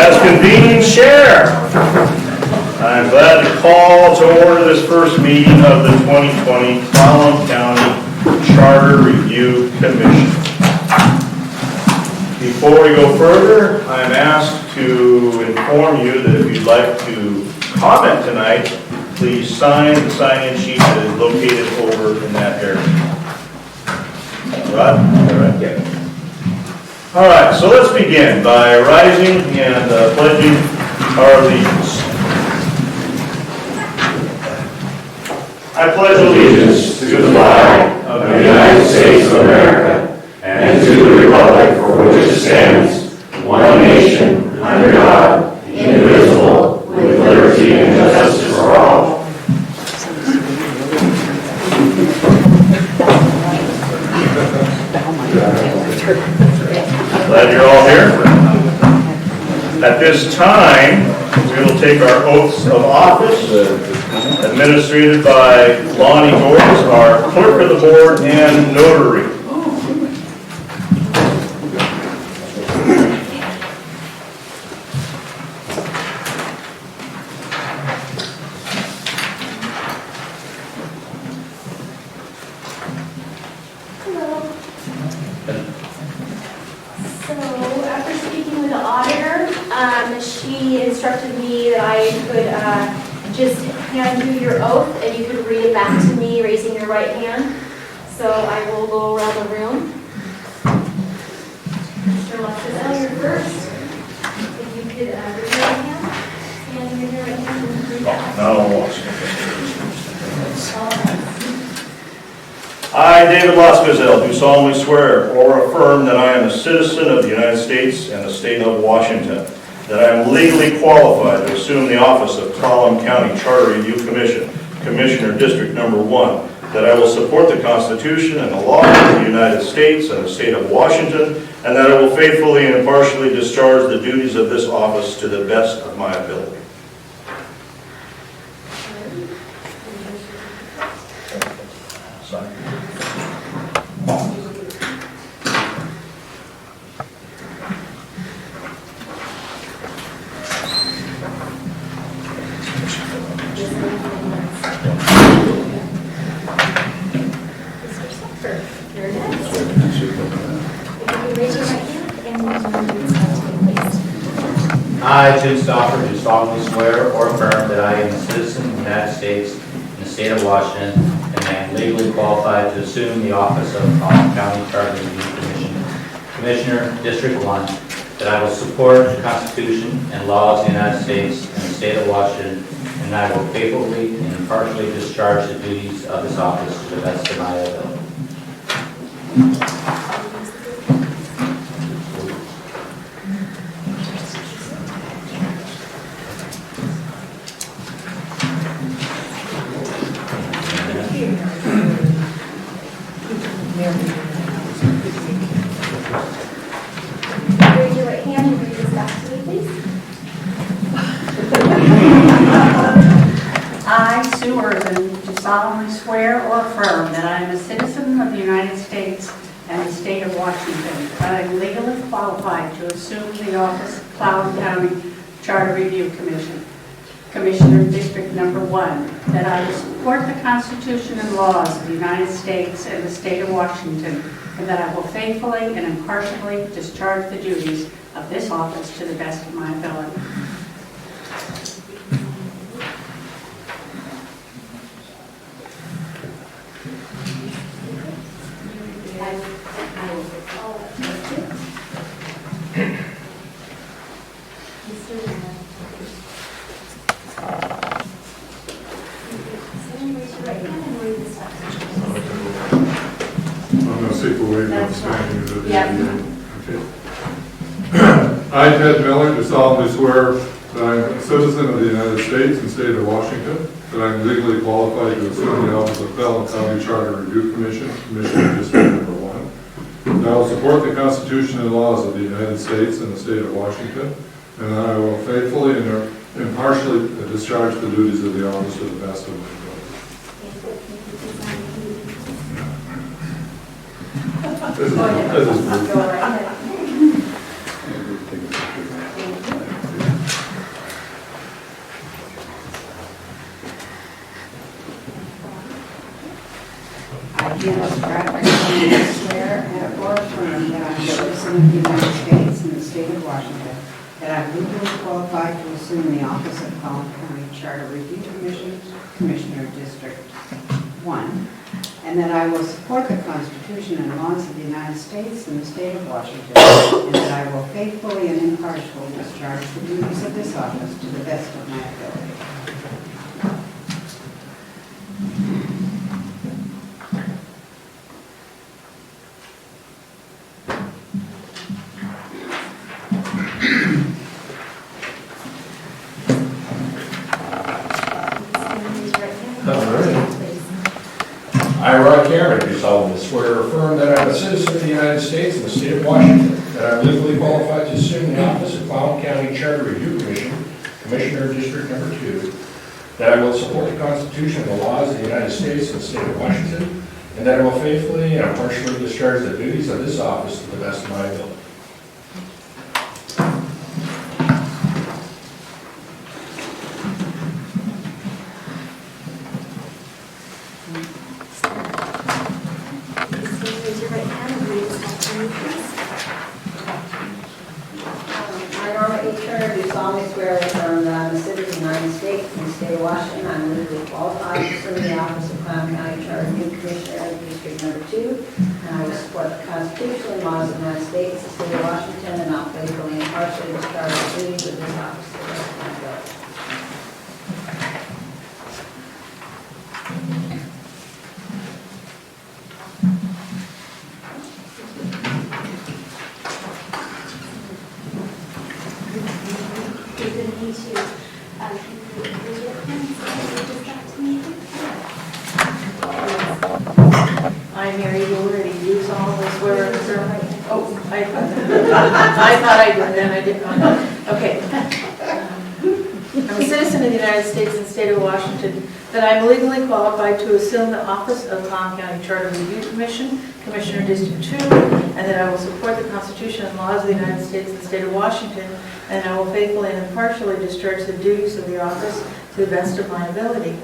As convening chair, I'm glad to call to order this first meeting of the 2020 Clallam County Charter Review Commission. Before we go further, I'm asked to inform you that if you'd like to comment tonight, please sign the sign-in sheet that is located over in that area. Rod? All right. Yeah. All right, so let's begin by rising and pledging our allegiance. I pledge allegiance to the flag of the United States of America and to the republic for which it stands, one nation, under God, indivisible, with liberty and justice for all. Glad you're all here. At this time, we will take our oaths of office, administered by Lonnie Gores, our clerk of the board and notary. She instructed me that I could just hand you your oath and you could read it back to me raising your right hand. So I will go around the room. Mr. Leftisel, you're first. If you could raise your right hand, stand in your right hand and read that. No. I, David Leftisel, do solemnly swear or affirm that I am a citizen of the United States and the state of Washington, that I am legally qualified to assume the office of Clallam County Charter Review Commission, Commissioner District Number 1, that I will support the Constitution and the laws of the United States and the state of Washington, and that I will faithfully and impartially discharge the duties of this office to the best of my ability. I, Jim Stoffer, do solemnly swear or affirm that I am a citizen of the United States and the state of Washington, and I am legally qualified to assume the office of Clallam County Charter Review Commission, Commissioner, District 1, that I will support the Constitution and laws of the United States and the state of Washington, and I will faithfully and impartially discharge the duties of this office to the best of my ability. Raise your right hand and read this back to me, please. I, Sue Erzen, do solemnly swear or affirm that I am a citizen of the United States and the state of Washington, that I am legally qualified to assume the office of Clallam County Charter Review Commission, Commissioner District Number 1, that I will support the Constitution and laws of the United States and the state of Washington, and that I will faithfully and impartially discharge the duties of this office to the best of my ability. I'm going to seek a waiver of standing to the Yeah. Okay. I, Ted Miller, do solemnly swear that I am a citizen of the United States and state of Washington, that I am legally qualified to assume the office of Clallam County Charter Review Commission, Commissioner District Number 1, that I will support the Constitution and laws of the United States and the state of Washington, and that I will faithfully and impartially discharge the duties of the office to the best of my ability. This is Go right ahead. Washington, that I'm legally qualified to assume the office of Collin County Charter Review Commission, Commissioner District 1, and that I will support the Constitution and laws of the United States and the state of Washington, and that I will faithfully and impartially discharge the duties of this office to the best of my ability. I, Rod Cameron, do solemnly swear or affirm that I am a citizen of the United States and the state of Washington, that I am legally qualified to assume the office of Collin County Charter Review Commission, Commissioner District Number 2, that I will support the Constitution and the laws of the United States and the state of Washington, and that I will faithfully and impartially discharge the duties of this office to the best of my ability. Raise your right hand and read this after me, please. I, Norma H. Turner, do solemnly swear or affirm that I am a citizen of the United States and the state of Washington. I am legally qualified to serve the office of Collin County Charter Review Commissioner District Number 2, and I will support the Constitution and laws of the United States, the state of Washington, and I'll faithfully and impartially discharge the duties of this office to the best of my ability. You're going to need to raise your hands and read this back to me. I, Mary Doherty, do solemnly swear or affirm. Oh, I thought I did, then I did not. Okay. I'm a citizen of the United States and state of Washington, that I am legally qualified to assume the office of Collin County Charter Review Commission, Commissioner District 2, and that I will support the Constitution and laws of the United States and the state of Washington, and I will faithfully and impartially discharge the duties of the office to the best of my ability.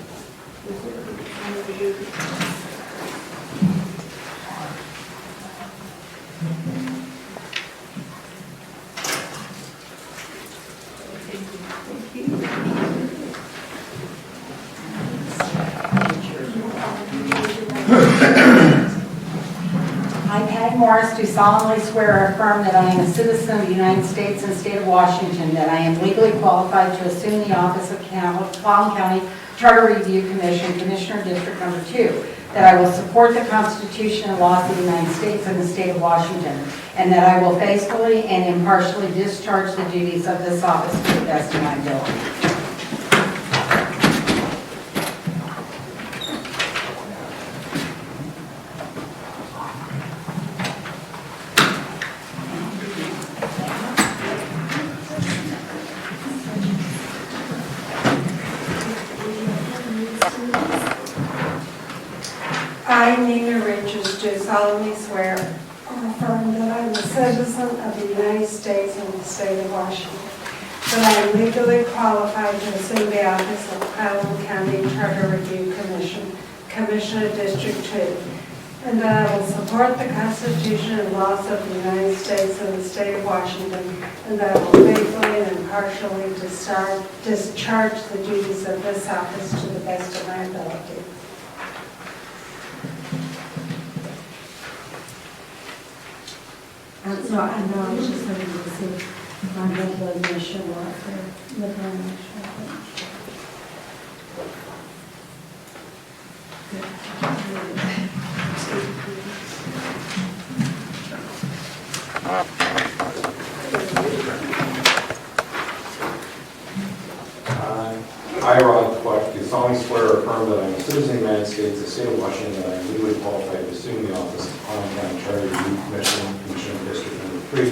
I, Patty Morris, do solemnly swear or affirm that I am a citizen of the United States and the state of Washington, that I am legally qualified to assume the office of Collin County Charter Review Commission, Commissioner District Number 2, that I will support the Constitution and laws of the United States and the state of Washington, and that I will faithfully and impartially discharge the duties of this office to the best of my ability. I, Nina Richards, do solemnly swear or affirm that I am a citizen of the United States and the state of Washington, that I am legally qualified to assume the office of Collin County Charter Review Commission, Commissioner District 2, and that I will support the Constitution and laws of the United States and the state of Washington, and that I will faithfully and impartially discharge the duties of this office to the best of my ability. So I know I was just going to see my medical admission work or medical admission. I, Rod Clark, do solemnly swear or affirm that I am a citizen of the United States, the state of Washington, that I am legally qualified to assume the office of Collin County Charter Review Commission, Commissioner District Number 3,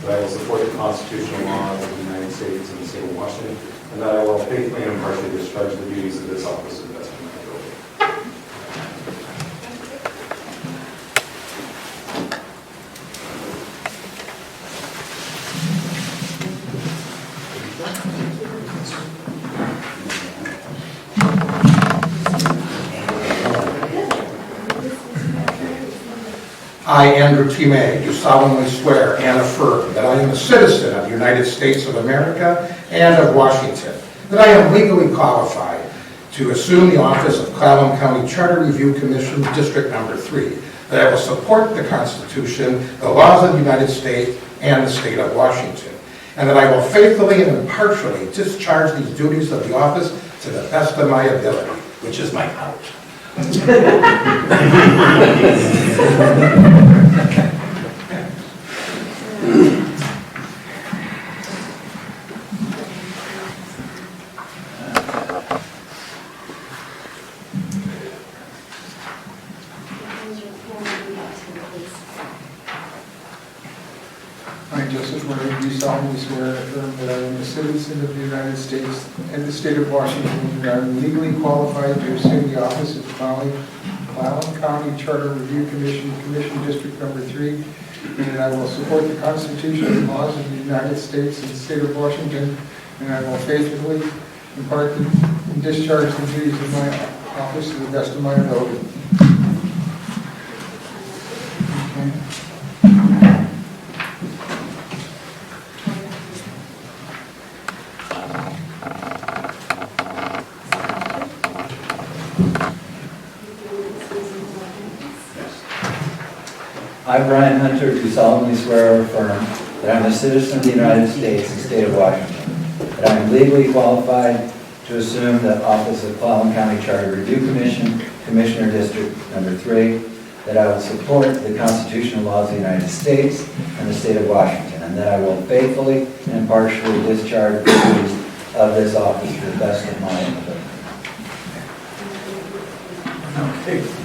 that I will support the Constitution and laws of the United States and the state of Washington, and that I will faithfully and impartially discharge the duties of this office to the best of my ability. I, Andrew T. May, do solemnly swear and affirm that I am a citizen of the United States of America and of Washington, that I am legally qualified to assume the office of Clallam County Charter Review Commission, District Number 3, that I will support the Constitution, the laws of the United States, and the state of Washington, and that I will faithfully and impartially discharge these duties of the office to the best of my ability, which is my out. I, Joseph Murray, do solemnly swear and affirm that I am a citizen of the United States and the state of Washington, and I am legally qualified to assume the office of Clallam County Charter Review Commission, Commission District Number 3, and I will support the Constitution and laws of the United States and the state of Washington, and I will faithfully impart and discharge the duties of my office to the best of my ability. I, Brian Hunter, do solemnly swear or affirm that I am a citizen of the United States and state of Washington, that I am legally qualified to assume the office of Clallam County Charter Review Commission, Commissioner District Number 3, that I will support the constitutional laws of the United States and the state of Washington, and that I will faithfully and impartially discharge the duties of this office to the best of my ability. Okay.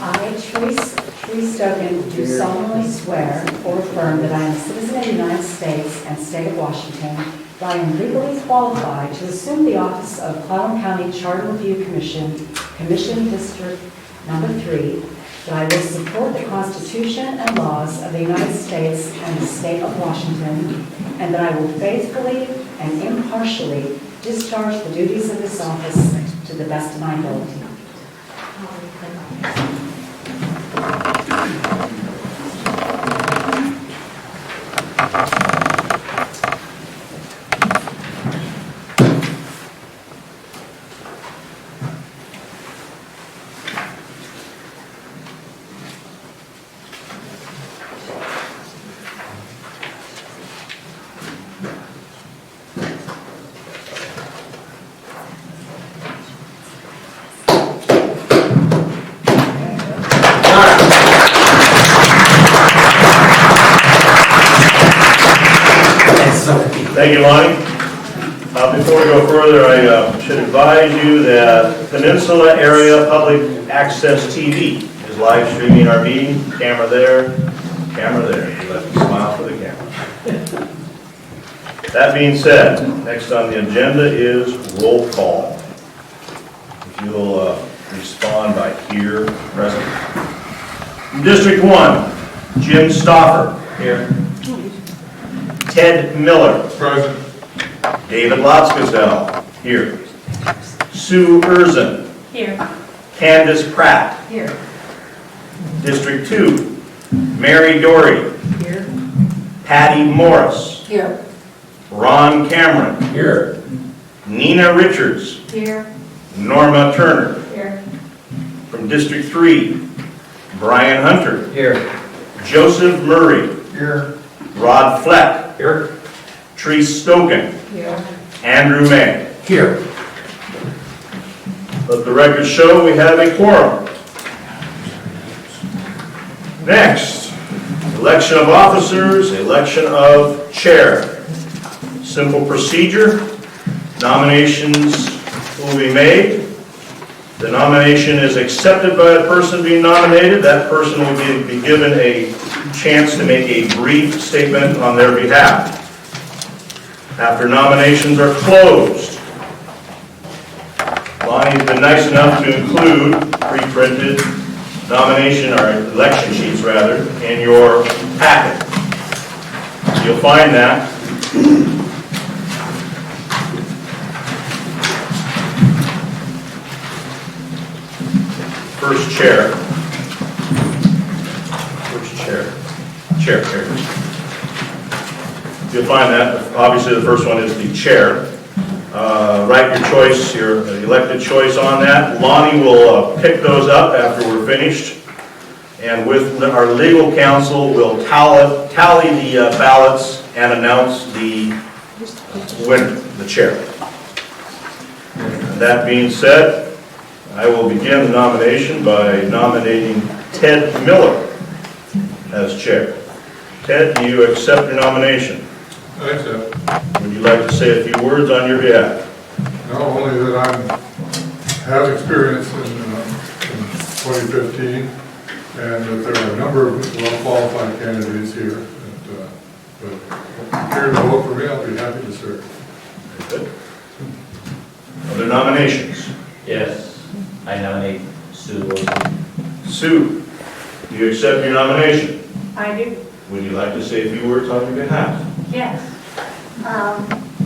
I, Therese Stogan, do solemnly swear or affirm that I am a citizen of the United States and state of Washington, that I am legally qualified to assume the office of Clallam County Charter Review Commission, Commission District Number 3, that I will support the Constitution and laws of the United States and the state of Washington, and that I will faithfully and impartially discharge the duties of this office to the best of my ability. Thank you, Lonnie. Before we go further, I should advise you that Peninsula Area Public Access TV is live streaming our meeting. Camera there, camera there. You let me smile for the camera. That being said, next on the agenda is roll call. If you'll respond by here, present. District 1, Jim Stoffer. Here. Ted Miller. Present. David Lotzgazell. Here. Sue Erzin. Here. Candace Pratt. Here. District 2, Mary Dory. Here. Patty Morris. Here. Ron Cameron. Here. Nina Richards. Here. Norma Turner. Here. From District 3, Brian Hunter. Here. Joseph Murray. Here. Rod Fleck. Here. Therese Stogan. Here. Andrew May. Here. Let the record show we have a quorum. Next, election of officers, election of chair. Simple procedure. Nominations will be made. The nomination is accepted by the person being nominated. That person will be given a chance to make a brief statement on their behalf. After nominations are closed, Lonnie's been nice enough to include pre-printed nomination, or election sheets rather, in your packet. You'll find that. first chair. Which chair? Chair. You'll find that, obviously, the first one is the chair. Write your choice, your elected choice on that. Lonnie will pick those up after we're finished. And with our legal counsel, we'll tally the ballots and announce the winner, the chair. That being said, I will begin the nomination by nominating Ted Miller as chair. Ted, do you accept your nomination? I accept. Would you like to say a few words on your behalf? Not only that I have experience in 2015, and that there are a number of well-qualified candidates here, but if you're here to vote for me, I'll be happy to serve. Very good. Other nominations? Yes, I nominate Sue Wilson. Sue, do you accept your nomination? I do. Would you like to say a few words on your behalf? Yes.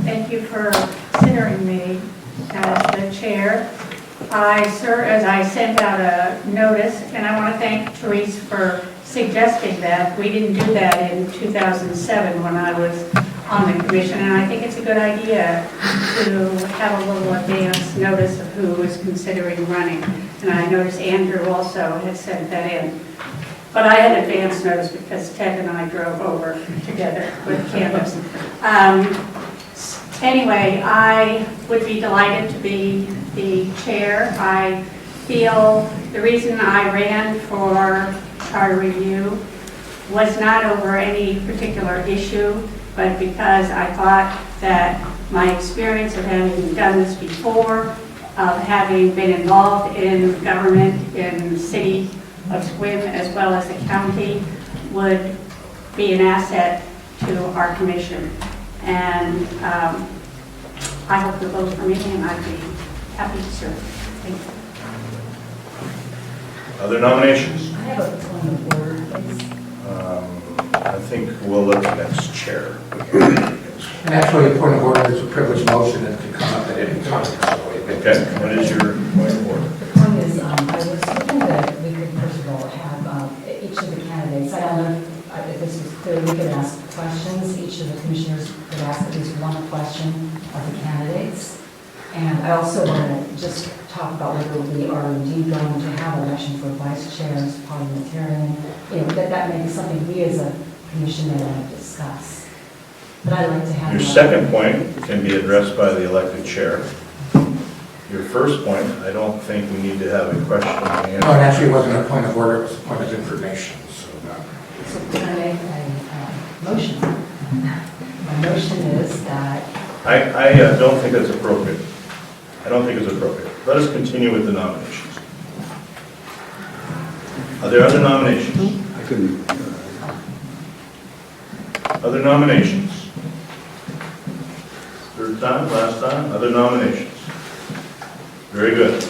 Thank you for considering me as the chair. I sent out a notice, and I want to thank Therese for suggesting that. We didn't do that in 2007 when I was on the commission, and I think it's a good idea to have a little advance notice of who is considering running. And I noticed Andrew also had sent that in. But I had advance notice because Ted and I drove over together with Candace. Anyway, I would be delighted to be the chair. I feel the reason I ran for charter review was not over any particular issue, but because I thought that my experience of having done this before, of having been involved in government in the city of Sequim as well as the county, would be an asset to our commission. And I hope you'll vote for me, and I'd be happy to serve. Thank you. Other nominations? I have a point of order, please. I think we'll let the next chair. And actually, a point of order is a privileged motion and can come up at any time. Okay, what is your point of order? The point is, I was hoping that we could, first of all, have each of the candidates, I don't know if this was clear, we could ask questions. Each of the commissioners could ask at least one question of the candidates. And I also want to just talk about whether we are indeed going to have an election for vice chairs, parliamentarian. You know, that may be something we as a commission may want to discuss. But I'd like to have... Your second point can be addressed by the elected chair. Your first point, I don't think we need to have a question and answer. No, it actually wasn't a point of order, it was a point of information. So can I make a motion? My motion is that... I don't think that's appropriate. I don't think it's appropriate. Let us continue with the nominations. Are there other nominations? Other nominations? Third time, last time, other nominations? Very good.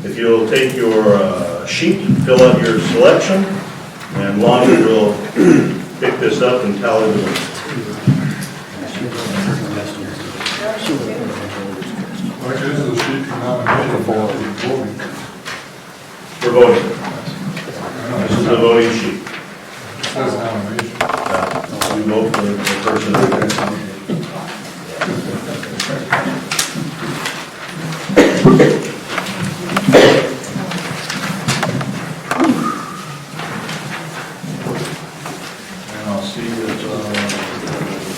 If you'll take your sheet, fill out your selection, and Lonnie will pick this up and tally the votes. Like this is a sheet for nomination for voting. For voting. This is the voting sheet. It says nomination. We vote for the person. And I'll see that,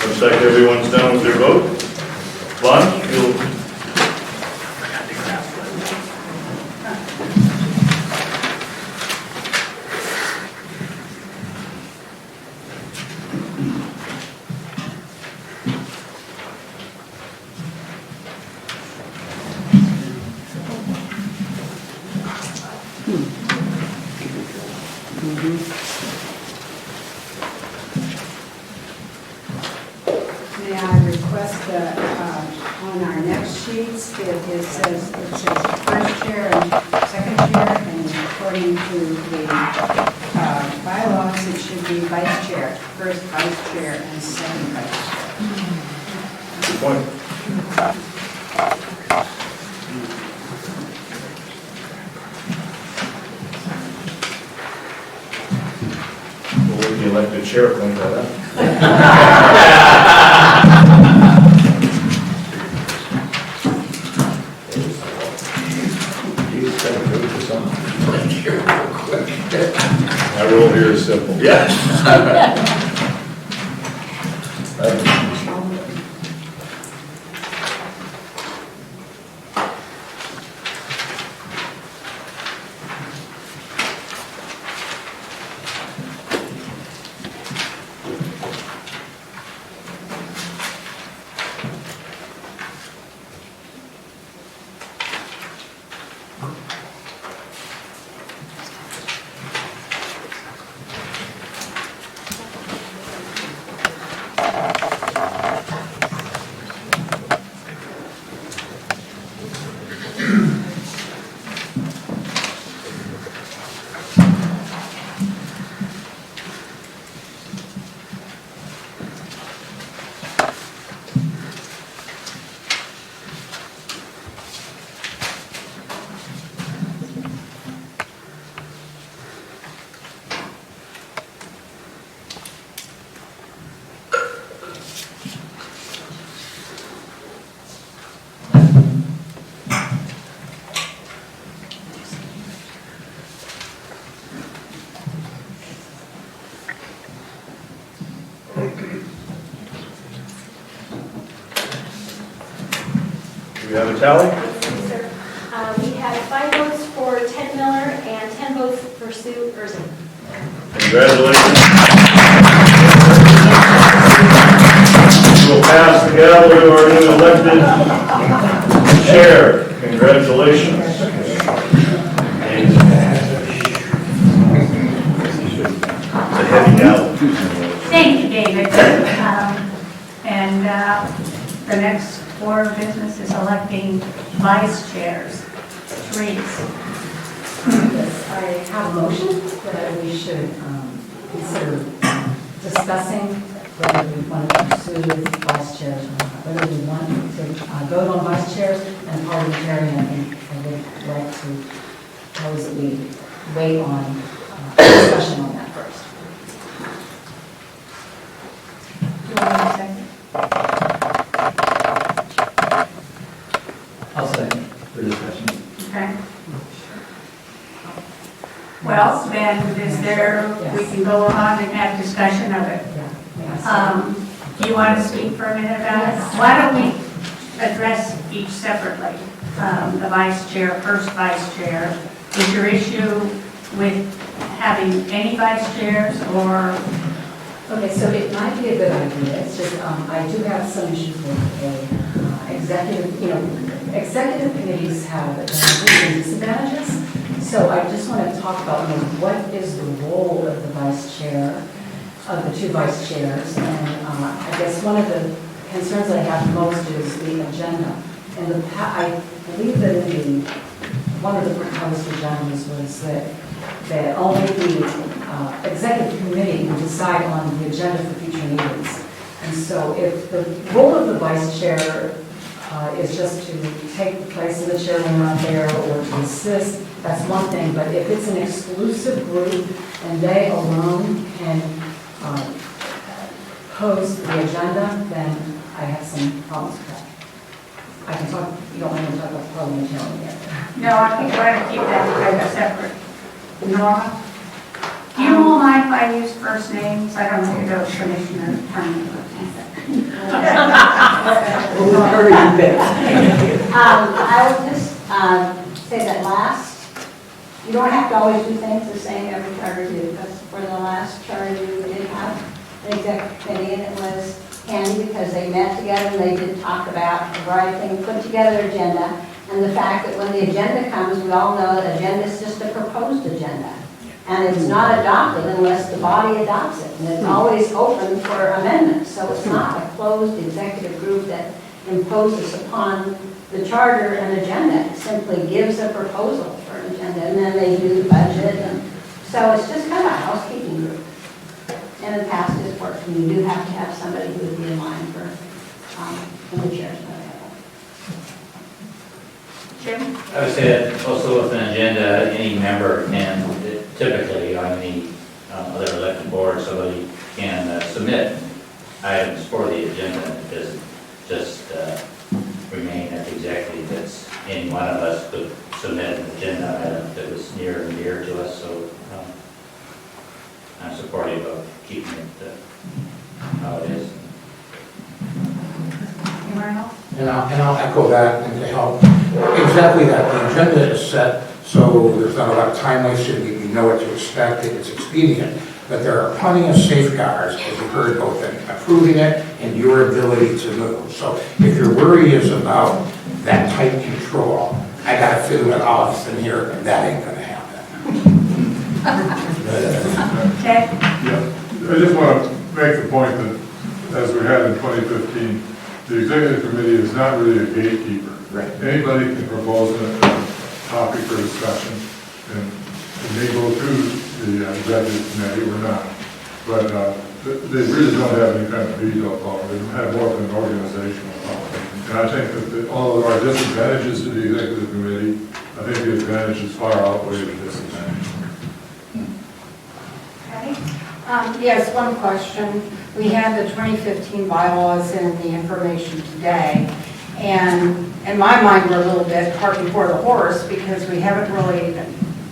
looks like everyone's done with their vote. Lon, you'll... May I request that on our next sheets, it says first chair and second chair, and according to the bylaws, it should be vice chair, first vice chair and second vice chair. Good point. the elected chair cleaned that up. My role here is simple. Yes. Do we have a tally? Yes, sir. We had 5 votes for Ted Miller and 10 votes for Sue Erzin. Congratulations. We will pass the gavel to our new elected chair. Congratulations. It's a heavy gavel. Thank you, David. The next order of business is electing vice chairs. Therese. Yes, I have a motion that we should consider discussing whether we want to pursue vice chairs or not, whether we want to vote on vice chairs and parliamentarian. I would like to propose that we wait on discussion on that first. Do you want a second? I'll second for discussion. Okay. Well, then, we can go on and have discussion of it. Do you want to speak for a minute about it? Why don't we address each separately? The vice chair, first vice chair. Is your issue with having any vice chairs or? Okay, so it might be a good idea. It's just, I do have some issues with executive committees have advantages and disadvantages. So I just want to talk about what is the role of the vice chair, of the 2 vice chairs. And I guess one of the concerns I have most is the agenda. And I believe that one of the proposed agendas was that only the executive committee can decide on the agenda for future meetings. And so if the role of the vice chair is just to take the place of the chair when we're not there or to assist, that's one thing. But if it's an exclusive group and they alone can pose the agenda, then I have some problems with that. I can talk, you don't want to talk about parliamentarian yet. No, I think we're going to keep that separate. Norma? Do you all mind if I use first names? I don't know if you're Commissioner Attorney. I will just say that you don't have to always do things the same every charter review, because for the last charter review, we did have an executive committee, and it was handy because they met together and they did talk about a variety of things, put together an agenda, and the fact that when the agenda comes, we all know that agenda is just a proposed agenda. And it's not adopted unless the body adopts it. And it's always open for amendments. So it's not a closed executive group that imposes upon the charter an agenda. It simply gives a proposal for an agenda, and then they do the budget. And so it's just kind of a housekeeping group. And in the past, it's worked. And you do have to have somebody who would be in line for when the chair's not available. Jim? I would say that also with an agenda, any member can typically on the other elected board, somebody can submit items for the agenda. It doesn't just remain at the executive. That's any one of us could submit an agenda item that was near and dear to us, so I'm supportive of keeping it how it is. Anyone else? And I'll echo that and to help. Exactly that. The agenda is set so there's not a lot of time wasted. We know what to expect. It's expedient. But there are plenty of safeguards, as you heard, both in approving it and your ability to move. So if your worry is about that tight control, I got to fiddle with Olive in here, and that ain't going to happen. Ted? Yeah, I just want to make the point that, as we had in 2015, the executive committee is not really a gatekeeper. Right. Anybody can propose a topic for discussion, and they go through the executive committee or not. But they really don't have any kind of veto power. They have more of an organizational power. And I think that all of our disadvantages to the executive committee, I think the advantages far outweigh the disadvantages. Yes, one question. We had the 2015 bylaws in the information today, and in my mind, we're a little bit cart before the horse because we haven't really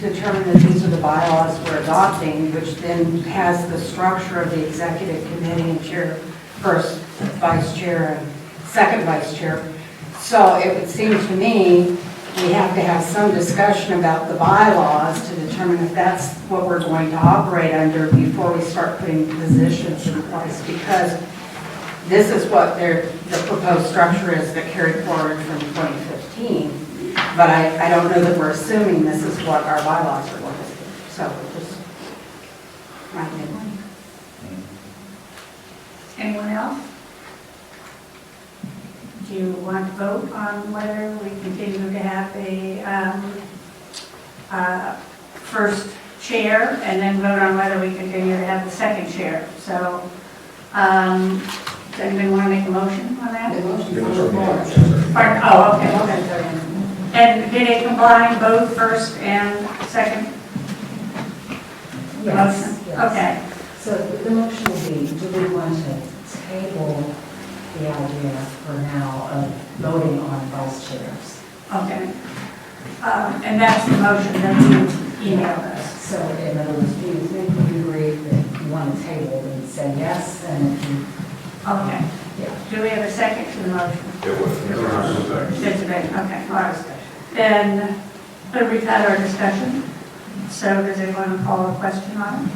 determined that these are the bylaws we're adopting, which then has the structure of the executive committee and chair, first vice chair and second vice chair. So it would seem to me we have to have some discussion about the bylaws to determine if that's what we're going to operate under before we start putting positions in place, because this is what the proposed structure is that carried forward from 2015. But I don't know that we're assuming this is what our bylaws are going to be. So just right in. Anyone else? Do you want to vote on whether we continue to have a first chair and then vote on whether we continue to have the second chair? So, does anybody want to make a motion on that? The motion is on the floor. Pardon? Oh, okay. And did it combine both first and second? Yes, Motion? yes. Okay. So the motion will be, do we want to table the idea for now of voting on vice chairs? Okay. And that's the motion that you emailed us. So in other words, do you think you agree that you want to table and say yes, and if you, Okay. yeah. Do we have a second to the motion? It was. It's a bit, okay, all right. Then, we've had our discussion, so does anyone call a question on it?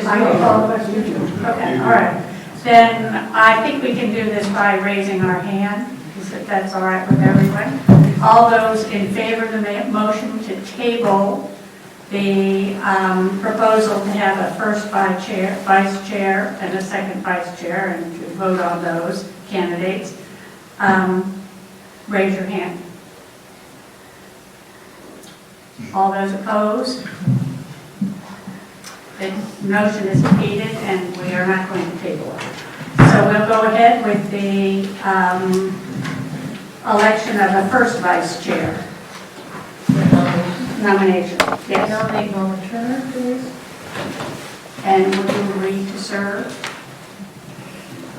I will call a question. Okay, all right. Then I think we can do this by raising our hand, if that's all right with everyone. All those in favor of the motion to table the proposal to have a first vice chair and a second vice chair, and to vote on those candidates, raise your hand. All those opposed? The motion is defeated and we are not going to table it. So we'll go ahead with the election of a first vice chair. Nomination. Yes. Nominate Norma Turner, please. And would you agree to serve?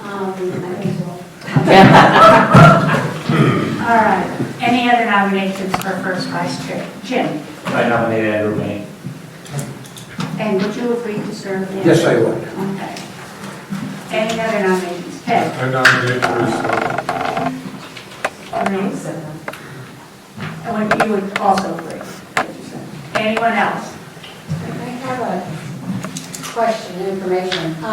I think so. All right. Any other nominations for first vice chair? Jim? I nominate Andrew May. And would you agree to serve? Nancy? Yes, I would. Okay. Any other nominations? Ted? I nominate Bruce. Agrees? And you would also agree? Anyone else? I have a question, information. I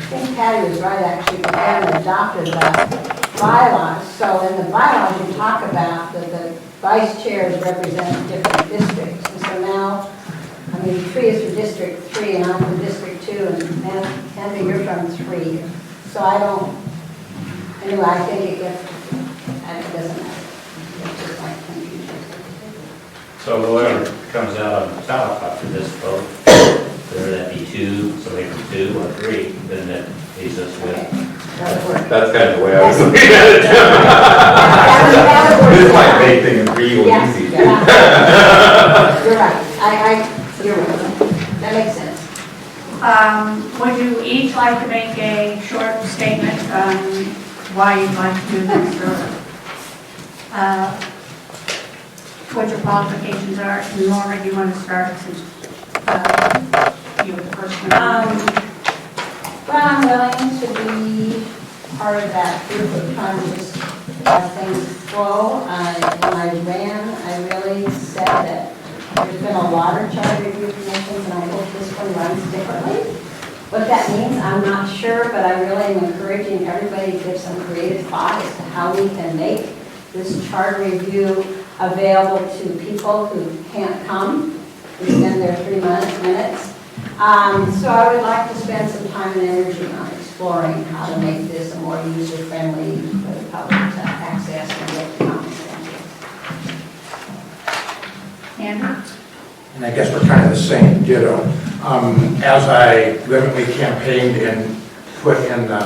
think Patty was right, actually, we haven't adopted the bylaws. So in the bylaws, you talk about that the vice chairs represent different districts. And so now, I mean, 3 is for District 3, and I'm from District 2, and Andrew, you're from 3. So I don't, anyway, I think it doesn't matter. It's just like confusion. So whoever comes out on top after this vote, whether that be 2, somebody from 2 or 3, then that leaves us with. That would work. That's kind of the way I was looking at it. That would work. This might make things real Yes, easy. yeah. You're right. You're right. That makes sense. Would you each like to make a short statement on why you'd like to do this, or what your qualifications are? Nora, do you want to start since you were the first one? Well, I'm willing to be part of that group of trying to just let things flow. When I ran, I really said that there's been a lot of charter review commissions, and I hope this one runs differently. What that means, I'm not sure, but I really am encouraging everybody to give some creative thought as to how we can make this charter review available to people who can't come within their 3 minutes. So I would like to spend some time and energy on exploring how to make this a more user-friendly for the public to access and get comments. Andrew? And I guess we're kind of the same, ditto. As I literally campaigned and put in the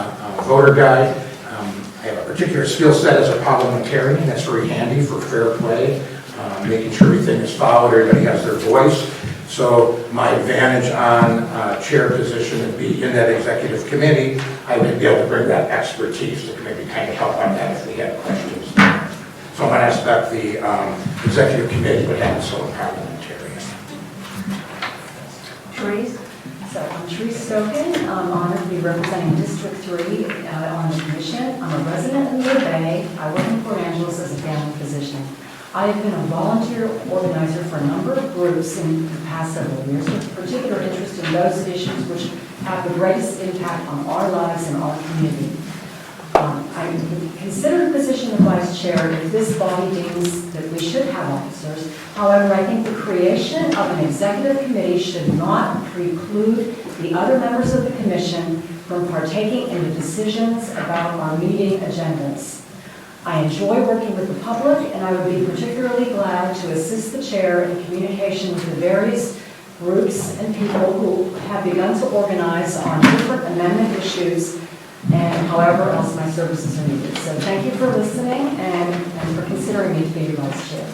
voter guide, I have a particular skill set as a parliamentarian that's very handy for fair play, making sure everything is followed, everybody has their voice. So my advantage on chair position would be in that executive committee. I would be able to bring that expertise to maybe kind of help on that if we had questions. So one aspect, the executive committee would have its own parliamentarian. Therese? So I'm Therese Stoken. I'm honored to be representing District 3 on the commission. I'm a resident in the Bay. I work in Port Angeles as a family physician. I have been a volunteer organizer for a number of groups in the past several years, with particular interest in those issues which have the greatest impact on our lives and our community. I consider the position of vice chair if this body deems that we should have officers. However, I think the creation of an executive committee should not preclude the other members of the commission from partaking in the decisions about our meeting agendas. I enjoy working with the public, and I would be particularly glad to assist the chair in communication with the various groups and people who have begun to organize on different amendment issues, and however else my services are needed. So thank you for listening and for considering me to be your vice chair.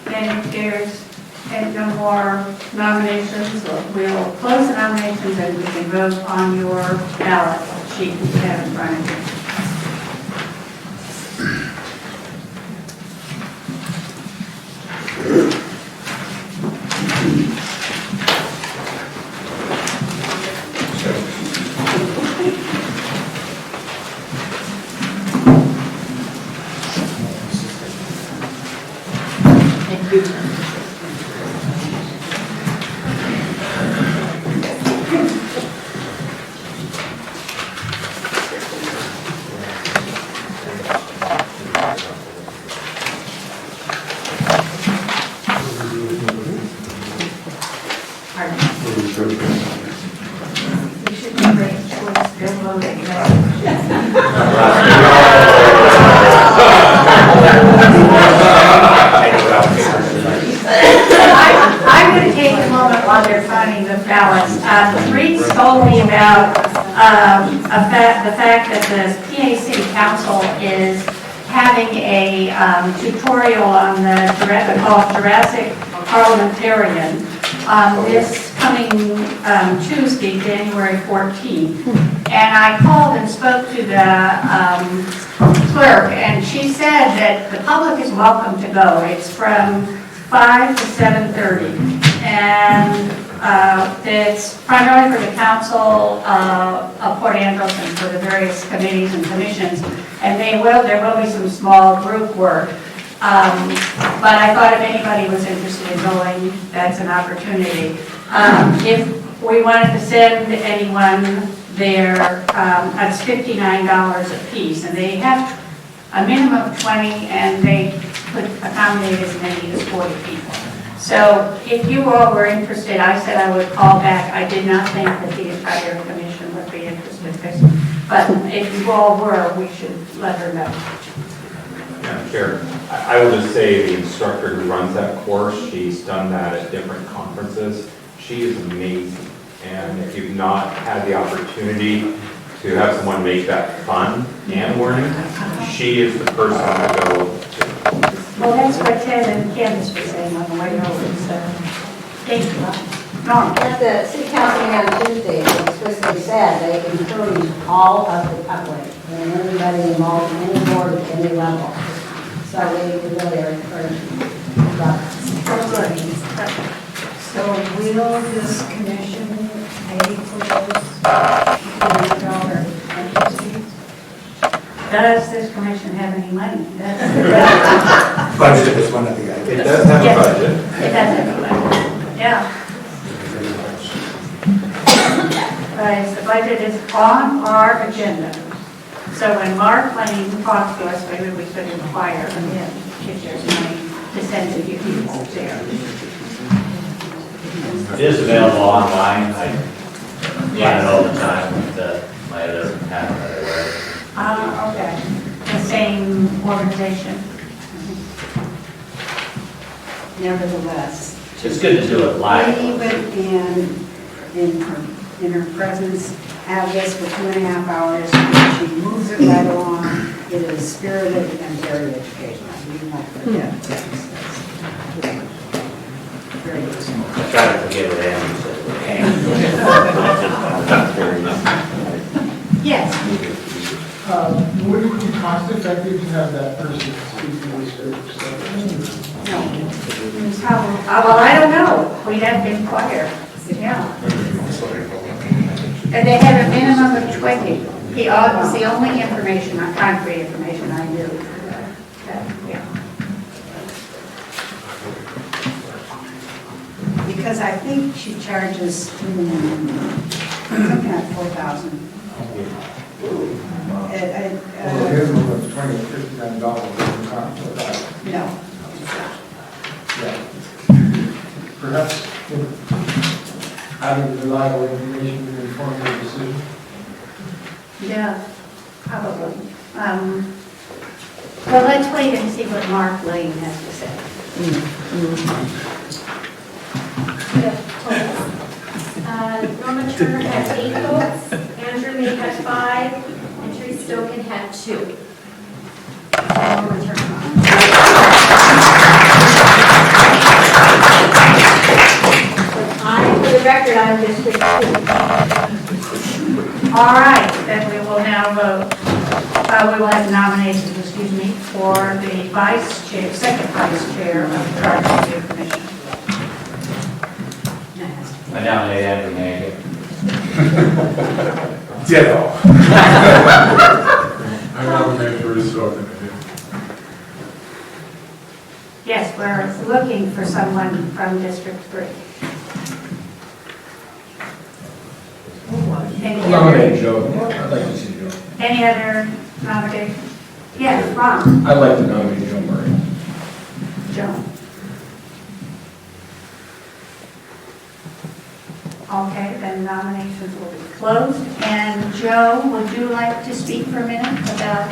Then if there's no more nominations, we'll close the nominations and we can vote on your ballot sheet that you have in front of you. Thank you. You should be great choice, good voting. I'm going to take a moment while they're finding the ballots. Reed told me about the fact that the PA City Council is having a tutorial on the called Jurassic Parliamentarian this coming Tuesday, January 14th. And I called and spoke to the clerk, and she said that the public is welcome to go. It's from 5 to 7:30, and it's primarily for the council of Port Angeles and for the various committees and commissions, and there will be some small group work. But I thought if anybody was interested in going, that's an opportunity. If we wanted to send anyone there, it's $59 a piece, and they have a minimum of 20, and they could accommodate as many as 40 people. So if you all were interested, I said I would call back. I did not think that the entire commission would be interested, but if you all were, we should let her know. Madam Chair, I will just say the instructor who runs that course, she's done that at different conferences. She is amazing. And if you've not had the opportunity to have someone make that fun and learning, she is the person to go to. Well, that's what Ted and Candace were saying on the way over, so. Thank you. Norm? At the city council meeting on Tuesday, it explicitly said they encourage all of the public and everybody involved in any board at any level. So they really are encouraging about So will this commission pay for those $200 entry fees? Does this commission have any money? Budget is one of the items. It does have a Yes. budget. It does have a budget. Yeah. Right, the budget is on our agenda. So when Mark Lane talks to us, maybe we could inquire of him if there's money to send to you there. It is available online. I run it all the time with my other half that I wear. Okay. The same organization. Nevertheless, It's good to do it live. even in her presence, have this for 2.5 hours. She moves it right along. It is spirited and very educational. You won't forget. Very good. I try to forget what Andy said. Yes. Would it be cost effective to have that person speak English first? No. Well, I don't know. We'd have to inquire. Yeah. And they have a minimum of 20. It's the only information, concrete information I knew. Yeah. Because I think she charges something like $4,000. Well, his was $20 or $59 doesn't count for that. No. Yeah. Perhaps having reliable information to inform your decision. Yeah, probably. Well, let's wait and see what Mark Lane has to say. Norma Turner had 8 votes, Andrew May had 5, and Teresa Stokin had 2. Norma Turner. For the record, I'm District 2. All right, then we will now vote. We will have nominations, for the vice chair, second vice chair of the Charter Review Commission. I nominate Andrew May. Ditto. I nominate Teresa Stokin. Yes, we're looking for someone from District 3. Nominate Joe. I'd like to see Joe. Any other nomination? Yes, Ron. I'd like to nominate Joe Murray. Joan. Okay, then nominations will be closed. And Joe, would you like to speak for a minute about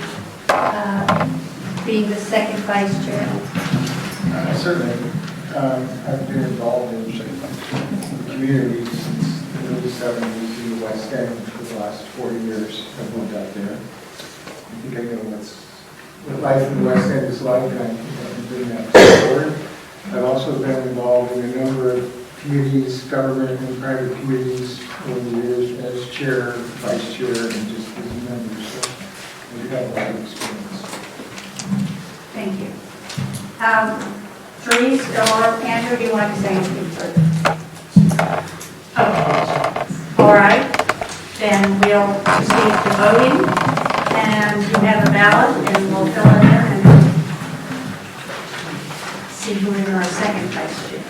being the second vice chair? Certainly. I've been involved in the community since the early 70s in the West End for the last 40 years. I've lived out there. I think I know what life in the West End is like, and I've been doing that forward. I've also been involved in a number of committees, government and private committees over the years as chair, vice chair, and just as a member. So we've had a lot of experience. Thank you. Therese or Andrew, do you want to say anything further? Okay. All right. Then we'll proceed to voting. And you have a ballot, and we'll fill it in and see who is our second vice chair.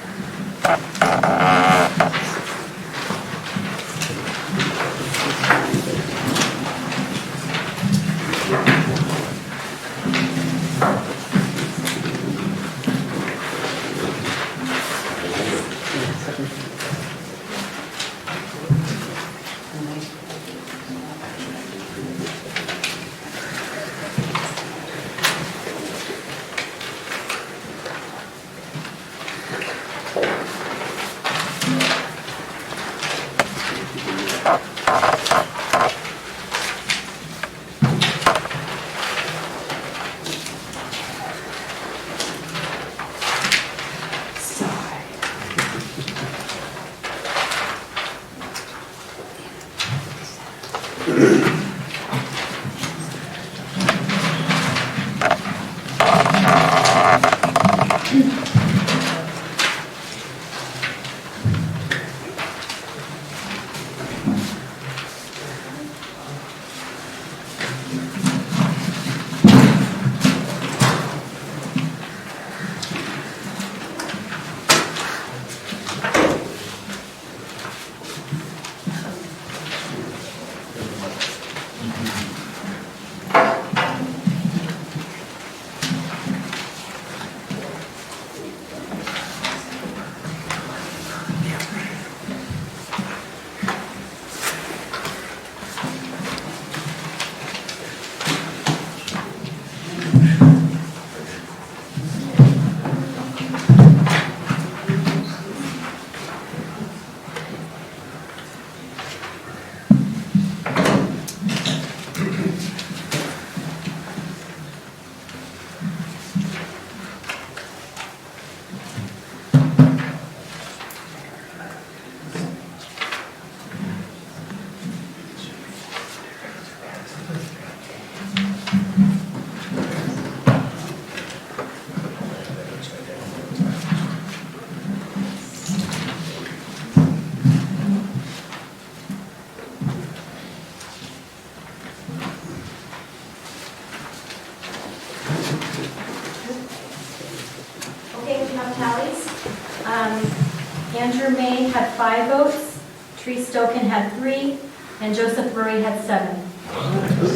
Andrew May had 5 votes, Tree Stokin had 3, and Joseph Murray had 7.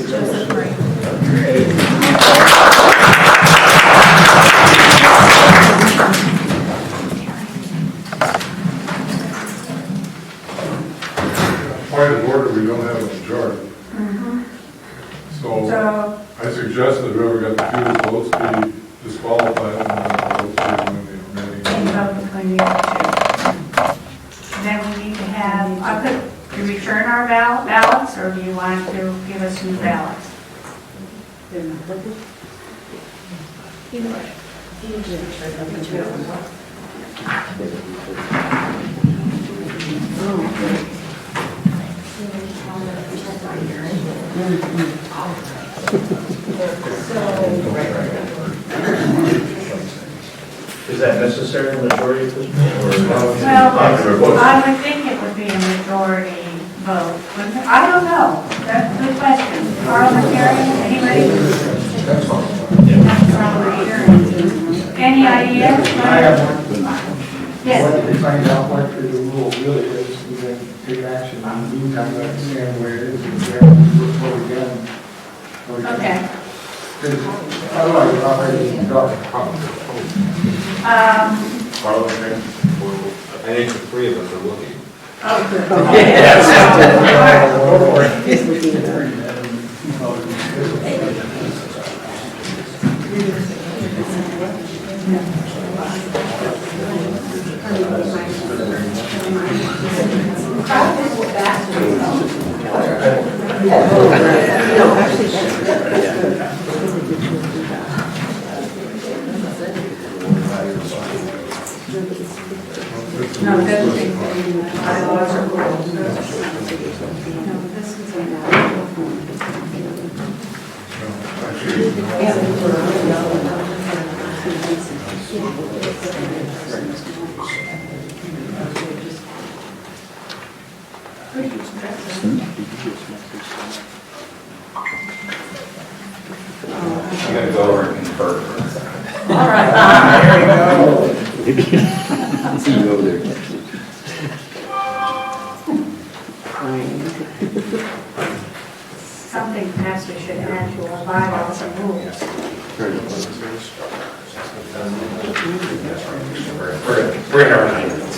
Joseph Murray. Point of order, we don't have a majority. So So, I suggest that whoever got the fewest votes be disqualified and then votes be when the remaining. vote between the other two. Then we need to have, to return our ballots, or do you want to give us new ballots? Is that necessary, majority at this point? Well, I would think it would be a majority vote. Wouldn't it? I don't know. That's a good question. Parliamentarian, anybody? Any ideas? I have one. Yes. What to find out what the rule really is, and then take action. In the meantime, let it stand where it is, and then we'll vote again. Okay. Because otherwise, we're already got a problem. I think the three of us are looking. No, it doesn't take bylaws or rules. No, this is You gotta go over and confer for a second. all right. There you go. See you over there. Something perhaps we should add to our bylaws and rules. We're in our 9 minutes.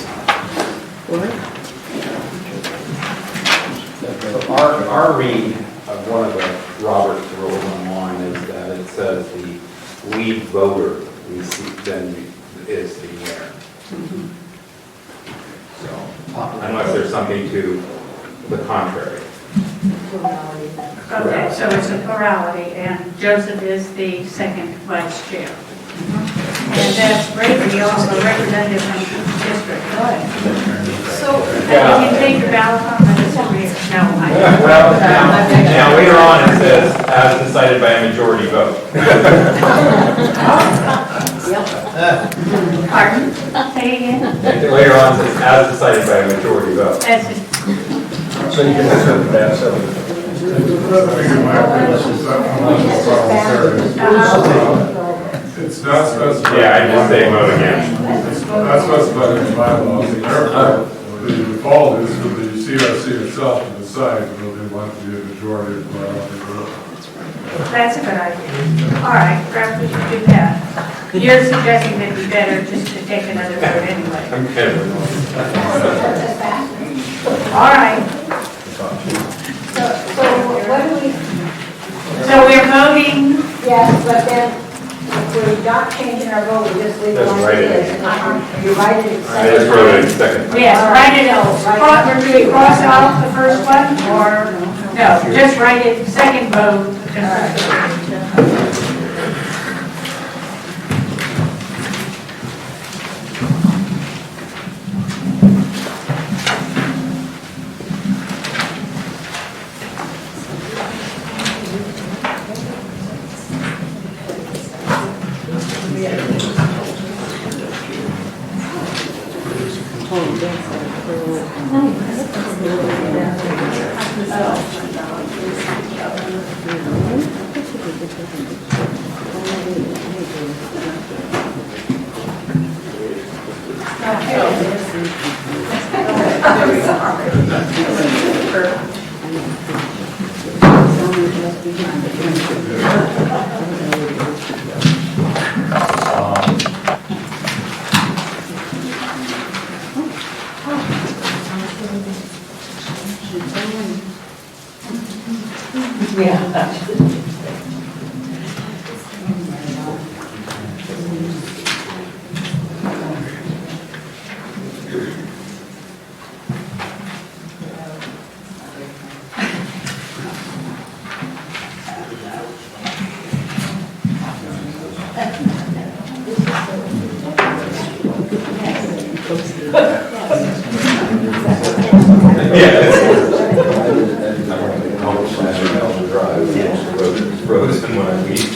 So our read of one of the Robert's rules online is that it says the lead voter then is the winner. So unless there's something to the contrary. Okay, so it's a plurality, and Joseph is the second vice chair. And that's great, he also representative from each district. So, you can take your ballot on the district. No, Well, now later on it says, as decided by a majority vote. Pardon? Say again? Later on it says, as decided by a majority vote. That's it. So you can answer the bad stuff. It's not specified. Yeah, I just say vote again. It's not specified in the bylaws, and therefore, the default is for the CRC itself to decide whether they want to be a majority of the vote. That's a good idea. All right, perhaps we should do that. You're suggesting that it'd be better just to take another vote anyway. I'm kidding. All right, So what do we, so we're voting, yes, but then if we're not changing our vote, we just leave it Just like write it it. is. You write it. I just wrote it second. yes, write it out. We're doing cross out the first one, or, no, just write it, second vote. Frozen when I leave.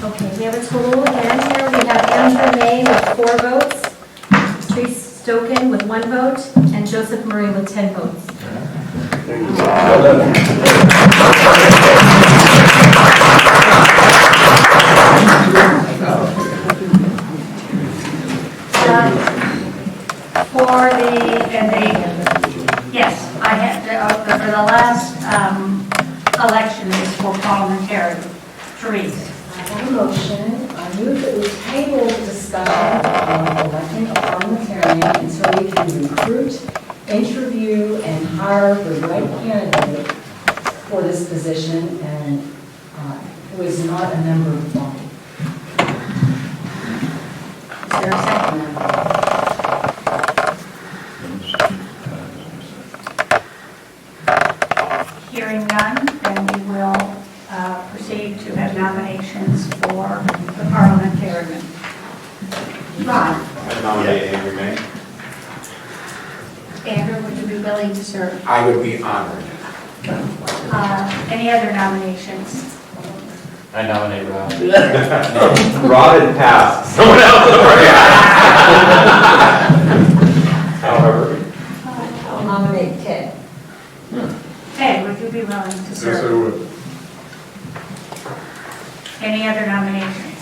Okay, we have a total again here. We have Andrew May with 4 votes, Trace Stoken with 1 vote, and Joseph Murray with 10 votes. Yes, I had, for the last election is for parliamentary. Therese. I have a motion. I move that we table the discussion on electing a parliamentarian until we can recruit, interview, and hire the right candidate for this position and who is not a member of the body. Is there a second? Hearing none, then we will proceed to have nominations for the parliamentarian. Ron. I nominate Andrew May. Andrew, would you be willing to serve? I would be honored. Any other nominations? I nominate Rob. Rod had passed. Someone else. However. I'll nominate Ted. Ted, would you be willing to Yes, serve? I would. Any other nominations?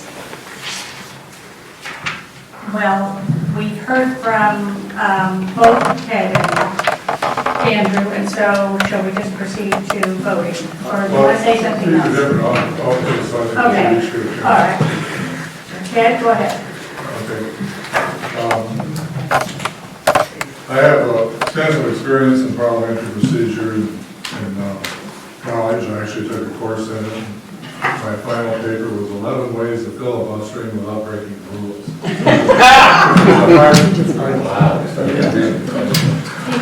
Well, we've heard from both Ted and Andrew, and so shall we just proceed to voting? Or do you want to say something You else? could have it on, I'll take a second. Okay, all right. Ted, go ahead. Okay. I have extensive experience in parliamentary procedure, college, I actually took a course in it. My final paper was 11 ways to filibustering without breaking the rules. Did you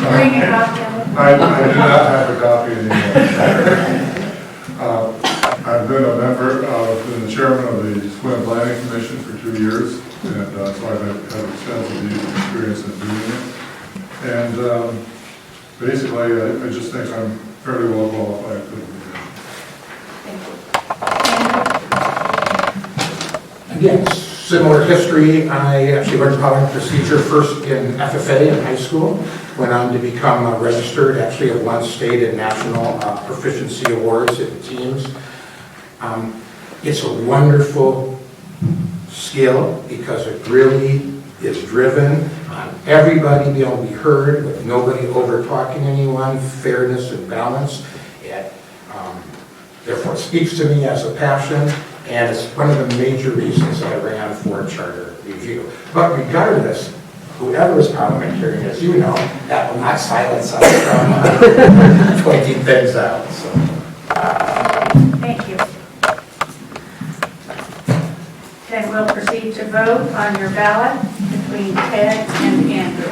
bring a copy of it? I do not have a copy anymore. I've been a member, been the chairman of the Swim Planning Commission for 2 years, and so I've had extensive experience in doing it. And basically, I just think I'm fairly well qualified for the position. Again, similar history. I actually learned powering procedure first in FFA in high school. Went on to become registered, actually have won state and national proficiency awards in teams. It's a wonderful skill because it really is driven on everybody being able to be heard with nobody over talking anyone, fairness and balance. It therefore speaks to me as a passion, and it's one of the major reasons I ran for charter review. But regardless, whoever is parliamentarian, as you know, that will not silence us from pointing things out. So. Thank you. Then we'll proceed to vote on your ballot between Ted and Andrew.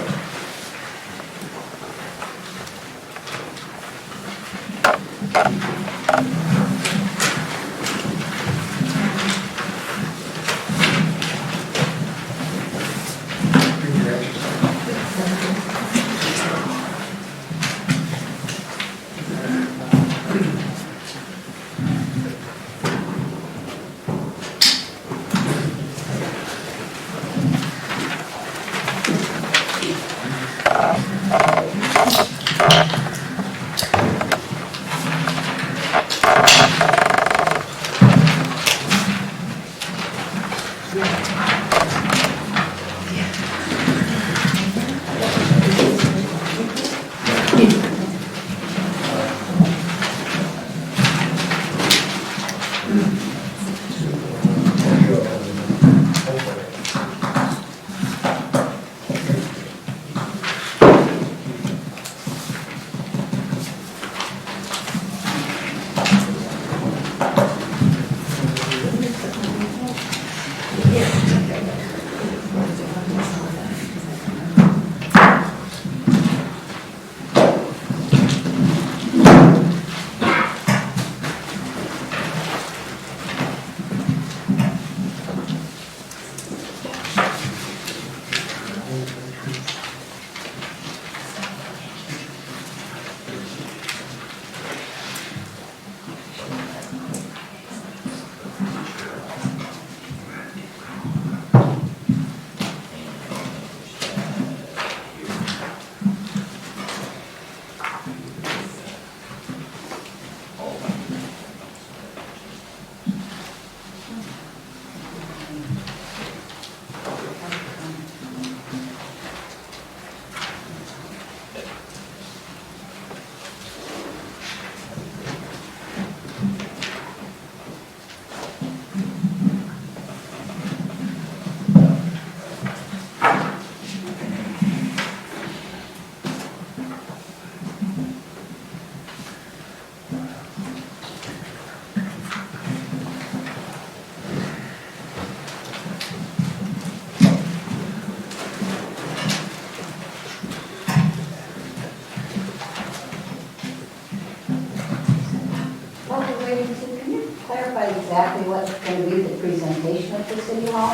Can you clarify exactly what's going to be the presentation at the City Hall?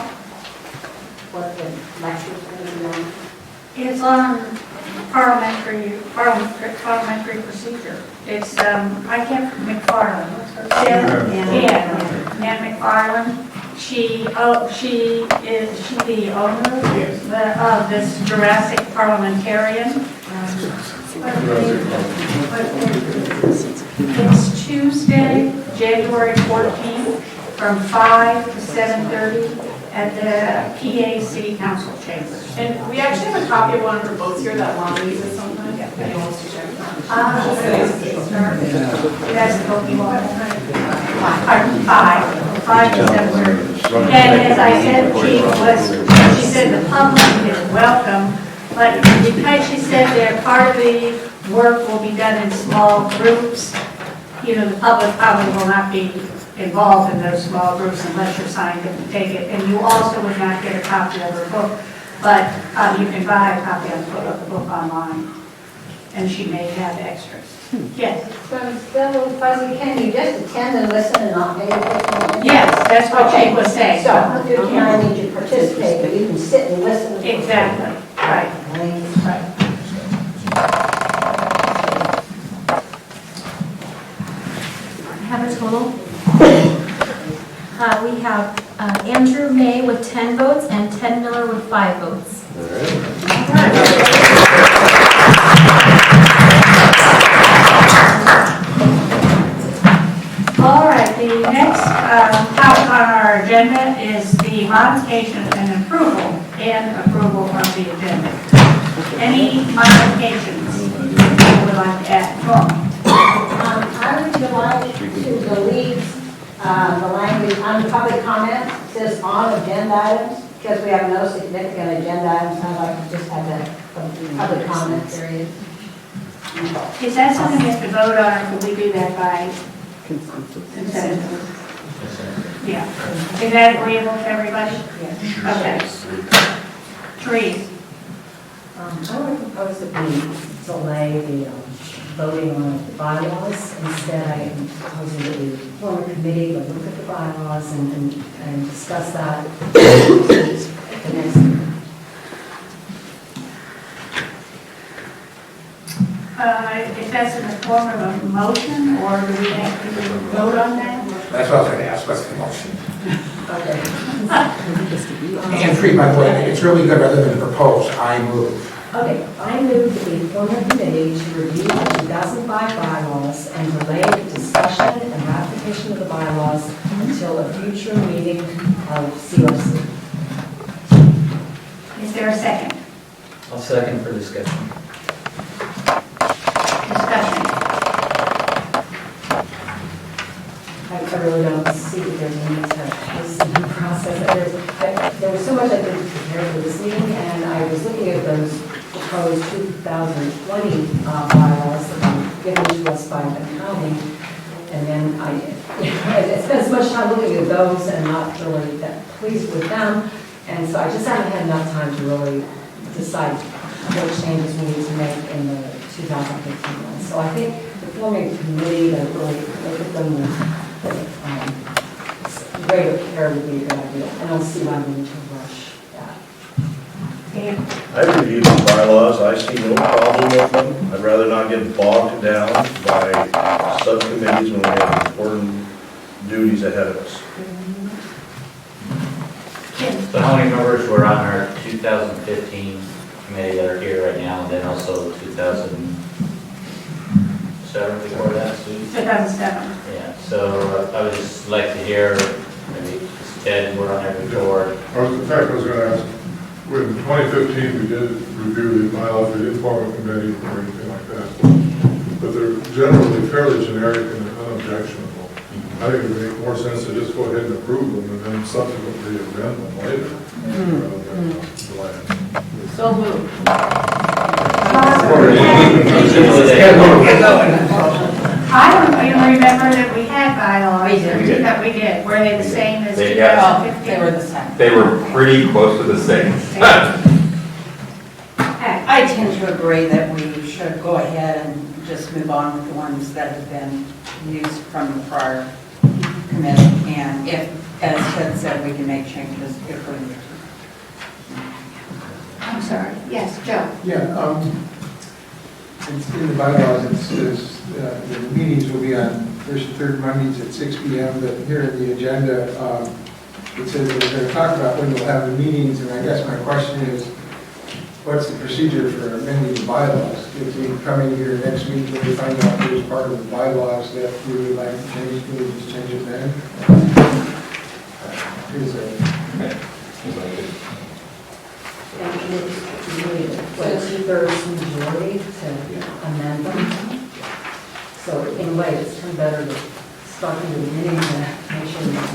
What the lecture's going to be on? It's on parliamentary procedure. It's, I can't, McFarland, what's her name? Ann McFarland. She's the owner of this Jurassic parliamentarian. It's Tuesday, January 14th, from 5 to 7:30 at the PA City Council chambers. And we actually have a copy of one for both here that Lon uses sometimes. If anyone wants to check it out. That's the Pokemon. 5 to 7:30. And as I said, she said the public is welcome, but because she said that part of the work will be done in small groups, the public probably will not be involved in those small groups unless you're signed up to take it. And you also would not get a copy of her book, but you can buy a copy of the book online. And she may have extras. Yes? So still fuzzy, can you just attend and listen and not pay attention? Yes, that's what she was saying. So you can't need to participate, but you can sit and listen. Exactly, right. Right. Have a total. We have Andrew May with 10 votes and Ted Miller with 5 votes. All right, the next topic on our agenda is the modification and approval of the agenda. Any modifications you would like to add? I would like to delete the language on public comments, it says on agenda items, because we have no significant agenda items. I'd like to just have that public comment period. Is that something we have to vote on, or can we do that by consensus? Yeah. Is that agreeable to everybody? Okay. Terese? I would propose that we delay the voting on the bylaws. Instead, I am proposing that we form a committee to look at the bylaws and discuss that at the next meeting. If that's in the form of a motion, or do we have to vote on that? That's what I was going to ask, what's the motion? Okay. And treat my point, it's really good rather than propose, I move. Okay, I move that we form a committee to review the 2005 bylaws and delay the discussion and ratification of the bylaws until a future meeting of CRC. Is there a second? I'll second for discussion. Discussion. I really don't see that there's a need to hasten the process. There was so much I didn't prepare for this meeting, and I was looking at those proposed 2020 bylaws that were given to us by the county, and then I spent so much time looking at those and not really that pleased with them, and so I just haven't had enough time to really decide what changes we need to make in the 2015 one. So I think the forming a committee that really look at them with greater care would be a good idea. I don't see why we need to rush that. I reviewed the bylaws, I see no problem with them. I'd rather not get bogged down by subcommittees when we have important duties ahead of us. So how many members were on our 2015 committee that are here right now, and then also 2007 before that, Sue? 2007. Yeah, so I would just like to hear, maybe Ted, we're on there before. In fact, I was going to ask, in 2015, we did review the bylaws, we didn't form a committee or anything like that. But they're generally fairly generic and unobjectionable. I think it would make more sense to just go ahead and approve them and then subsequently amend them later. Rather than delay. So moved. I don't even remember that we had bylaws. We did. That we did. Were they the same as They- yeah. 2015? They were the same. They were pretty close to the same. I tend to agree that we should go ahead and just move on with the ones that have been used from the prior committee. And if, as Ted said, we can make changes if we need to. I'm sorry. Yes, Joe. Yeah, it's in the bylaws, it says the meetings will be on first and third Mondays at 6 p.m., but here in the agenda, it says that we're going to talk about when we'll have the meetings, and I guess my question is, what's the procedure for amending the bylaws? If we come in here next week and we find out there's part of the bylaws that we would like to change, can we just change it then? Is there? And it's really a two-thirds majority to amend them. So in a way, it's kind of better to start from the beginning to make sure that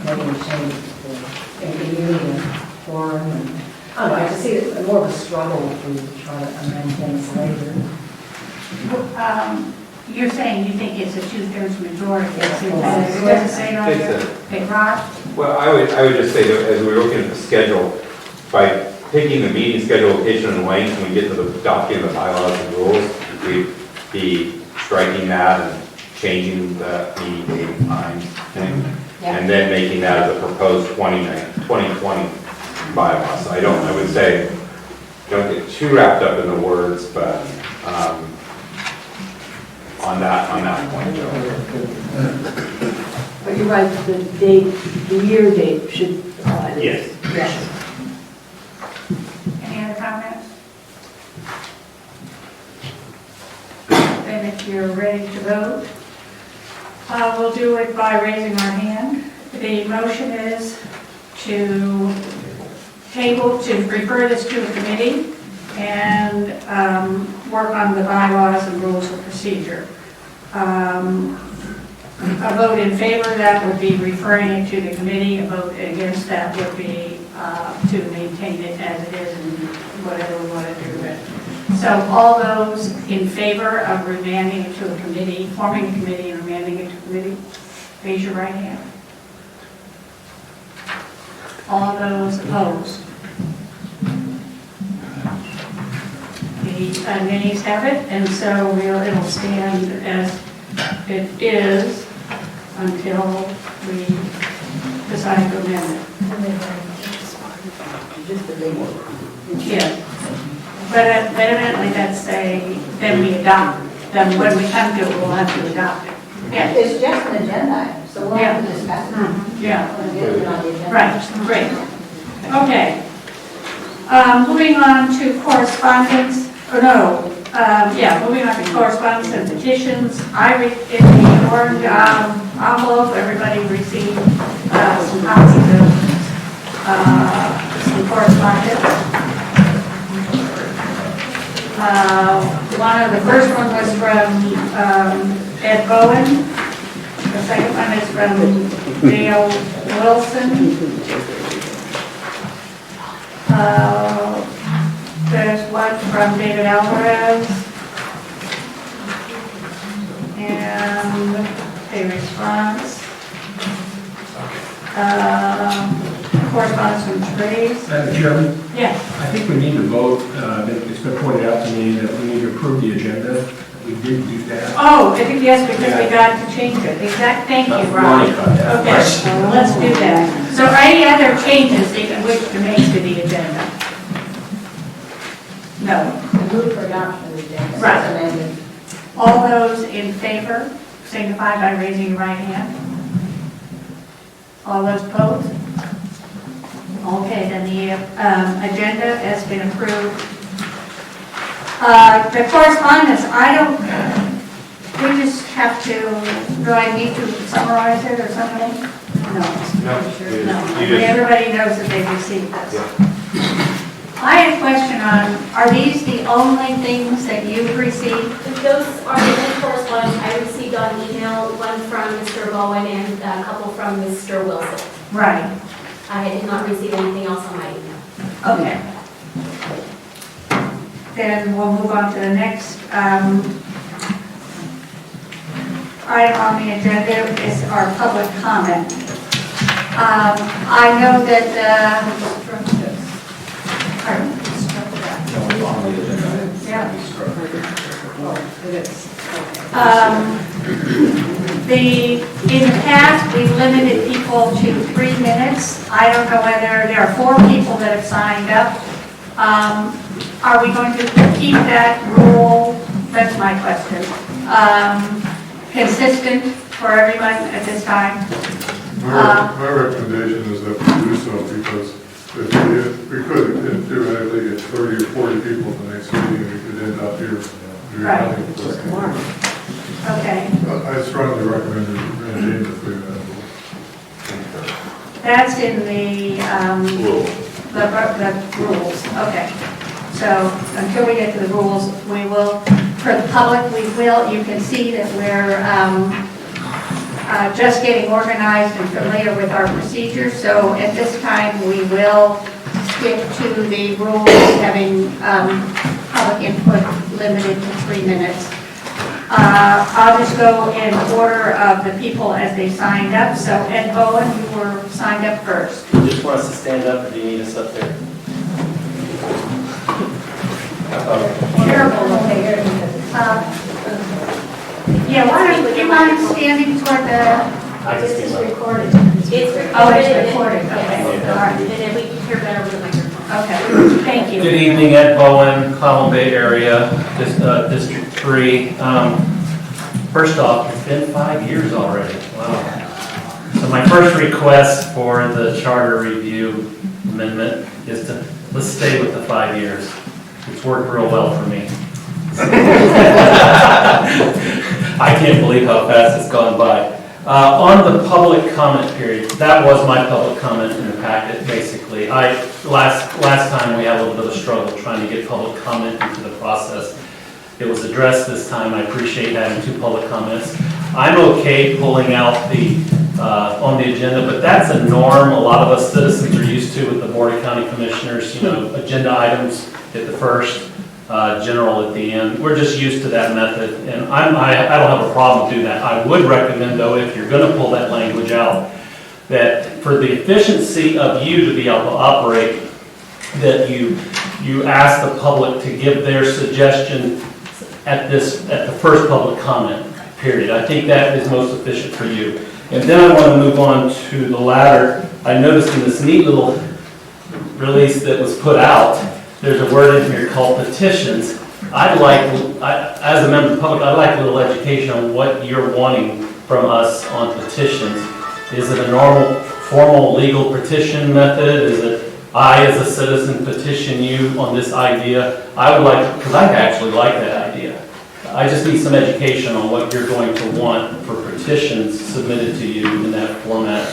making changes in the union form. And I don't know, I just see it more of a struggle if we try to amend things later. You're saying you think it's a 2/3 majority? Yes. Does it say it on It's there? Okay, Rod? Well, I would just say that as we're looking at the schedule, by picking the meeting schedule, location, and length, when we get to the document of bylaws and rules, we'd be striking that and changing the date and time thing, and then making that as a proposed 2020 bylaw. So I would say, don't get too wrapped up in the words, but on that point, Joe. But you're right, the date, the year date should apply. Yes. Yes. Any other comments? Then if you're ready to vote, we'll do it by raising our hand. The motion is to refer this to a committee and work on the bylaws and rules of procedure. A vote in favor, that would be referring it to the committee. A vote against that would be to maintain it as it is and whatever we want to do with it. So all those in favor of remanding it to a committee, forming a committee and remanding it to a committee, raise your right hand. All those opposed? The nays have it, and so it'll stand as it is until we decide to amend it. Yes. But evidently that's then we adopt. Then when we come to it, we'll have to adopt it. Yeah. It's just an agenda item, so we'll have to discuss it. Yeah. We'll get it on the agenda. Right, great. Okay. Moving on to correspondence, moving on to correspondence and petitions. In the orange envelope, everybody received some copies of some correspondence. The first one was from Ed Bowen. The second one is from Dale Wilson. There's one from David Alvarez. And a response. Correspondence from Trace. Madam Chairman, Yes. I think we need to vote, it's been pointed out to me that we need to approve the agenda. We didn't do that. Oh, I think yes, because we got to change it. Thank you, Ron. Okay, so let's do that. So any other changes that you wish to make to the agenda? No. Move for adoption of the agenda. Right. As amended. All those in favor signify by raising your right hand. All those opposed? Okay, then the agenda has been approved. The correspondence, we just have to, do I need to summarize it or something? No. Everybody knows that they've received this. I had a question on, are these the only things that you've received? Those are the correspondence I received on email, one from Mr. Bowen and a couple from Mr. Wilson. Right. I did not receive anything else on my email. Okay. Then we'll move on to the next item on the agenda is our public comment. I know that, pardon? Yeah. In the past, we limited people to 3 minutes. I don't know whether there are 4 people that have signed up. Are we going to keep that rule? That's my question. Consistent for everyone at this time? My recommendation is that we do so, because if we could theoretically get 30 or 40 people at the next meeting, we could end up here doing nothing. Okay. I strongly recommend maintaining the 3-minute rule. That's in the rules. Okay. So until we get to the rules, we will, for the public, you can see that we're just getting organized and familiar with our procedures. So at this time, we will stick to the rules, having public input limited to 3 minutes. I'll just go in order of the people as they signed up. So Ed Bowen, you were signed up first. Do you just want us to stand up, or do you need us up there? Terrible, okay. Yeah, why don't you mind standing toward the, This is recorded. It's recorded. oh, it's recorded, okay, all And right, then we can hear better with the microphone. okay, thank you. Good evening, Ed Bowen, Clallam Bay area, District 3. First off, it's been 5 years already. Wow. So my first request for the charter review amendment is to, let's stay with the 5 years. It's worked real well for me. I can't believe how fast it's gone by. On the public comment period, that was my public comment in the packet, basically. Last time we had a little bit of a struggle trying to get public comment into the process. It was addressed this time. I appreciate having 2 public comments. I'm okay pulling out the on the agenda, but that's a norm a lot of us citizens are used to with the Board of County Commissioners. You know, agenda items at the first, general at the end. We're just used to that method, and I don't have a problem doing that. I would recommend, though, if you're going to pull that language out, that for the efficiency of you to be able to operate, that you ask the public to give their suggestion at the first public comment period. I think that is most efficient for you. And then I want to move on to the latter. I noticed in this neat little release that was put out, there's a word in here called petitions. As a member of the public, I'd like a little education on what you're wanting from us on petitions. Is it a normal, formal, legal petition method? Is it I, as a citizen, petition you on this idea? I would like, because I actually like that idea. I just need some education on what you're going to want for petitions submitted to you in that format.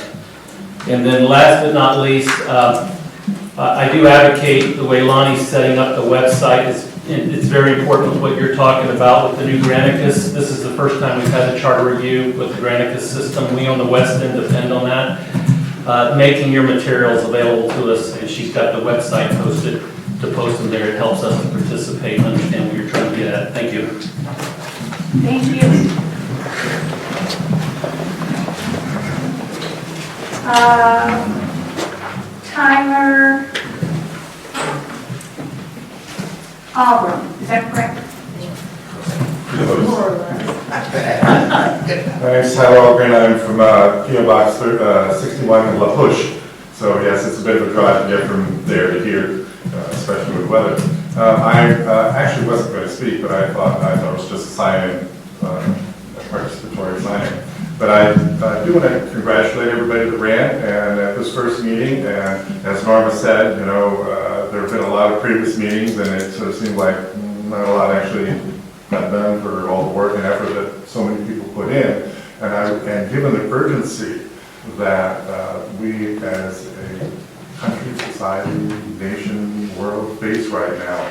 And then last but not least, I do advocate the way Lonnie's setting up the website. It's very important what you're talking about with the new Granicus. This is the first time we've had a charter review with the Granicus system. We on the west end depend on that. Making your materials available to us, and she's got the website posted to post them there. It helps us to participate and understand what you're trying to get at. Thank you. Thank you. Tyler Auburn, is that correct? More or less. My name's Tyler Algren. I'm from P.O. Box 61 in La Push. So yes, it's a bit of a drive to get from there to here, especially with weather. I actually wasn't going to speak, but I thought it was just a sign-in, a participatory sign-in. But I do want to congratulate everybody that ran and at this first meeting. And as Norma said, you know, there have been a lot of previous meetings, and it sort of seemed like not a lot actually got done for all the work and effort that so many people put in. And given the urgency that we as a country, society, nation, world face right now,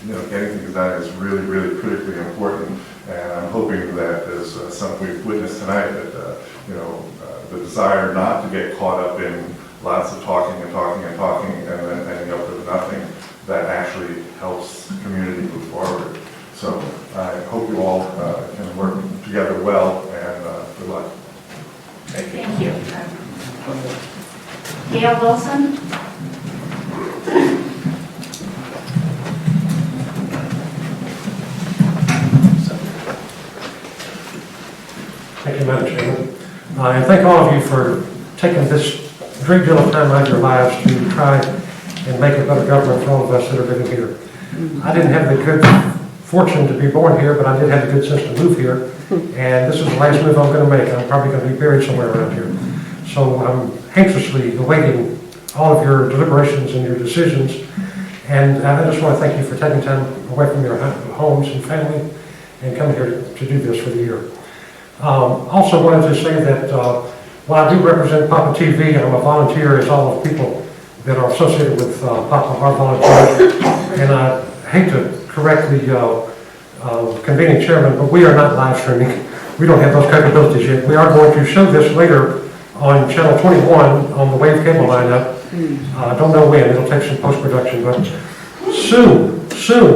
you know, getting things done is really, really critically important. And I'm hoping that as something we've witnessed tonight, that you know, the desire not to get caught up in lots of talking and talking and talking and then ending up with nothing, that actually helps the community move forward. So I hope you all can work together well, and good luck. Thank you. Gail Wilson? Thank you, Madam Chairman. And thank all of you for taking this great deal of time out of your lives to try and make a better government for all of us that are living here. I didn't have the good fortune to be born here, but I did have the good sense to move here. And this is the last move I'm going to make. I'm probably going to be buried somewhere around here. So I'm anxiously awaiting all of your deliberations and your decisions. And I just want to thank you for taking time away from your homes and family and coming here to do this for the year. Also wanted to say that while I do represent Papa TV, I'm a volunteer, as all of the people that are associated with Papa are volunteers. And I hate to correct the convening chairman, but we are not live streaming. We don't have those capabilities yet. We are going to show this later on Channel 21 on the Wave cable lineup. I don't know when. It'll take some post-production, but soon,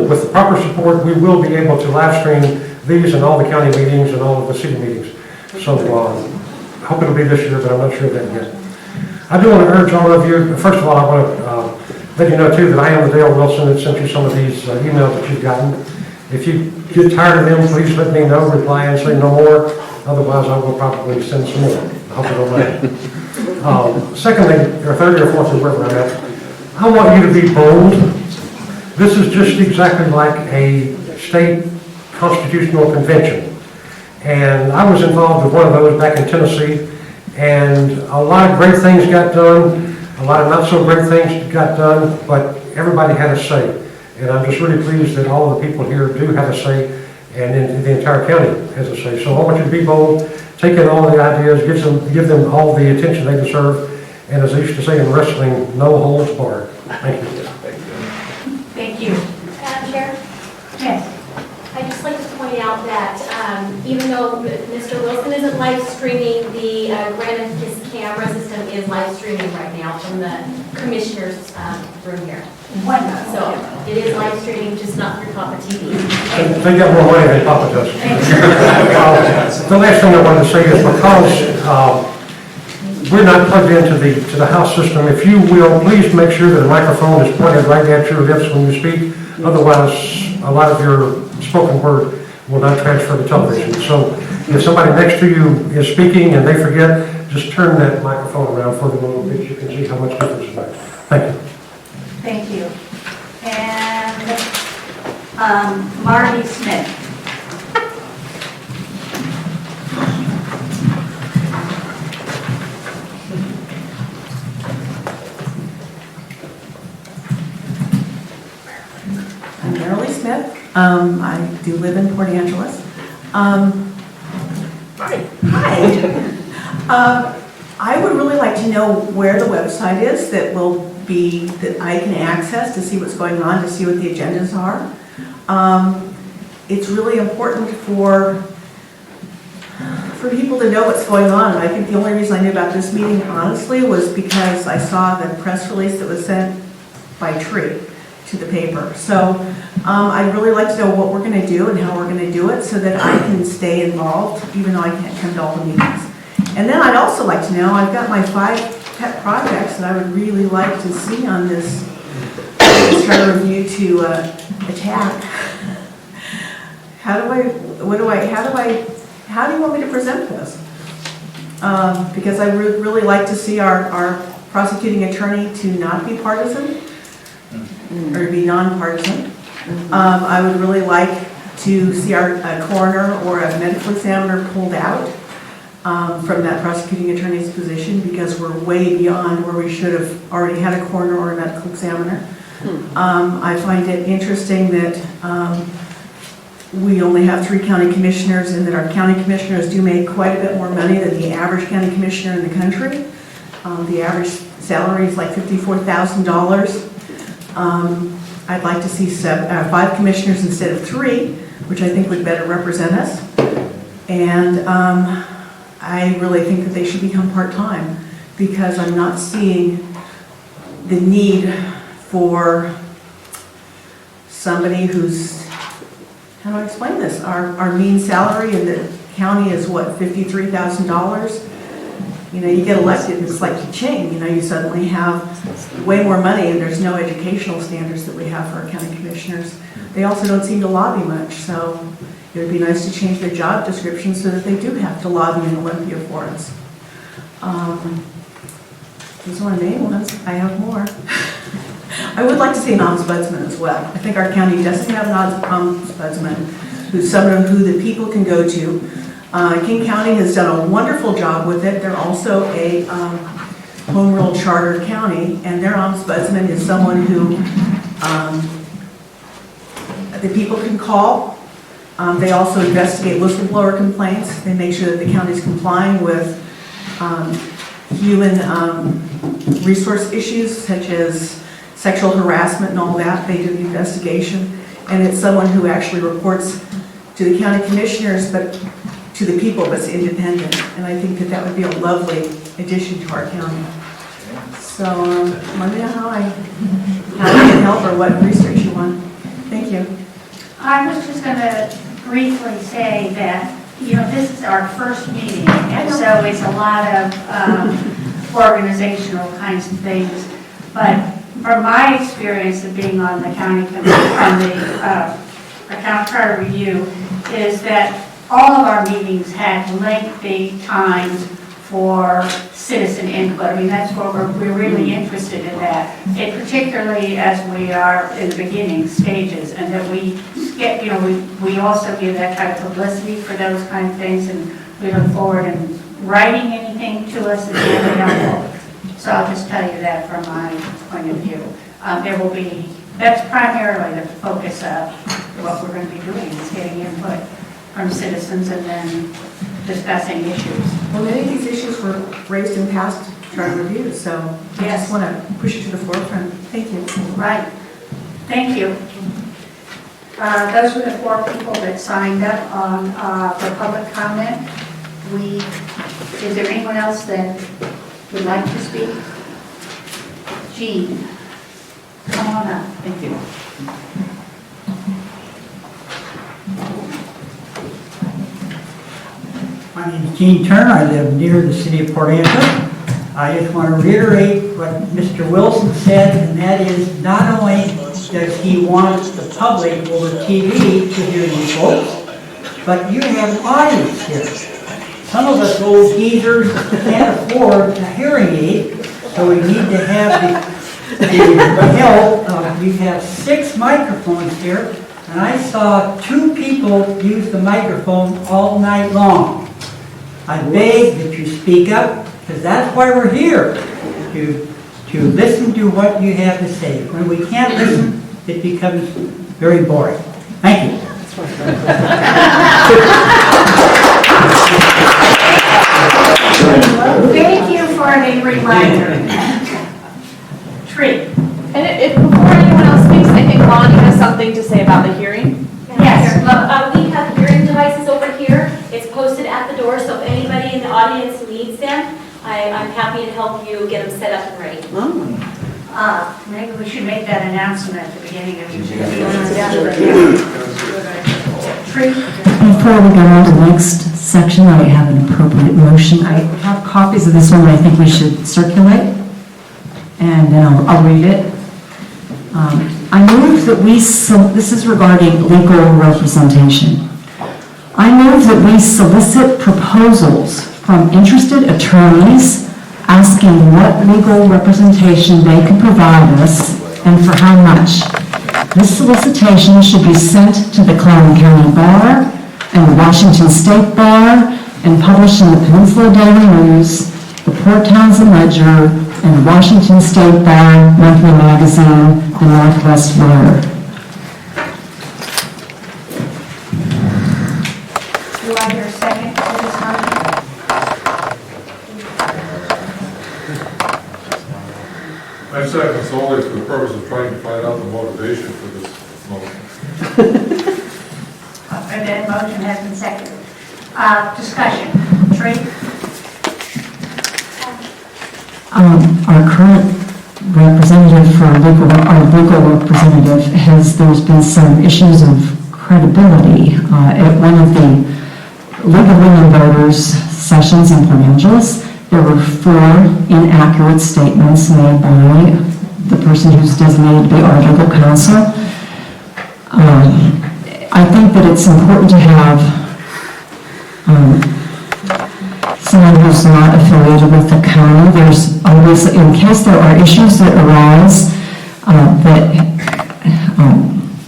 with the proper support, we will be able to live stream these and all the county meetings and all of the city meetings. So I hope it'll be this year, but I'm not sure of that yet. I do want to urge all of you, first of all, I want to let you know too that I am the Dale Wilson that sent you some of these emails that you've gotten. If you get tired of them, please let me know, reply and say no more. Otherwise, I will probably send some more. I hope you don't mind. Secondly, or thirdly or fourthly, wherever I'm at, I want you to be bold. This is just exactly like a state constitutional convention. And I was involved with one of those back in Tennessee, and a lot of great things got done, a lot of not so great things got done, but everybody had a say. And I'm just really pleased that all of the people here do have a say, and the entire county has a say. So I want you to be bold, take in all the ideas, give them all the attention they deserve, and as I used to say in wrestling, no holds barred. Thank you. Thank you. Madam Chair? Yes. I'd just like to point out that even though Mr. Wilson isn't live streaming, the Granicus camera system is live streaming right now from the commissioner's room here. Wonderful. So it is live streaming, just not through Papa TV. They got more money than Papa does. The last thing I wanted to say is because we're not plugged into the house system, if you will, please make sure that the microphone is pointed right at your lips when you speak. Otherwise, a lot of your spoken word will not transfer to television. So if somebody next to you is speaking and they forget, just turn that microphone around for them a little bit. You can see how much difference it makes. Thank you. Thank you. And Marty Smith. I'm Marilee Smith. I do live in Port Angeles. Hi. I would really like to know where the website is that I can access to see what's going on, to see what the agendas are. It's really important for people to know what's going on. I think the only reason I knew about this meeting, honestly, was because I saw the press release that was sent by Tree to the paper. So I'd really like to know what we're going to do and how we're going to do it so that I can stay involved, even though I can't come to all the meetings. And then I'd also like to know, I've got my 5 pet projects that I would really like to see on this charter review to attack. How do you want me to present this? Because I would really like to see our prosecuting attorney to not be partisan, or be nonpartisan. I would really like to see our coroner or a medical examiner pulled out from that prosecuting attorney's position, because we're way beyond where we should have already had a coroner or a medical examiner. I find it interesting that we only have 3 county commissioners, and that our county commissioners do make quite a bit more money than the average county commissioner in the country. The average salary is like $54,000. I'd like to see 5 commissioners instead of 3, which I think would better represent us. And I really think that they should become part-time, because I'm not seeing the need for somebody who's, how do I explain this? Our mean salary in the county is what, $53,000? You know, you get elected and it's like cha-ching, you know, you suddenly have way more money, and there's no educational standards that we have for our county commissioners. They also don't seem to lobby much, so it would be nice to change their job description so that they do have to lobby in Olympia for us. Those are my main ones. I have more. I would like to see an ombudsman as well. I think our county doesn't have an ombudsman who's someone who the people can go to. King County has done a wonderful job with it. They're also a home rule charter county, and their ombudsman is someone who the people can call. They also investigate whistleblower complaints. They make sure that the county is complying with human resource issues such as sexual harassment and all that. They do the investigation, and it's someone who actually reports to the county commissioners, but to the people, but it's independent. And I think that that would be a lovely addition to our county. So let me know how I can help or what research you want. Thank you. I was just going to briefly say that, this is our first meeting, and so it's a lot of organizational kinds of things. But from my experience of being on the county committee, on the account charter review, is that all of our meetings had lengthy times for citizen input. I mean, that's what we're really interested in that, and particularly as we are in the beginning stages, and that we get, we also give that kind of publicity for those kind of things, and we look forward in writing anything to us is really helpful. So I'll just tell you that from my point of view. That's primarily the focus of what we're going to be doing, is getting input from citizens and then discussing issues. Well, many of these issues were raised in past charter reviews, so I just want to push it to the forefront. Thank you. Right. Thank you. Those were the 4 people that signed up on for public comment. Is there anyone else that would like to speak? Jean, come on up. Thank you. My name is Gene Turner. I live near the city of Port Angeles. I just want to reiterate what Mr. Wilson said, and that is not only does he want the public over TV to hear these folks, but you have an audience here. Some of us old geezers can't afford a hearing aid, so we need to have the help. We have 6 microphones here, and I saw 2 people use the microphone all night long. I beg that you speak up, because that's why we're here, to listen to what you have to say. When we can't listen, it becomes very boring. Thank you. Thank you for the reminder. Tree. And before anyone else speaks, I think Lonnie has something to say about the hearing. Yes, we have hearing devices over here. It's posted at the door, so if anybody in the audience needs them, I'm happy to help you get them set up and ready. Maybe we should make that announcement at the beginning of each meeting. Tree. Before we go on to the next section, I have an appropriate motion. I have copies of this one that I think we should circulate, and then I'll read it. I move that this is regarding legal representation. I move that we solicit proposals from interested attorneys asking what legal representation they could provide us and for how much. This solicitation should be sent to the Clallam County Bar and the Washington State Bar and published in the Peninsula Daily News, the Port Townsend Ledger, and the Washington State Bar Monthly Magazine, the Northwest Wire. Do I hear a second for this motion? I second solely for the purpose of trying to find out the motivation for this motion. And that motion has been seconded. Discussion. Tree? Our current representative our legal representative there's been some issues of credibility. At one of the League of Women Voters sessions in Port Angeles, there were 4 inaccurate statements made by the person who's designated to be our legal counsel. I think that it's important to have someone who's not affiliated with the county. There's always, in case there are issues that arise that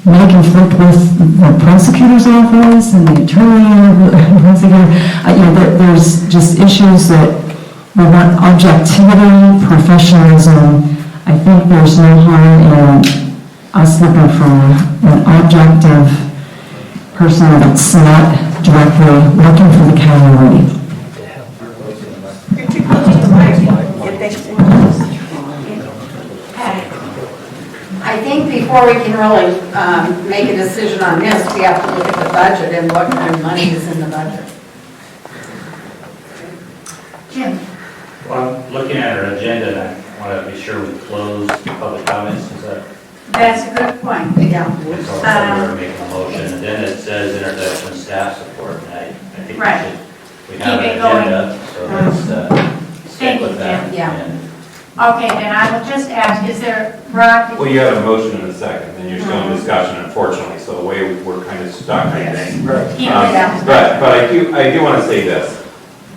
may conflict with the prosecutor's office and the attorney, there's just issues that we want objectivity, professionalism. I think there's no harm in us looking for an objective person that's not directly working for the county. I think before we can really make a decision on this, we have to look at the budget and what kind of money is in the budget. Jim? Well, I'm looking at our agenda, and I want to be sure we close public comments. Is that That's a good point, yeah. It's also we're making a motion, and then it says introduction of staff support, and I think Right. we have Keep an it going. agenda, so let's stick Thank you, with that. Jim, yeah. And- Okay, then I will just ask, is there, Rod? Well, you have a motion in a second, and you're still in discussion, unfortunately, so the way we're kind of stuck, I think. Keep it out. But I do want to say this.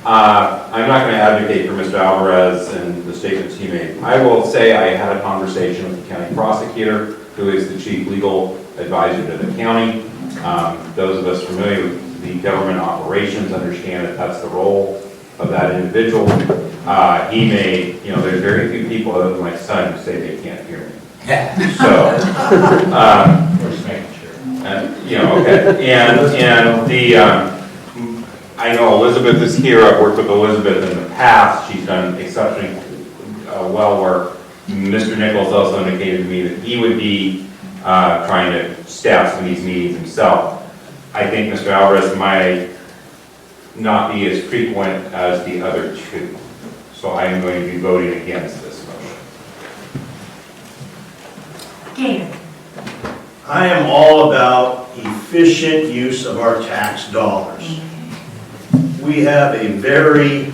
I'm not going to advocate for Mr. Alvarez and the statements he made. I will say I had a conversation with the county prosecutor, who is the chief legal advisor to the county. Those of us familiar with the government operations understand that that's the role of that individual. He may, there's very few people other than my son who say they can't hear me. So, We're just making sure. okay. And the, I know Elizabeth is here. I've worked with Elizabeth in the past. She's done exceptionally well work. Mr. Nichols also indicated to me that he would be trying to staff some of these meetings himself. I think Mr. Alvarez might not be as frequent as the other two. So I am going to be voting against this motion. Gator. I am all about efficient use of our tax dollars. We have a very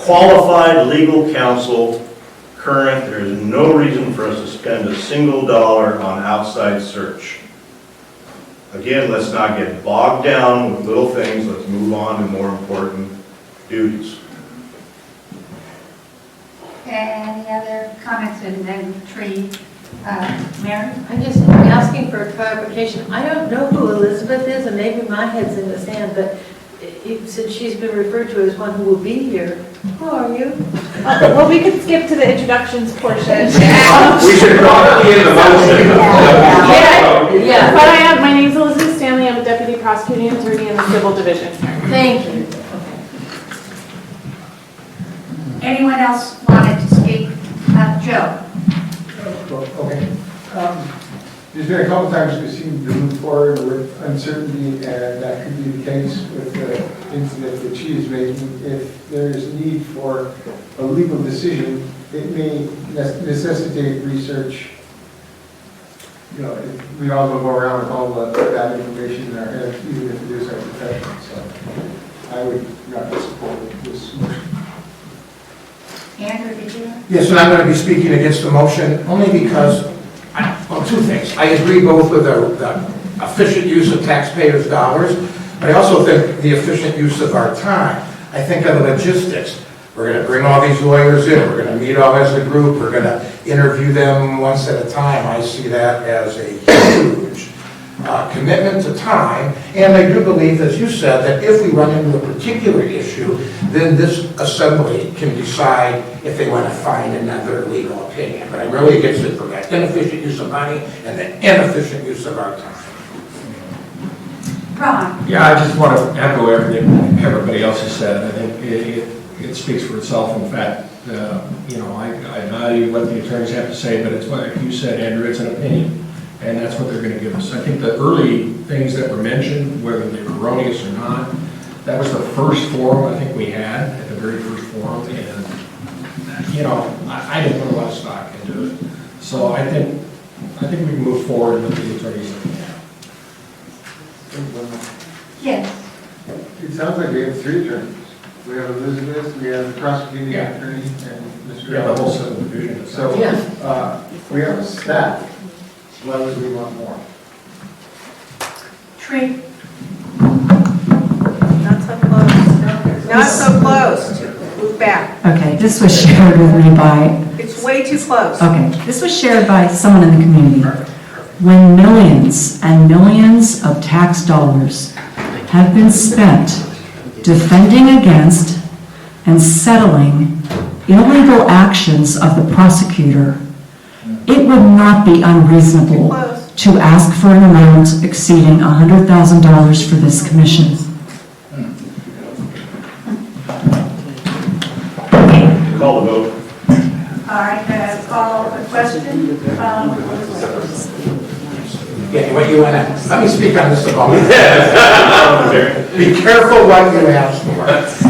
qualified legal counsel current. There is no reason for us to spend a single dollar on outside search. Again, let's not get bogged down with little things. Let's move on to more important duties. Any other comments, and then Tree, Mary? I'm just asking for clarification. I don't know who Elizabeth is, and maybe my head's in the sand, but since she's been referred to as one who will be here, who are you? Well, we could skip to the introductions portion. We should probably in the motion. Yeah. But my name's Elizabeth Stanley. I'm a deputy prosecuting attorney in the civil division. Thank you. Anyone else wanted to speak? Joe? Okay. There's been a couple times we seem to move forward with uncertainty, and that could be the case with the incident that she is making. If there is need for a legal decision, it may necessitate research. We all go around with all that information in our head, even if it is our profession. So I would not support this motion. Andrew, did you? Yes, and I'm going to be speaking against the motion only because, two things. I agree both with the efficient use of taxpayers' dollars, but I also think the efficient use of our time. I think of the logistics. We're going to bring all these lawyers in. We're going to meet all as a group. We're going to interview them once at a time. I see that as a huge commitment to time. And I do believe, as you said, that if we run into a particular issue, then this assembly can decide if they want to find another legal opinion. But I'm really against it for that inefficient use of money and the inefficient use of our time. Ron? Yeah, I just want to echo everything everybody else has said. I think it speaks for itself. In fact, I value what the attorneys have to say, but it's like you said, Andrew, it's an opinion, and that's what they're going to give us. I think the early things that were mentioned, whether they were erroneous or not, that was the first forum I think we had, at the very first forum, and I didn't put a lot of stock into it. So I think we can move forward with the attorneys that we have. Yes. It sounds like we have three attorneys. We have Elizabeth, we have the prosecuting attorney, and Mr. Yeah, the whole civil division. So, we have a staff. Why would we want more? Tree? Not so close. Not so close. Move back. Okay, this was shared with me by, It's way too close. okay, this was shared by someone in the community. When millions and millions of tax dollars have been spent defending against and settling illegal actions of the prosecutor, it would not be unreasonable to ask for an amount exceeding $100,000 for this commission. Call the vote. All right, call the question. Yeah, what you want to, let me speak on this a moment. Be careful what you ask for.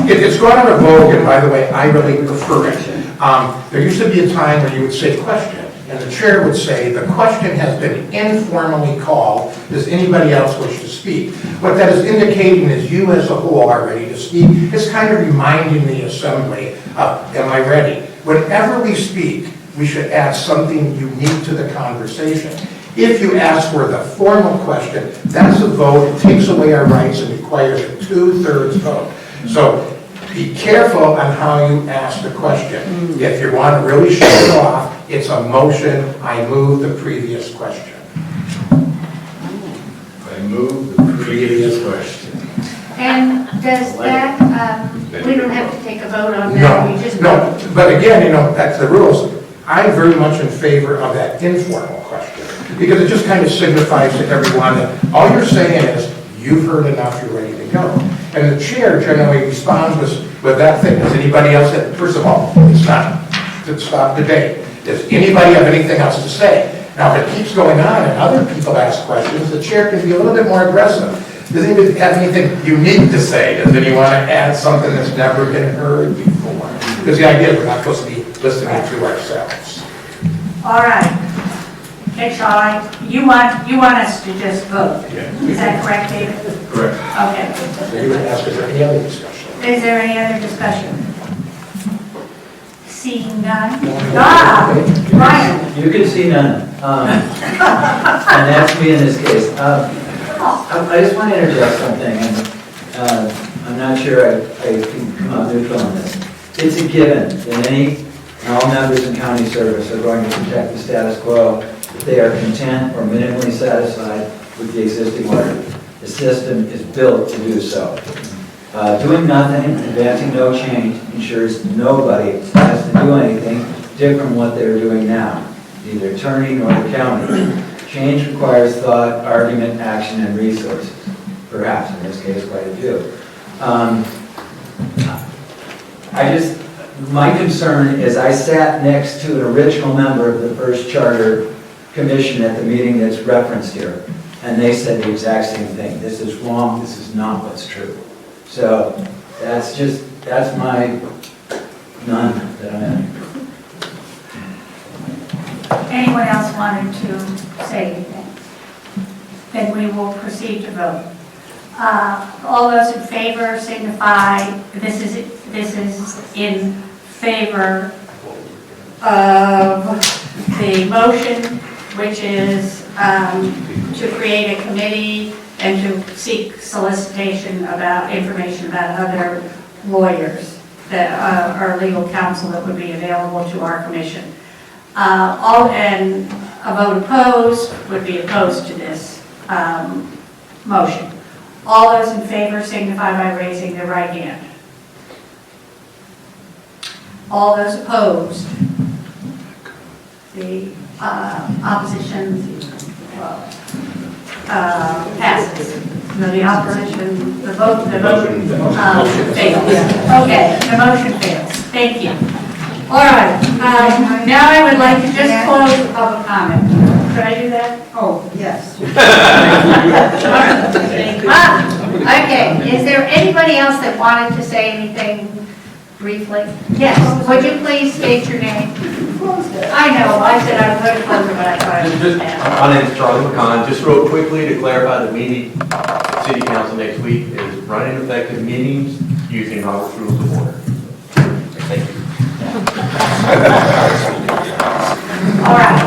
It's gone out of vogue, and by the way, I really prefer it. There used to be a time when you would say question, and the chair would say, the question has been informally called. Does anybody else wish to speak? What that is indicating is you as a whole are ready to speak. It's kind of reminding the assembly, am I ready? Whenever we speak, we should add something unique to the conversation. If you ask for the formal question, that's a vote. It takes away our rights and requires a 2/3 vote. So be careful on how you ask the question. If you want to really show it off, it's a motion. I move the previous question. I move the previous question. And does that, we don't have to take a vote on that, we just. No, but again, that's the rules. I'm very much in favor of that informal question, because it just kind of signifies to everyone that all you're saying is, you've heard enough, you're ready to go. And the chair generally responds with that thing. Does anybody else, first of all, it's not to stop debate. Does anybody have anything else to say? Now, if it keeps going on and other people ask questions, the chair can be a little bit more aggressive. Does anybody have anything unique to say? Does anyone want to add something that's never been heard before? Because the idea is we're not supposed to be listening to ourselves. All right. Okay, Shaw, you want us to just vote? Yeah. Is that correct, David? Correct. Okay. So you would ask, is there any other discussion? Is there any other discussion? Seeing none? Brian? You can see none. And that's me in this case. I just want to interject something, and I'm not sure I can come out neutral on this. It's a given that any and all members in county service are going to protect the status quo if they are content or minimally satisfied with the existing order. The system is built to do so. Doing nothing, advancing no change, ensures nobody has to do anything different from what they're doing now, neither attorney nor the county. Change requires thought, argument, action, and resources. Perhaps, in this case, quite a few. My concern is I sat next to an original member of the first charter commission at the meeting that's referenced here, and they said the exact same thing. This is wrong, this is not what's true. So that's my none that I have. Anyone else wanted to say anything? Then we will proceed to vote. All those in favor signify, this is in favor of the motion, which is to create a committee and to seek solicitation about information about other lawyers that are legal counsel that would be available to our commission. And a vote opposed would be opposed to this motion. All those in favor signify by raising their right hand. All those opposed. The opposition passes. No, the opposition, the vote fails. Okay, the motion fails. Thank you. All right, now I would like to just close the public comment. Could I do that? Oh, yes. Okay, is there anybody else that wanted to say anything briefly? Yes, would you please state your name? I know, I said I was going to close it, but I thought I was My name is Charlie McCon. Just real quickly to clarify, the meeting, city council next week is running effective meetings using Robert's Rules of Order. Thank you. All right.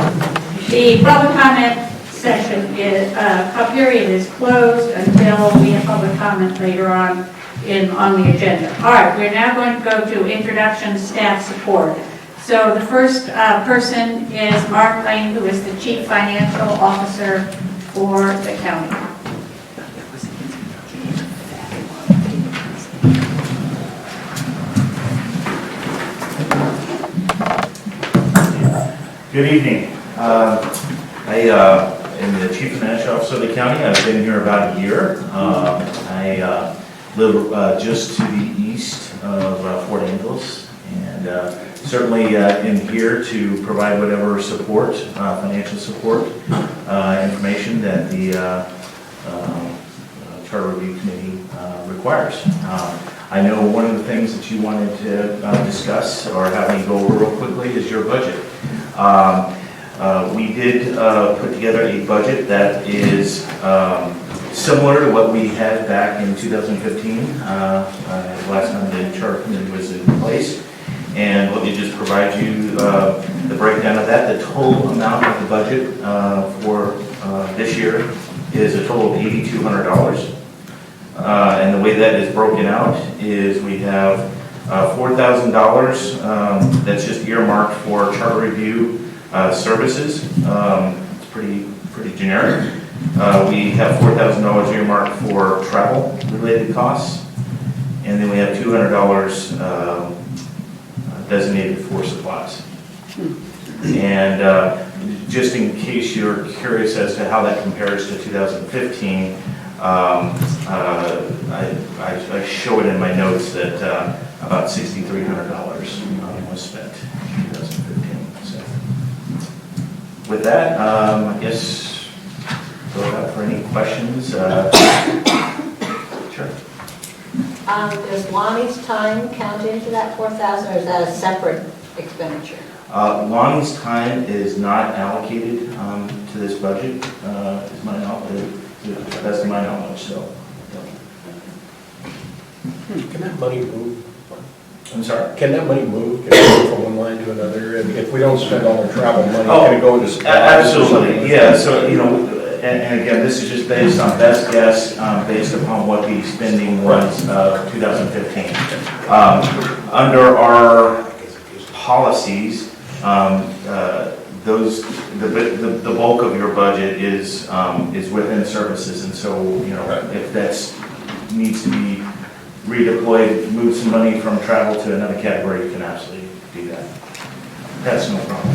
The public comment session period is closed until we have public comment later on the agenda. All right, we're now going to go to introduction staff support. So the first person is Mark Lane, who is the Chief Financial Officer for the county. Good evening. I am the Chief Financial Officer of the county. I've been here about a year. I live just to the east of Fort Angeles, and certainly am here to provide whatever support, financial support, information that the Charter Review Committee requires. I know one of the things that you wanted to discuss or have me go over real quickly is your budget. We did put together a budget that is similar to what we had back in 2015, last time the charter committee was in place. And let me just provide you the breakdown of that. The total amount of the budget for this year is a total of $8,200. And the way that is broken out is we have $4,000 that's just earmarked for charter review services. It's pretty generic. We have $4,000 earmarked for travel related costs. And then we have $200 designated for supplies. And just in case you're curious as to how that compares to 2015, I show it in my notes that about $6,300 was spent in 2015. So with that, I guess go out for any questions. Sure. Does Lonnie's time count into that 4,000, or is that a separate expenditure? Lonnie's time is not allocated to this budget, is my knowledge, to the best of my knowledge, so. Can that money move? I'm sorry? Can that money move? Can it move from one line to another? If we don't spend all our travel money, can it go into supplies? Absolutely, yeah, so, you know, and again, this is just based on best guess, based upon what the spending was 2015. Under our policies, the bulk of your budget is within services, and so, you know, if that's needs to be redeployed, move some money from travel to another category, you can absolutely do that. That's no problem.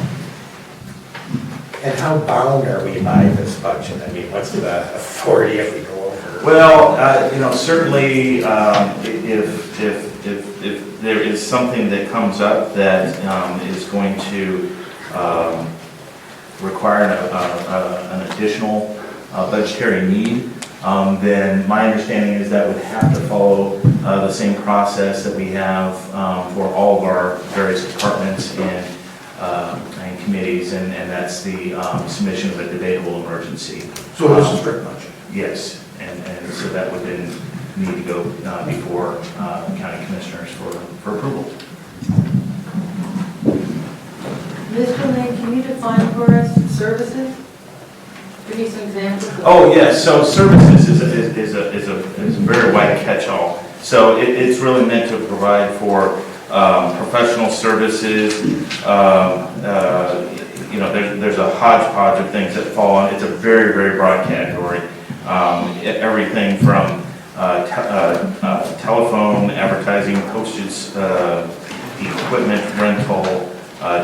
And how bound are we by this budget? I mean, what's the authority if we go over? Well, you know, certainly, if there is something that comes up that is going to require an additional budgetary need, then my understanding is that would have to follow the same process that we have for all of our various departments and committees, and that's the submission of a debatable emergency. So this is strict budget? Yes, and so that would then need to go before county commissioners for approval. Mr. Lane, can you define for us services? Give me some examples. Oh, yes, so services is a very wide catch-all. So it's really meant to provide for professional services. You know, there's a hodgepodge of things that fall on. It's a very, very broad category. Everything from telephone, advertising, postage, equipment rental,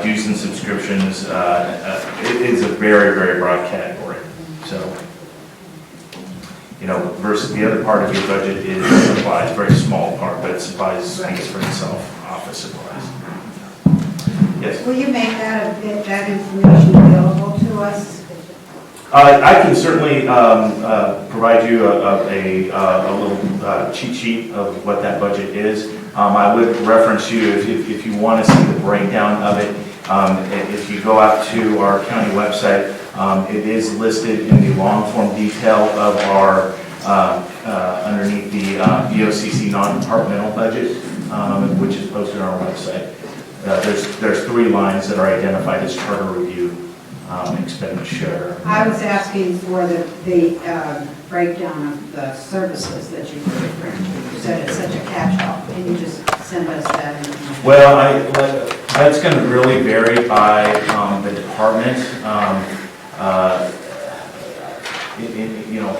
dues and subscriptions. It is a very, very broad category. So, you know, versus the other part of your budget is supplies, very small part, but supplies speaks for itself, office supplies. Yes? Will you make that information available to us? I can certainly provide you a little cheat sheet of what that budget is. I would reference you if you want to see the breakdown of it. If you go out to our county website, it is listed in the long form detail of our underneath the BOCC non-departmental budget, which is posted on our website. There's 3 lines that are identified as charter review expenditure. I was asking for the breakdown of the services that you were referring to. You said it's such a catch-all. Can you just send us that information? Well, that's going to really vary by the department. You know.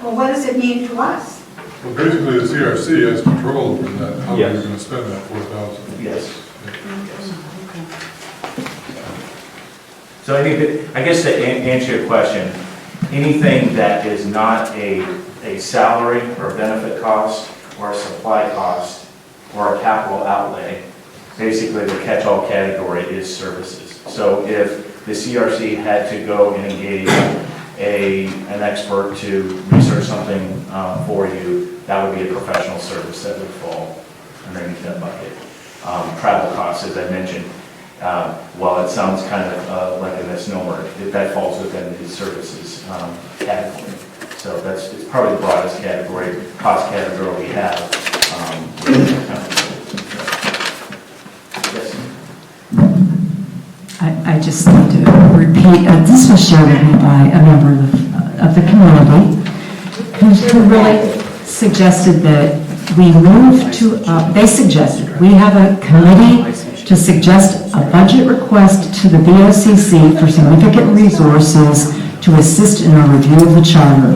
Well, what does it mean to us? Well, basically, the CRC has control over that, how Yes. you're going to spend that 4,000. Yes. So I guess to answer your question, anything that is not a salary or a benefit cost or a supply cost or a capital outlay, basically the catch-all category is services. So if the CRC had to go and engage an expert to research something for you, that would be a professional service that would fall underneath that bucket. Travel costs, as I mentioned. while it sounds kind of like a misnomer, that falls within the services category. So it's probably the broadest category, cost category we have. Yes. I just need to repeat, this was shared with me by a member of the community who really suggested that we move to, they suggested, we have a committee to suggest a budget request to the VOCC for significant resources to assist in a review of the charter.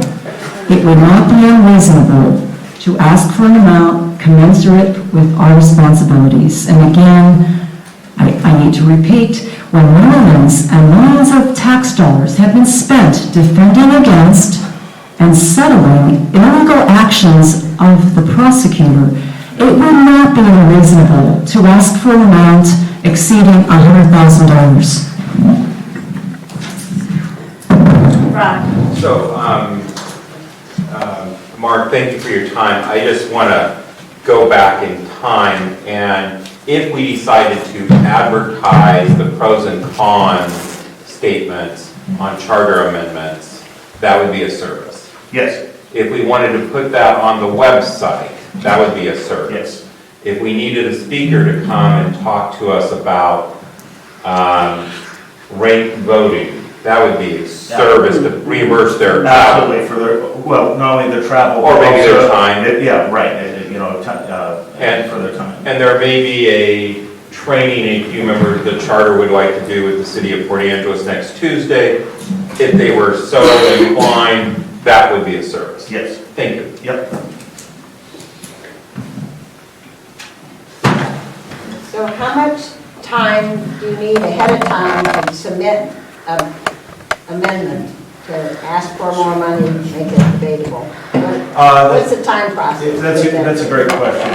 It would not be unreasonable to ask for an amount commensurate with our responsibilities. And again, I need to repeat, when millions and millions of tax dollars have been spent defending against and settling illegal actions of the prosecutor, it would not be unreasonable to ask for an amount exceeding $100,000. Right. So, Mark, thank you for your time. I just want to go back in time, and if we decided to advertise the pros and cons statements on charter amendments, that would be a service. Yes. If we wanted to put that on the website, that would be a service. Yes. If we needed a speaker to come and talk to us about ranked voting, that would be a service to reimburse their travel. Absolutely, for their, well, not only their travel. Or maybe but their also- time. Yeah, right, and for their time. And there may be a training a few members of the charter would like to do with the city of Port Angeles next Tuesday. If they were so inclined, that would be a service. Yes. Thank you. Yep. So how much time do you need ahead of time to submit an amendment, to ask for more money, make it debatable? What's the time process? That's a great question.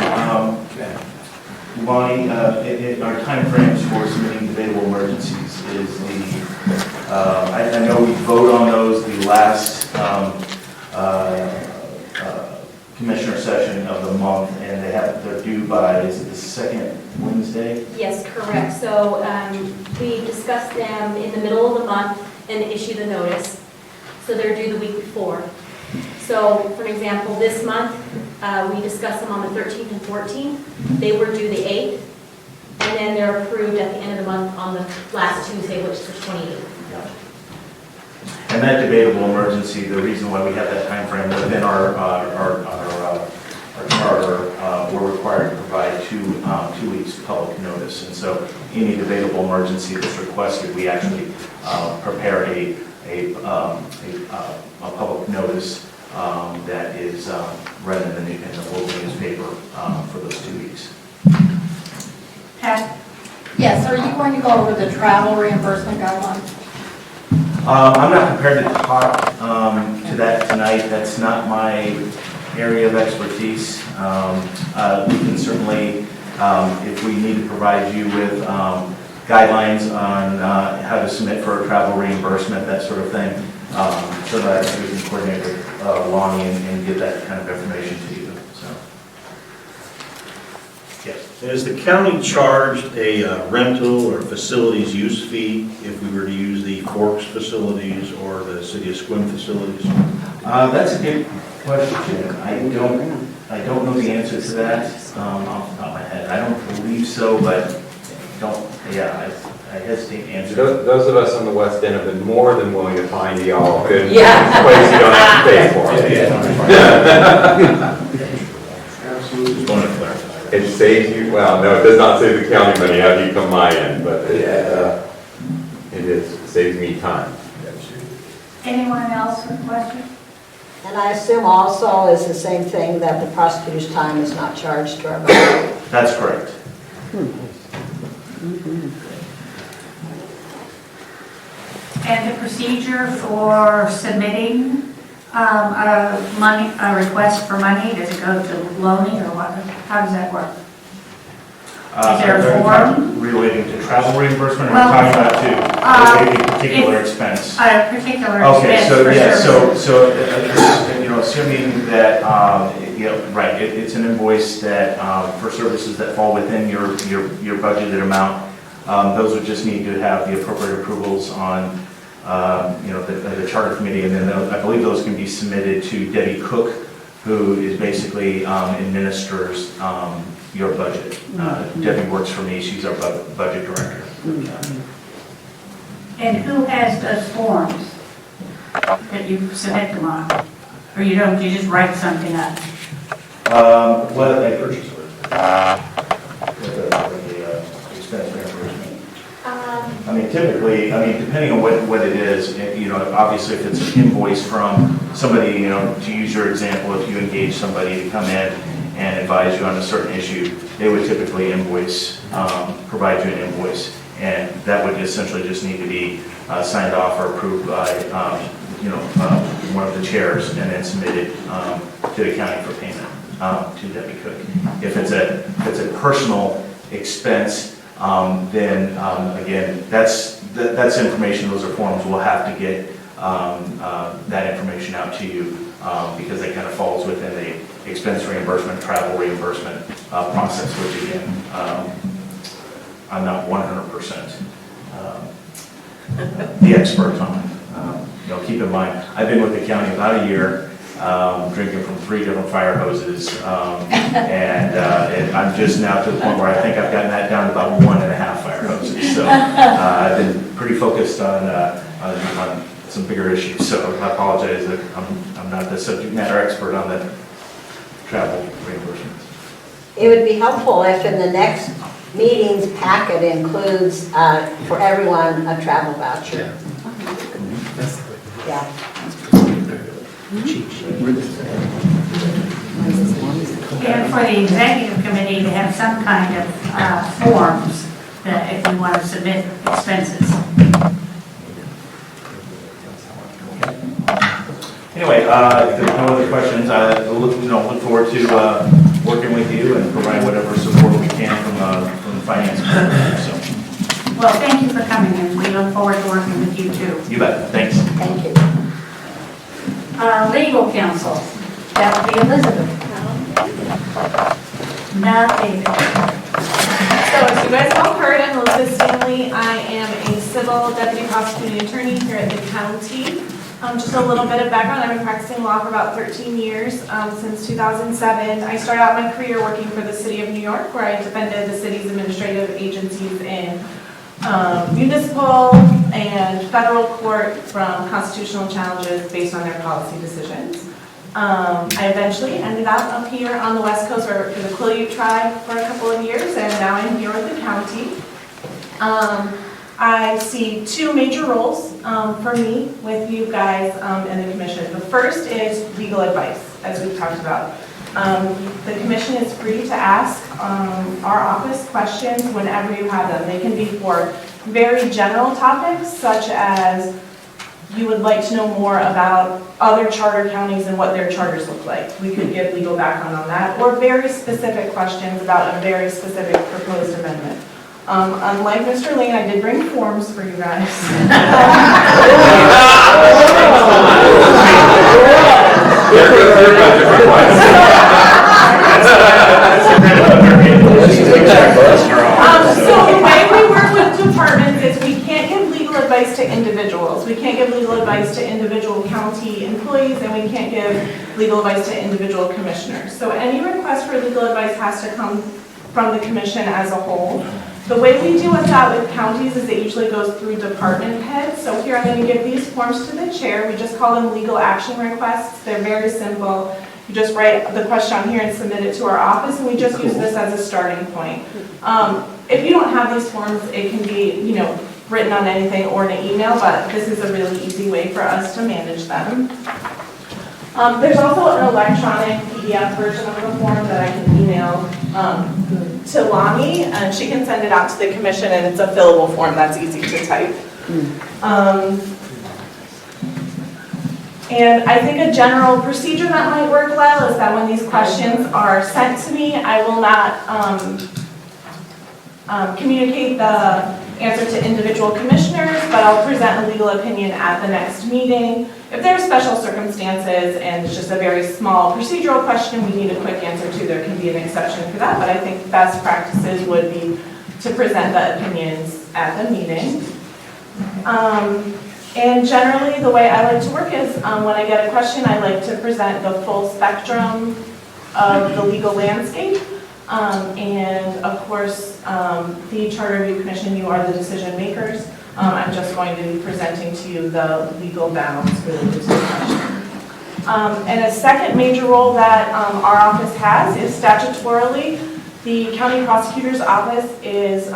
Lonnie, our timeframes for submitting debatable emergencies is I know we vote on those the last commissioner session of the month, and they're due by, is it the second Wednesday? Yes, correct. So we discuss them in the middle of the month and issue the notice. So they're due the week before. So for example, this month, we discussed them on the 13th and 14th. They were due the 8th. And then they're approved at the end of the month on the last Tuesday, which is the 28th. And that debatable emergency, the reason why we have that time frame within our charter, we're required to provide 2 weeks public notice. And so any debatable emergency that's requested, we actually prepare a public notice that is read in the local newspaper for those 2 weeks. Pat? Yes, are you going to go over the travel reimbursement guidelines? I'm not prepared to talk to that tonight. That's not my area of expertise. We can certainly, if we need to provide you with guidelines on how to submit for a travel reimbursement, that sort of thing, so that we can coordinate with Lonnie and get that kind of information to you. So, yes. Is the county charged a rental or facilities use fee if we were to use the Forks facilities or the City of Squim facilities? That's a good question. I don't know the answer to that off the top of my head. I don't believe so, but I hesitate to answer. Those of us on the West End have been more than willing to find y'all a good Yeah. place you don't have to pay for. Absolutely. Just wanted to clarify. It saves you, well, no, it does not save the county money, how do you come my end, but it saves me time. Anyone else with a question? And I assume also is the same thing, that the prosecutor's time is not charged to our budget. That's correct. And the procedure for submitting a request for money, does it go to loaning or what? How does that work? Is there a form? Relating to travel reimbursement, or Well, talking about a particular expense? A particular Okay, expense so for yeah, services. assuming that, right, it's an invoice that, for services that fall within your budgeted amount, Those would just need to have the appropriate approvals on, the charter committee, and then I believe those can be submitted to Debbie Cook, who is basically administers your budget. Debbie works for me, she's our budget director. And who has those forms that you submit them on? Or you don't, you just write something up? Well, I purchase order. Expense reimbursement. I mean, typically, depending on what it is, obviously if it's an invoice from somebody, to use your example, if you engage somebody to come in and advise you on a certain issue, they would typically provide you an invoice. And that would essentially just need to be signed off or approved by, one of the chairs and then submitted to the county for payment to Debbie Cook. If it's a personal expense, then again, that's information, those are forms, we'll have to get that information out to you because it kind of falls within the expense reimbursement, travel reimbursement process, which again, I'm not 100% the expert on. Keep in mind, I've been with the county about a year, drinking from 3 different fire hoses, and I'm just now to the point where I think I've gotten that down to about 1.5 fire hoses. So I've been pretty focused on some bigger issues. So I apologize that I'm not the subject matter expert on the travel reimbursements. It would be helpful if in the next meeting's packet includes, for everyone, a travel voucher. Yeah. And for the executive committee to have some kind of forms that if we want to submit expenses. Anyway, if there's no other questions, I look forward to working with you and provide whatever support we can from the finance committee. So. Well, thank you for coming, and we look forward to working with you too. You bet. Thanks. Thank you. Legal counsel, that would be Elizabeth. Not David. So as you guys all heard, I'm Elizabeth Stanley. I am a civil deputy prosecuting attorney here at the county. Just a little bit of background, I've been practicing law for about 13 years, since 2007. I started out my career working for the city of New York, where I defended the city's administrative agencies in municipal and federal court from constitutional challenges based on their policy decisions. I eventually ended up here on the West Coast for the Quileute tribe for a couple of years, and now I'm here with the county. I see 2 major roles for me with you guys and the commission. The first is legal advice, as we've talked about. The commission is free to ask our office questions whenever you have them. They can be for very general topics, such as you would like to know more about other charter counties and what their charters look like. We could give legal background on that, or very specific questions about a very specific proposed amendment. Unlike Mr. Lane, I did bring forms for you guys. So the way we work with departments is we can't give legal advice to individuals. We can't give legal advice to individual county employees, and we can't give legal advice to individual commissioners. So any request for legal advice has to come from the commission as a whole. The way we deal with that with counties is it usually goes through department heads. So here I'm going to give these forms to the chair. We just call them legal action requests. They're very simple. You just write the question on here and submit it to our office, and we just use this as a starting point. If you don't have these forms, it can be, written on anything or in an email, but this is a really easy way for us to manage them. There's also an electronic PDF version of the form that I can email to Lani, and she can send it out to the commission, and it's a fillable form that's easy to type. And I think a general procedure that might work well is that when these questions are sent to me, I will not communicate the answer to individual commissioners, but I'll present a legal opinion at the next meeting. If there are special circumstances and it's just a very small procedural question we need a quick answer to, there can be an exception for that, but I think best practices would be to present the opinions at the meeting. And generally, the way I like to work is when I get a question, I like to present the full spectrum of the legal landscape. And of course, the Charter Review Commission, you are the decision makers. I'm just going to be presenting to you the legal balance related to the question. And a second major role that our office has is statutorily, the county prosecutor's office is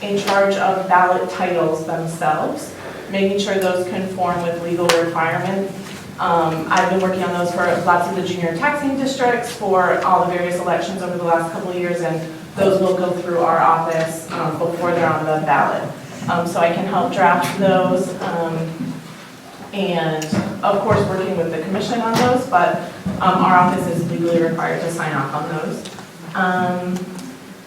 in charge of ballot titles themselves, making sure those conform with legal requirements. I've been working on those for lots of the junior taxing districts for all the various elections over the last couple of years, and those will go through our office before they're on the ballot. So I can help draft those, and of course working with the commission on those, but our office is legally required to sign off on those.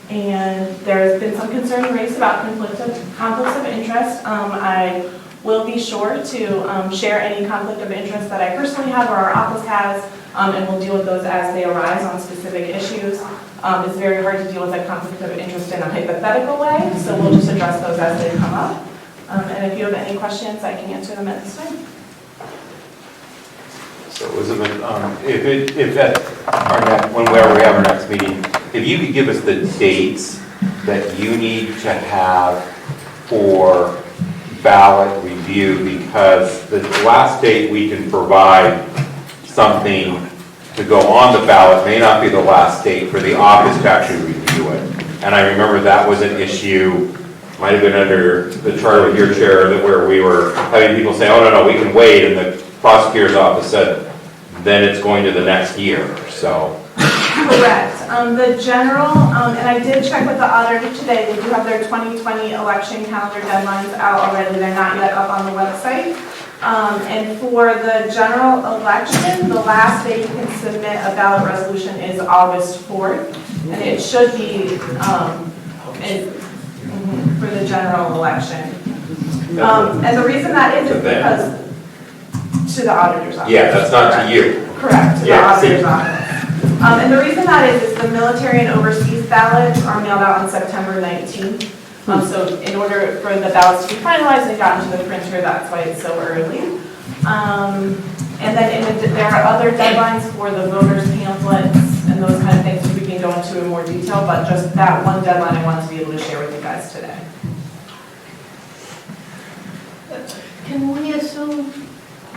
And there's been some concern raised about conflicts of interest. I will be sure to share any conflict of interest that I personally have or our office has, and we'll deal with those as they arise on specific issues. It's very hard to deal with a conflict of interest in a hypothetical way, so we'll just address those as they come up. And if you have any questions, I can answer them at this time. So Elizabeth, whenever we have our next meeting, if you could give us the dates that you need to have for ballot review, because the last date we can provide something to go on the ballot may not be the last date for the office to actually review it. And I remember that was an issue, might have been under the charter with your chair, that where we were having people say, oh, no, we can wait, and the prosecutor's office said, then it's going to the next year, so. Correct. The general, and I did check with the auditor today, they do have their 2020 election calendar deadlines out already. They're not yet up on the website. And for the general election, the last day you can submit a ballot resolution is August 4th. And it should be for the general election. And the reason that is because to the auditor's office. Yeah, that's not to you. Correct, to the auditor's office. And the reason that is the military and overseas ballots are mailed out on September 19th. So in order for the ballots to be finalized and gotten to the printer, that's why it's so early. And then there are other deadlines for the voters' pamphlets and those kind of things which we can go into in more detail, but just that one deadline I wanted to be able to share with you guys today. Can we assume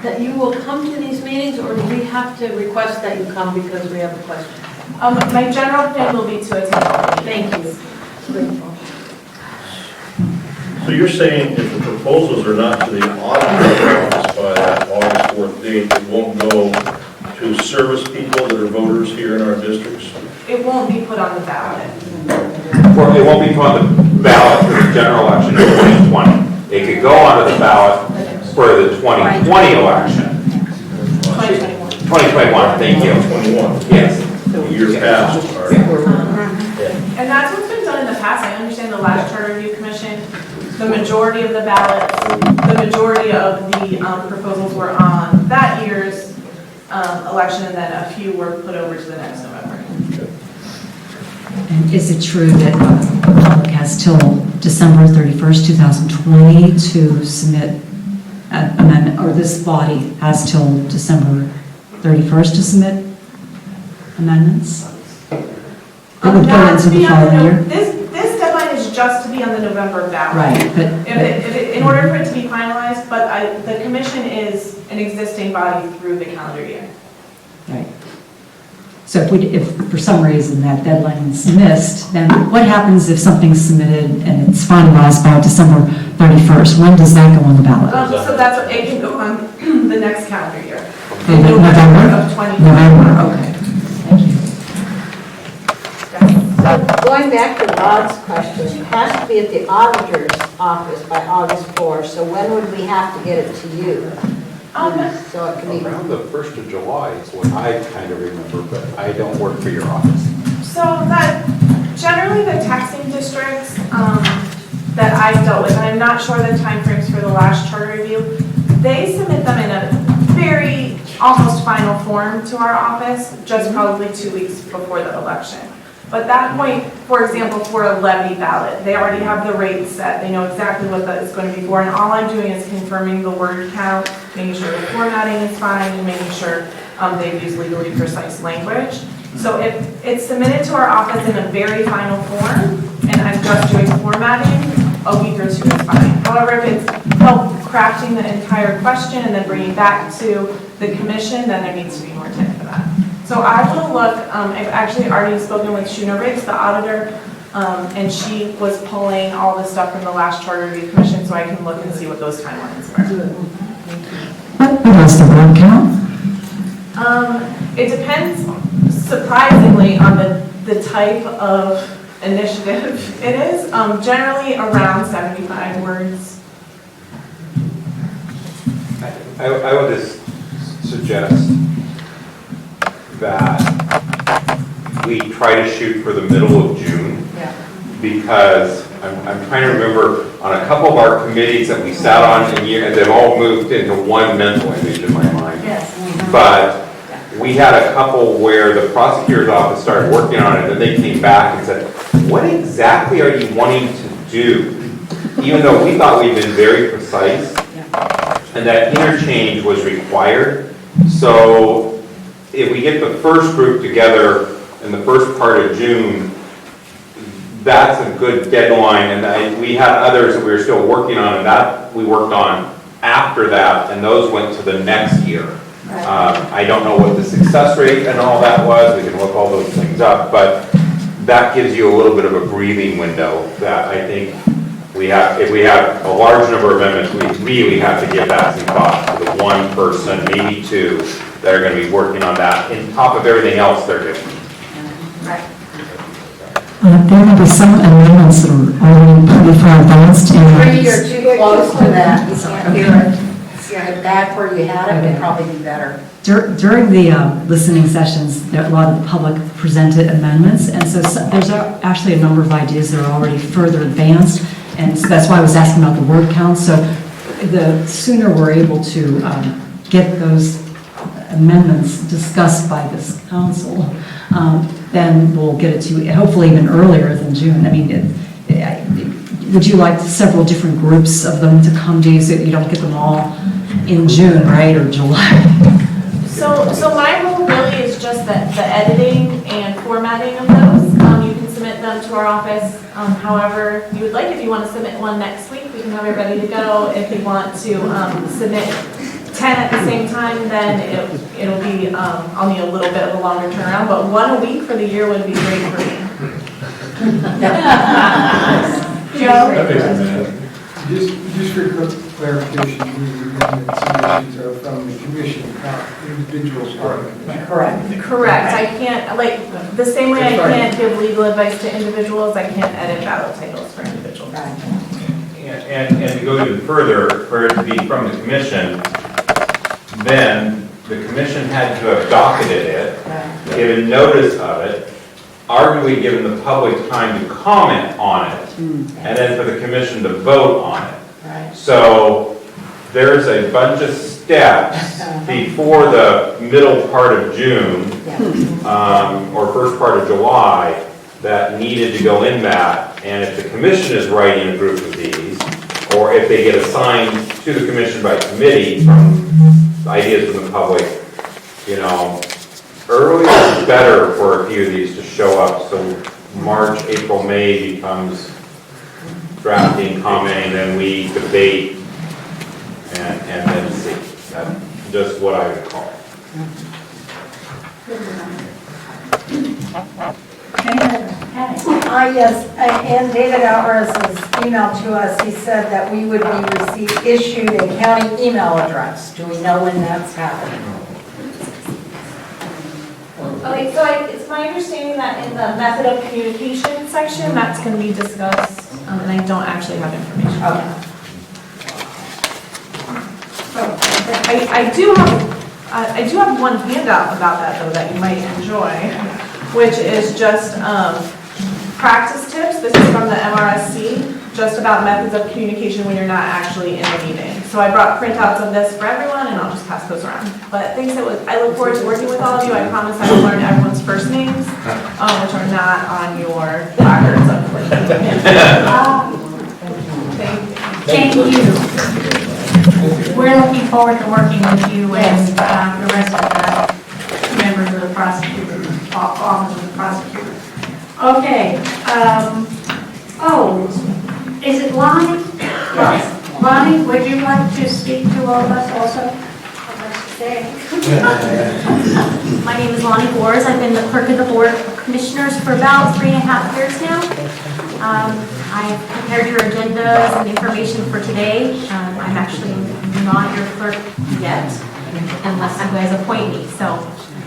that you will come to these meetings, or do we have to request that you come because we have a question? My general plan will be to attend. Thank you. So you're saying if the proposals are not to the auditor's office by that August 4th date, it won't go to service people that are voters here in our districts? It won't be put on the ballot. Or it won't be put on the ballot for the general election in 2020. It could go onto the ballot for the 2020 election. 2021. 2021, thank you. 21. Yes. Years past. And that's what's been done in the past. I understand the last Charter Review Commission, the majority of the ballots, the majority of the proposals were on that year's election, and then a few were put over to the next November. And is it true that the public has till December 31st, 2020 to submit an amendment, or this body has till December 31st to submit amendments? It would go into the following year? This deadline is just to be on the November ballot. Right, but in order for it to be finalized, but the commission is an existing body through the calendar year. right. So if for some reason that deadline is missed, then what happens if something's submitted and it's finalized by December 31st? When does that go on the ballot? So that's it can go on the next calendar year. In November of 2020. November, okay. Thank you. So going back to Rod's question, it has to be at the auditor's office by August 4th, so when would we have to get it to you? So it can be Around the 1st of July is what I kind of remember, but I don't work for your office. So that generally the taxing districts that I've dealt with, and I'm not sure the timeframes for the last charter review, they submit them in a very almost final form to our office, just probably 2 weeks before the election. But at that point, for example, for a levy ballot, they already have the rates set, they know exactly what that is going to be for, and all I'm doing is confirming the word count, making sure the formatting is fine, and making sure they've used legally precise language. So if it's submitted to our office in a very final form, and I'm just doing formatting, a week or two is fine. However, if it's help crafting the entire question and then bringing back to the commission, then there needs to be more time for that. So I will look, I've actually already spoken with Schooner Riggs, the auditor, and she was pulling all the stuff from the last charter review commission, so I can look and see what those timelines were. What was the word count? It depends, surprisingly, on the type of initiative it is. Generally around 75 words. I would just suggest that we try to shoot for the middle of June. Yeah. Because I'm trying to remember on a couple of our committees that we sat on and they've all moved into one mental image in my mind. Yes. But we had a couple where the prosecutor's office started working on it, and then they came back and said, what exactly are you wanting to do? Even though we thought we'd been very precise, and that interchange was required. So if we get the first group together in the first part of June, that's a good deadline, and we had others that we were still working on, and that we worked on after that, and those went to the next year. I don't know what the success rate and all that was, we can look all those things up, but that gives you a little bit of a breathing window that I think we have, if we have a large number of amendments, we really have to give that some thought to the one person, maybe two, that are going to be working on that, on top of everything else they're doing. Right. There may be some amendments that are already pretty far advanced. You're too close to that, you can't hear it. See, back where you had it would probably be better. During the listening sessions, a lot of the public presented amendments, and so there's actually a number of ideas that are already further advanced, and so that's why I was asking about the word count. So the sooner we're able to get those amendments discussed by this council, then we'll get it to hopefully even earlier than June. I mean, would you like several different groups of them to come to you so you don't get them all in June, right, or July? So my role really is just the editing and formatting of those. You can submit them to our office however you would like. If you want to submit one next week, we can have it ready to go. If you want to submit 10 at the same time, then it'll be, I'll need a little bit of a longer turnaround, but one a week for the year would be great for me. Joe? Just for clarification, these amendment submissions are from the commission, not individuals. Correct. I can't, like, the same way I can't give legal advice to individuals, I can't edit ballot titles for individuals. And to go even further, for it to be from the commission, then the commission had to have docketed it, given notice of it, arguably given the public time to comment on it, and then for the commission to vote on it. So there's a bunch of steps before the middle part of June or first part of July that needed to go in that. And if the commission is writing a group of these, or if they get assigned to the commission by committee from ideas from the public, you know, earlier is better for a few of these to show up. So March, April, May becomes drafting, commenting, then we debate and then see. That's just what I would call it. Yes, and David Alvarez's email to us, he said that we would be issued a county email address. Do we know when that's happening? Okay, so it's my understanding that in the method of communication section, that's going to be discussed, and I don't actually have information. I do have one handout about that though that you might enjoy, which is just practice tips. This is from the MRSC, just about methods of communication when you're not actually in the meeting. So I brought printouts of this for everyone, and I'll just pass those around. But I look forward to working with all of you. I promise I will learn everyone's first names, which are not on your placards, unfortunately. Thank you. We're looking forward to working with you and the rest of the members of the prosecutor, office of the prosecutor. Okay. Is it Lonnie? Yes. Lonnie, would you like to speak to all of us also? My name is Lonnie Gores. I've been the clerk of the Board of Commissioners for about 3.5 years now. I've prepared your agendas and information for today. I'm actually not your clerk yet, unless you guys appoint me. So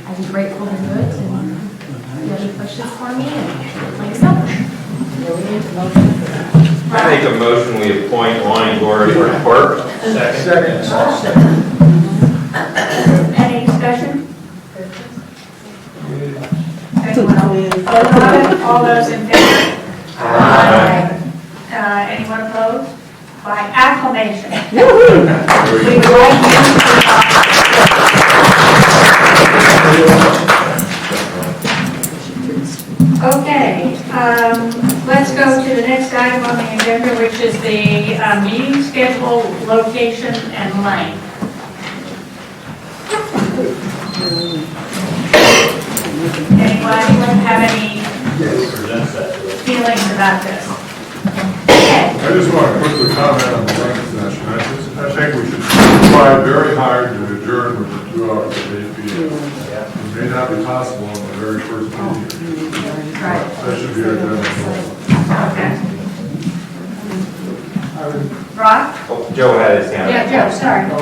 I'd be grateful to do it. And if you have any questions for me, and let me know. I make a motion we appoint Lonnie Gore as our clerk. Second. Any discussion? All those in favor? Aye. Anyone opposed? By acclamation. We would like Okay, let's go to the next item on the agenda, which is the meeting schedule, location, and length. Anyone have any feelings about this? I just want to quickly comment on the length session. I think we should try very hard to adjourn within 2 hours at 8 p.m. It may not be possible on the very first meeting. Right. That should be our general. Okay. I would, Rob? Oh, Joe had his hand up. Yeah, Joe, sorry. I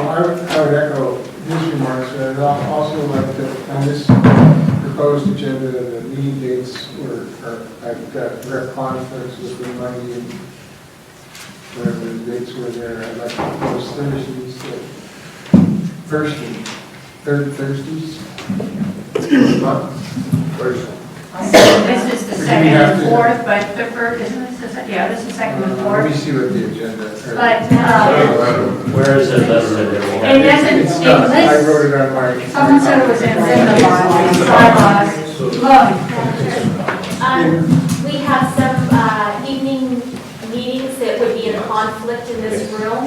would echo his remarks. I'd also like to, on this proposed agenda, the meeting dates I've got direct conflicts with the money and whatever the dates were there. I'd like to propose Thursdays, third Thursdays. This is the second and fourth, but the first, isn't this the second? Yeah, this is second and Let me fourth. see what the agenda. But, Where is it listed? it doesn't, It's it not, I lists, wrote it on my. someone said it was in the bylaws. Look, We have some evening meetings that would be in conflict in this room.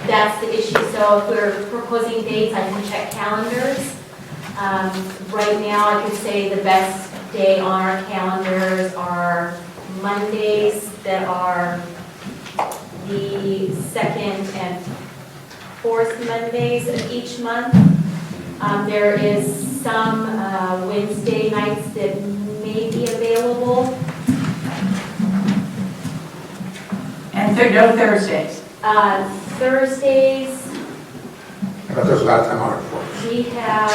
That's the issue. So if we're proposing dates, I can check calendars. Right now, I could say the best day on our calendars are Mondays that are the second and fourth Mondays of each month. There is some Wednesday nights that may be available. and no Thursdays. Thursdays, But there's a lot of time on it for us. we have,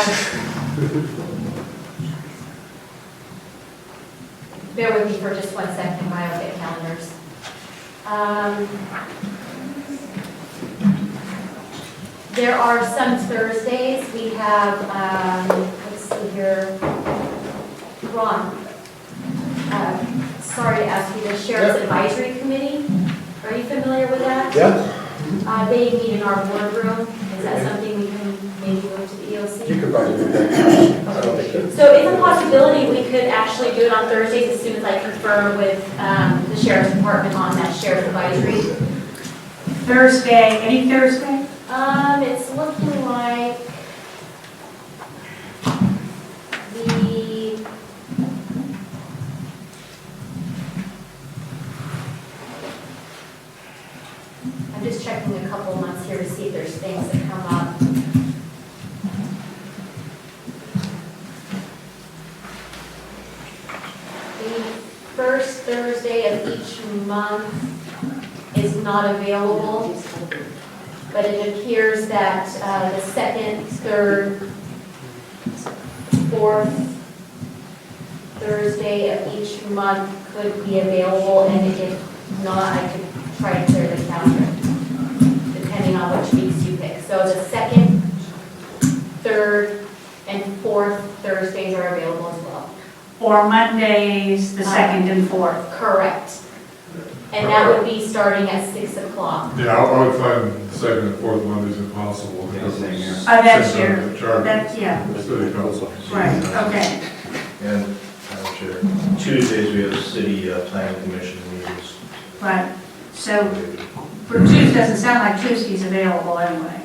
bear with me for just 1 second while I get calendars. There are some Thursdays, we have, let's see here, Ron, sorry to ask you, the Sheriff's Advisory Committee, are you familiar with that? Yeah. They meet in our boardroom, is that something we can maybe move to the EOC? You could probably do that. I don't think that. So it's a possibility we could actually do it on Thursdays as soon as I confirm with the Sheriff's Department on that Sheriff's Advisory. Thursday, any Thursday? It's looking like I'm just checking a couple months here to see if there's things that come up. The first Thursday of each month is not available, but it appears that the second, third, fourth Thursday of each month could be available, and if not, I could try to clear the calendar, depending on which weeks you pick. So the second, third, and fourth Thursdays are available as well. Or Mondays, the second and fourth? Correct. And that would be starting at 6 o'clock. Yeah, I would find the second and fourth Mondays impossible. Yeah, same here. Oh, that's Same your, time to charter. that's, yeah, The city council. right, okay. And, Madam Chair, Tuesdays we have city planning commission meetings. Right, so for Tuesday, doesn't sound like Tuesday's available anyway.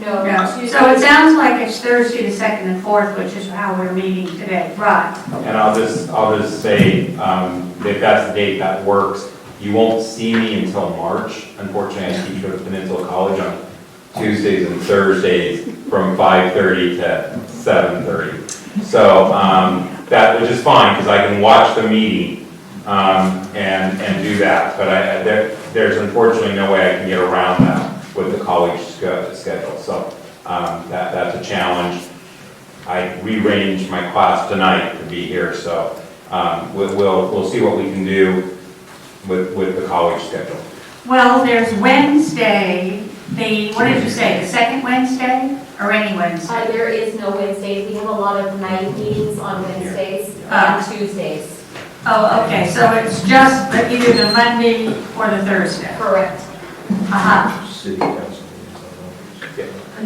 No, No, Tuesday. so it sounds like it's Thursday, the second and fourth, which is how we're meeting today, right? And I'll just say, if that's the date that works, you won't see me until March. Unfortunately, I teach at Peninsula College on Tuesdays and Thursdays from 5:30 to 7:30. So, that, which is fine, because I can watch the meeting, and do that. But there's unfortunately no way I can get around that with the college schedule. So, that's a challenge. I rearranged my class tonight to be here, so, we'll see what we can do with the college schedule. Well, there's Wednesday, what did you say, the second Wednesday, or any Wednesday? There is no Wednesdays. We have a lot of night meetings on Wednesdays and Tuesdays. Oh, okay, so it's just either the Monday or the Thursday? Correct. Uh-huh. City council meetings on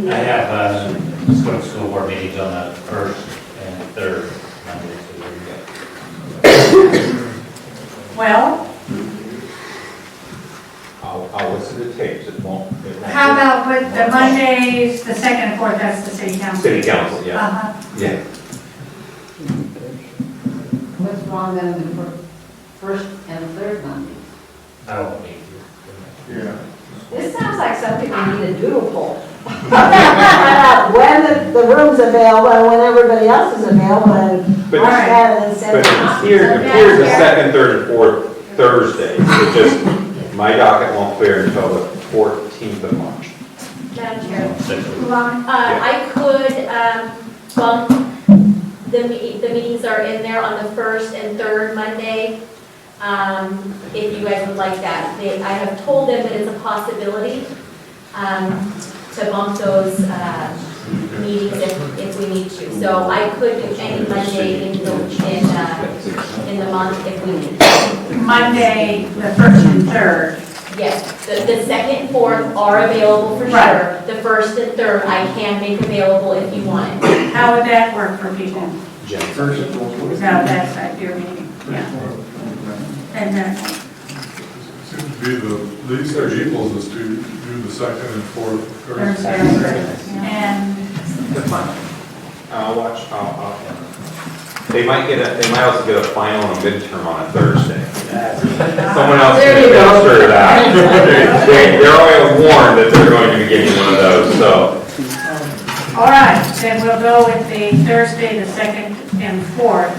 those. I have school board meetings on the first and third Mondays. So there you go. Well, I'll listen to the tapes. It won't. how about with the Mondays, the second and fourth, that's the city council? City council, yeah. Uh-huh. Yeah. What's wrong then with the first and third Monday? I won't meet you. Yeah. This sounds like something we need a doodle poll. When the room's available and when everybody else is available and But- mark that and then send But it out. here's the second, third, and fourth Thursdays. It's just, my docket won't clear until the 14th of March. Madam Chair. Move on. I could bump, the meetings are in there on the first and third Monday, if you guys would like that. I have told them that it's a possibility to bump those meetings if we need to. So I could do any Monday in the month if we need to. Monday, the first and third. Yes, the second and fourth are available for Right. sure. The first and third I can make available if you want it. How would that work for people? First and fourth. No, that's at your meeting, yeah. And then, Seems to be the least their equals is to do the second and fourth Thursday, Thursday. and I'll watch, they might also get a final and a midterm on a Thursday. Someone else can administer that. They're already warned that they're going to be getting one of those, so. all right, then we'll go with the Thursday, the second and fourth.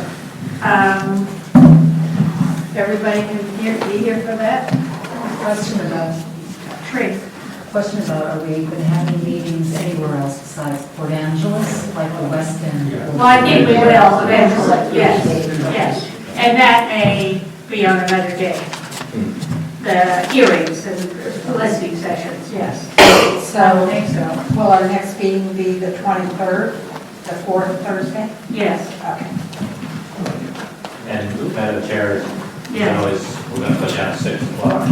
Everybody can be here for that? Question about, Tree. question about, are we been having meetings anywhere else besides Port Angeles, like the West End? Well, I think we will eventually, yes, yes. And that may be on another day. The hearings and listening sessions, yes. I think so. Will our next meeting be the 23rd, the fourth Thursday? Yes, Okay. And Madam Chair, you yes. know, we're going to put down 6 o'clock.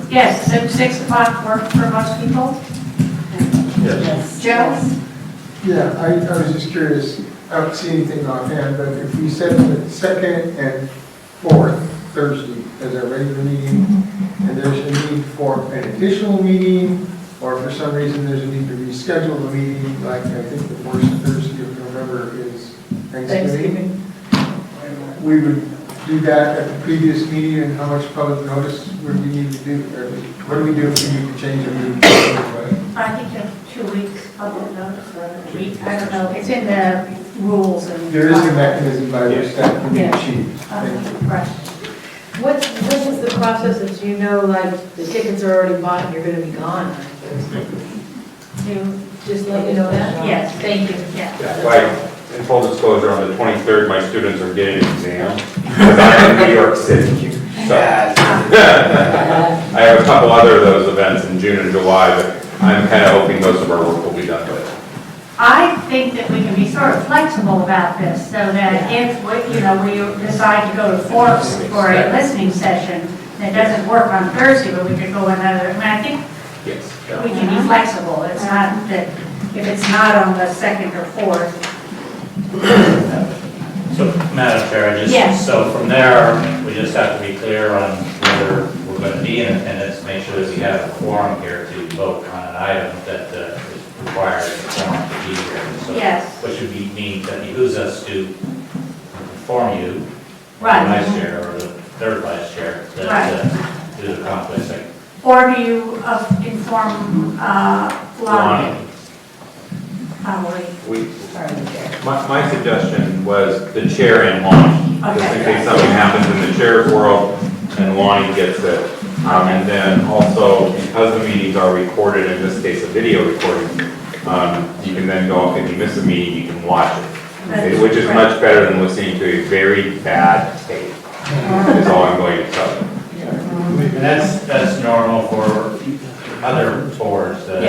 Yes, so 6 o'clock work for most people? Yes. Joe? Yeah, I was just curious, I don't see anything offhand, but if we set the second and fourth Thursday as our regular meeting, and there's a need for an additional meeting, or for some reason there's a need to reschedule the meeting, like I think the first Thursday of November is Thanksgiving. We would do that at the previous meeting, and how much public notice would we need to do, or what do we do if we need to change the meeting? I think you have 2 weeks public notice or a week, I don't know, it's in the rules and. There is a mechanism by which that can be Yeah. achieved. Thank you. Right. What is the process if you know, like, the tickets are already bought and you're gonna be gone on Thursday? You just let me know that? Yes. Thank you. Yeah. Like, in full disclosure, on the 23rd, my students are getting an exam, because I'm in New York City. So, I have a couple other of those events in June and July, but I'm kind of hoping most of our work will be done by then. I think that we can be sort of flexible about this, so that if, we decide to go to Forks for a listening session, That doesn't work on Thursday, but we could go another, I mean, I think Yes. we can be flexible. It's not that, if it's not on the 2nd or 4th. So, Madam Chair, Yes. so from there, we just have to be clear on whether we're going to be in attendance, make sure that we have a quorum here to vote on an item that is required a quorum to be here. So, Yes. which would behooves us to inform you, Right. the vice chair or the third vice chair, that due to conflicts, like Or do you inform Lonnie? Probably. My suggestion was the chair and Lonnie, just in case something happens in the chair's world and Lonnie gets it. And then also, because the meetings are recorded, in this case a video recording, you can then go, if you miss a meeting, you can watch it. Which is much better than listening to a very bad tape, is all I'm going to tell you. And that's normal for other boards that,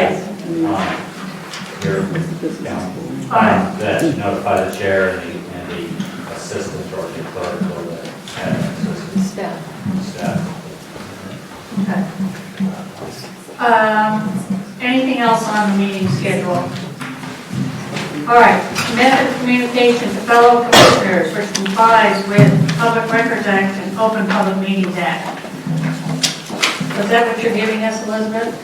that notify the chair and the assistant or the clerk or the assistant staff. Okay. Anything else on the meeting schedule? All right, method of communication to fellow commissioners, which complies with Public Records Act and Open Public Meetings Act. Was that what you're giving us, Elizabeth?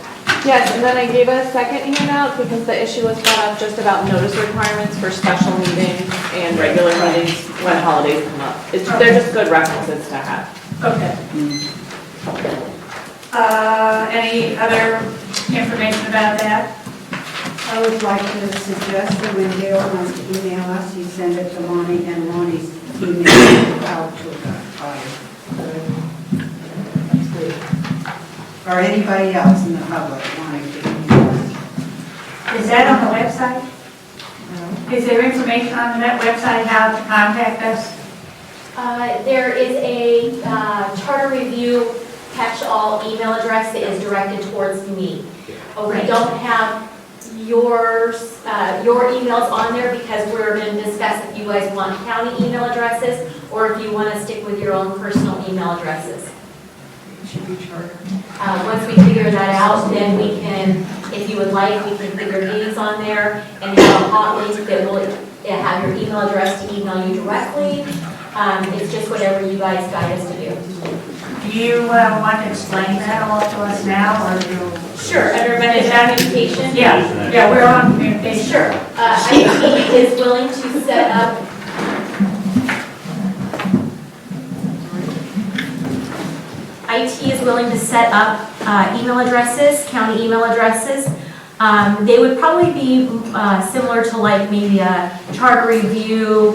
Yes, and then I gave a second handout because the issue was brought up just about notice requirements for special meetings and regular meetings when holidays come up. They're just good references to have. Okay. Any other information about that? I would like to suggest that when Dale wants to email us, he send it to Lonnie and Lonnie's email out to the audience. Or anybody else in the public wanting to email us. Is that on the website? Is there information on that website how to contact us? There is a charter review catch-all email address that is directed towards me. We don't have your emails on there because we're going to discuss if you guys want county email addresses or if you want to stick with your own personal email addresses. It should be charter. Once we figure that out, then we can, if you would like, we can put your meetings on there and have a hot link that will have your email address to email you directly. It's just whatever you guys guide us to do. Do you want to explain that all to us now, or do you? Sure, under method of communication? Yeah, we're on communication. Sure. IT is willing to set up email addresses, county email addresses. They would probably be similar to like maybe a charter review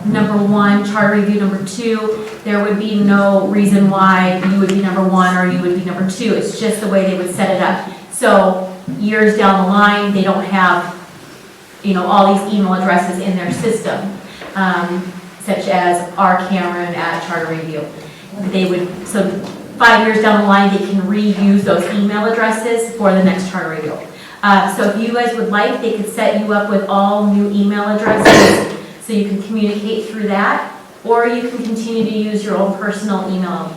number 1, charter review number 2. There would be no reason why you would be number 1 or you would be number 2. It's just the way they would set it up. So years down the line, they don't have, all these email addresses in their system, such as R. Cameron at Charter Review. So 5 years down the line, they can reuse those email addresses for the next charter review. So if you guys would like, they could set you up with all new email addresses so you can communicate through that, or you can continue to use your own personal email.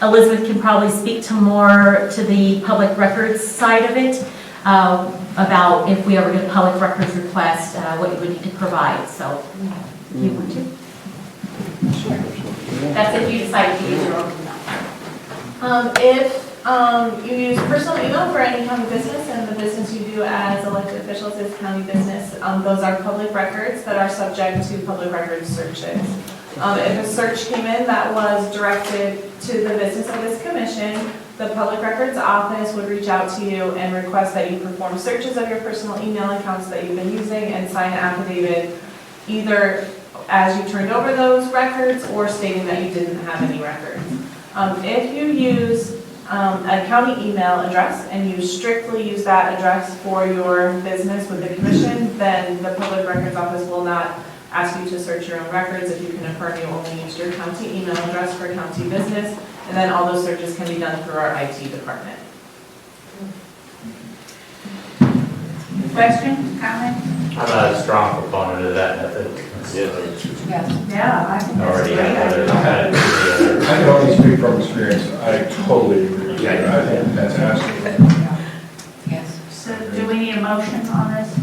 Elizabeth can probably speak to more to the public records side of it, about if we ever get a public records request, what you would need to provide. So, do you want to? Sure. That's if you decide to use your own email. If you use personal email for any county business and the business you do as elected officials is county business, those are public records that are subject to public records searches. If a search came in that was directed to the business of this commission, the Public Records Office would reach out to you and request that you perform searches of your personal email accounts that you've been using and sign an affidavit either as you turned over those records or stating that you didn't have any records. If you use a county email address and you strictly use that address for your business with the commission, then the Public Records Office will not ask you to search your own records if you can affirm you only used your county email address for county business, and then all those searches can be done through our IT department. Questions, comments? I'm a strong proponent of that method. Yeah, I think that's Already great. have others. I can only speak from from experience, I totally agree with you. I think fantastic. Yes. So do we need a motion on this?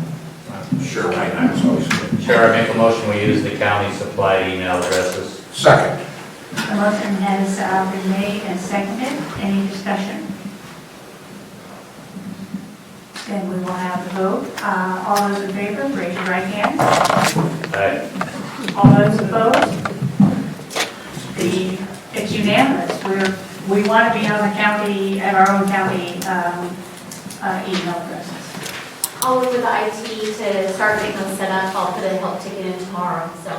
Sure, I suppose. Chair, I make a motion, we use the county supplied email addresses. Second. The motion has been made and seconded. Any discussion? Then we will have the vote. All those in favor, raise your right hand. Aye. All those opposed? It's unanimous. We want to be on the county, at our own county email addresses. I'll work with the IT to start getting them set up. I'll put a help ticket in tomorrow, so.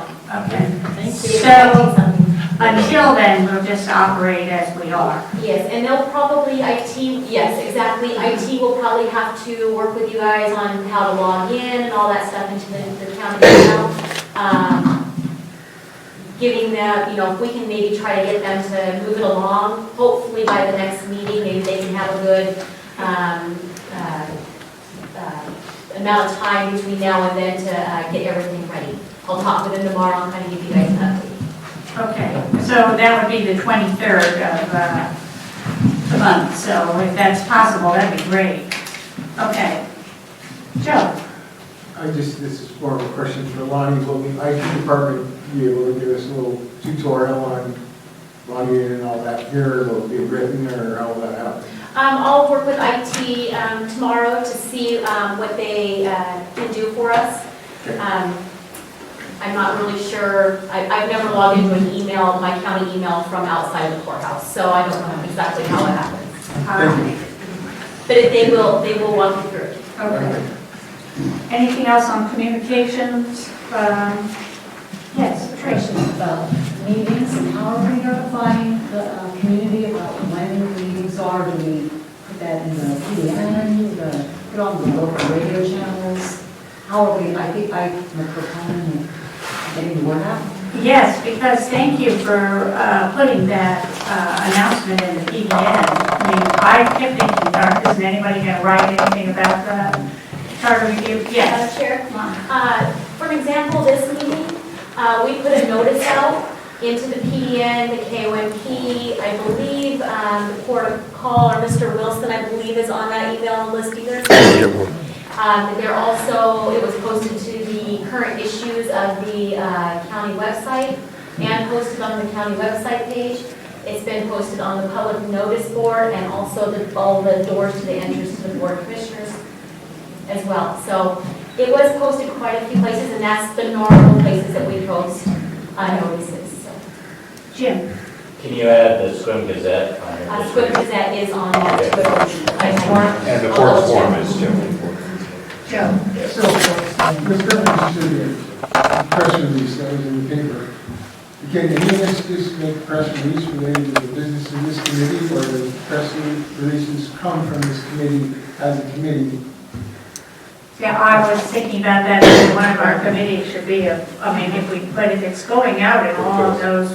Okay. See if So, I can do something. until then, we'll just operate as we are. Yes, and they'll probably, yes, exactly. IT will probably have to work with you guys on how to log in and all that stuff into the county email. Giving them, if we can maybe try to get them to move it along, hopefully by the next meeting, maybe they can have a good amount of time between now and then to get everything ready. I'll talk with them tomorrow and kind of give you guys an update. Okay, so that would be the 23rd of the month, so if that's possible, that'd be great. Okay. Joe? This is more of a question for Lonnie. Will the IT department be able to give us a little tutorial on logging in and all that here? Will it be written, or how will that happen? I'll work with IT tomorrow to see what they can do for us. I'm not really sure. I've never logged into an email, my county email from outside the courthouse, so I don't know exactly how it happens. But they will walk you through it. Okay. Anything else on communications? Yes, Tracy. About meetings and how are we notifying the community about when the meetings are? Do we put that in the PDN, put on the local radio channels? How are we, I'm a proponent of getting the word out. Yes, because thank you for putting that announcement in the PDN. I mean, I kept thinking, isn't anybody going to write anything about the charter review? Yes. Chair, for example, this meeting, we put a notice out into the PDN, the KOMP, I believe, the Port of Call, or Mr. Wilson, I believe, is on that email list either. They're also, it was posted to the current issues of the county website and posted on the county website page. It's been posted on the public notice board and also all the doors to the entrance to the board of commissioners as well. So it was posted quite a few places, and that's the normal places that we post notices. So. Jim? Can you add the Swim Gazette on your Swim Gazette is on that too. And the court form is too. Joe? So, with reference to the press release that was in the paper, can any of us just make a press release related to the business of this committee, or the press releases come from this committee as a committee? Yeah, I was thinking about that, as one of our committees should be, but if it's going out in all of those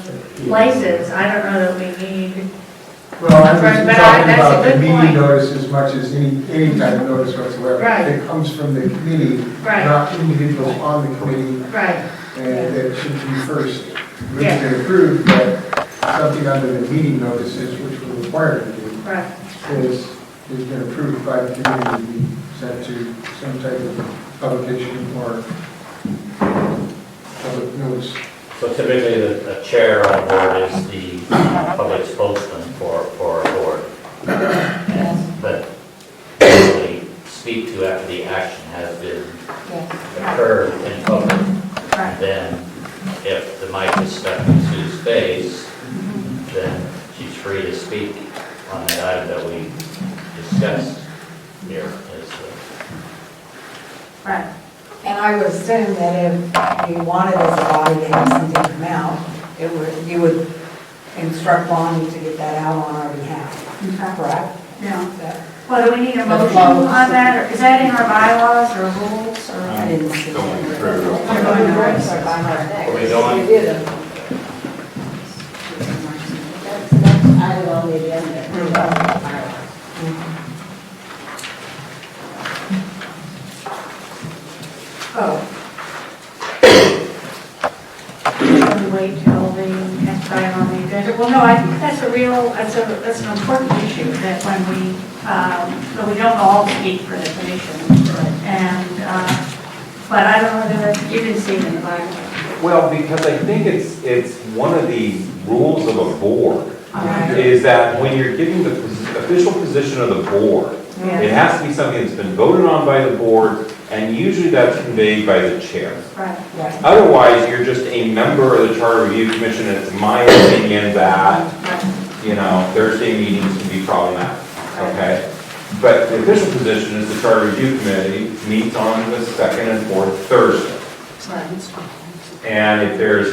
places, I don't know that we need. Well, I'm just But talking that's a about the good meeting point. notice as much as any type of notice whatsoever. Right. It comes from the committee, Right. not individuals on the committee, Right. and that should be first. We Yeah. can approve that something under the meeting notices, which we're required to do, Right. has been approved by the committee to be sent to some type of publication or public notice. So typically, the chair on board is the public spokesman for a board. But usually speak to after the action has been occurred in public. Right. Then, if the mic is stuck in Sue's face, then she's free to speak on that item that we discussed here. Right. And I would assume that if you wanted as a body to have something come out, you would instruct Bonnie to get that out on our behalf, correct? Yeah. That- Well, do we need a motion on that, or is that in our bylaws or rules, or? I didn't see it. Going through. We're going to rules. Are we going? I will leave it. Oh. Should we wait till the next item on the agenda? Well, no, I think that's that's an important issue, that when that we don't all speak for the commission. And, but I don't know whether you didn't see it in the bylaw. Well, because I think it's one of the rules of a board, is that when you're giving the official position of the board, it has to be something that's been voted on by the board, and usually that's conveyed by the chair. Right. Otherwise, you're just a member of the Charter Review Commission, and it's my opinion that, Thursday meetings can be problematic, okay? But the official position is the Charter Review Committee meets on the second and fourth Thursday. And if there's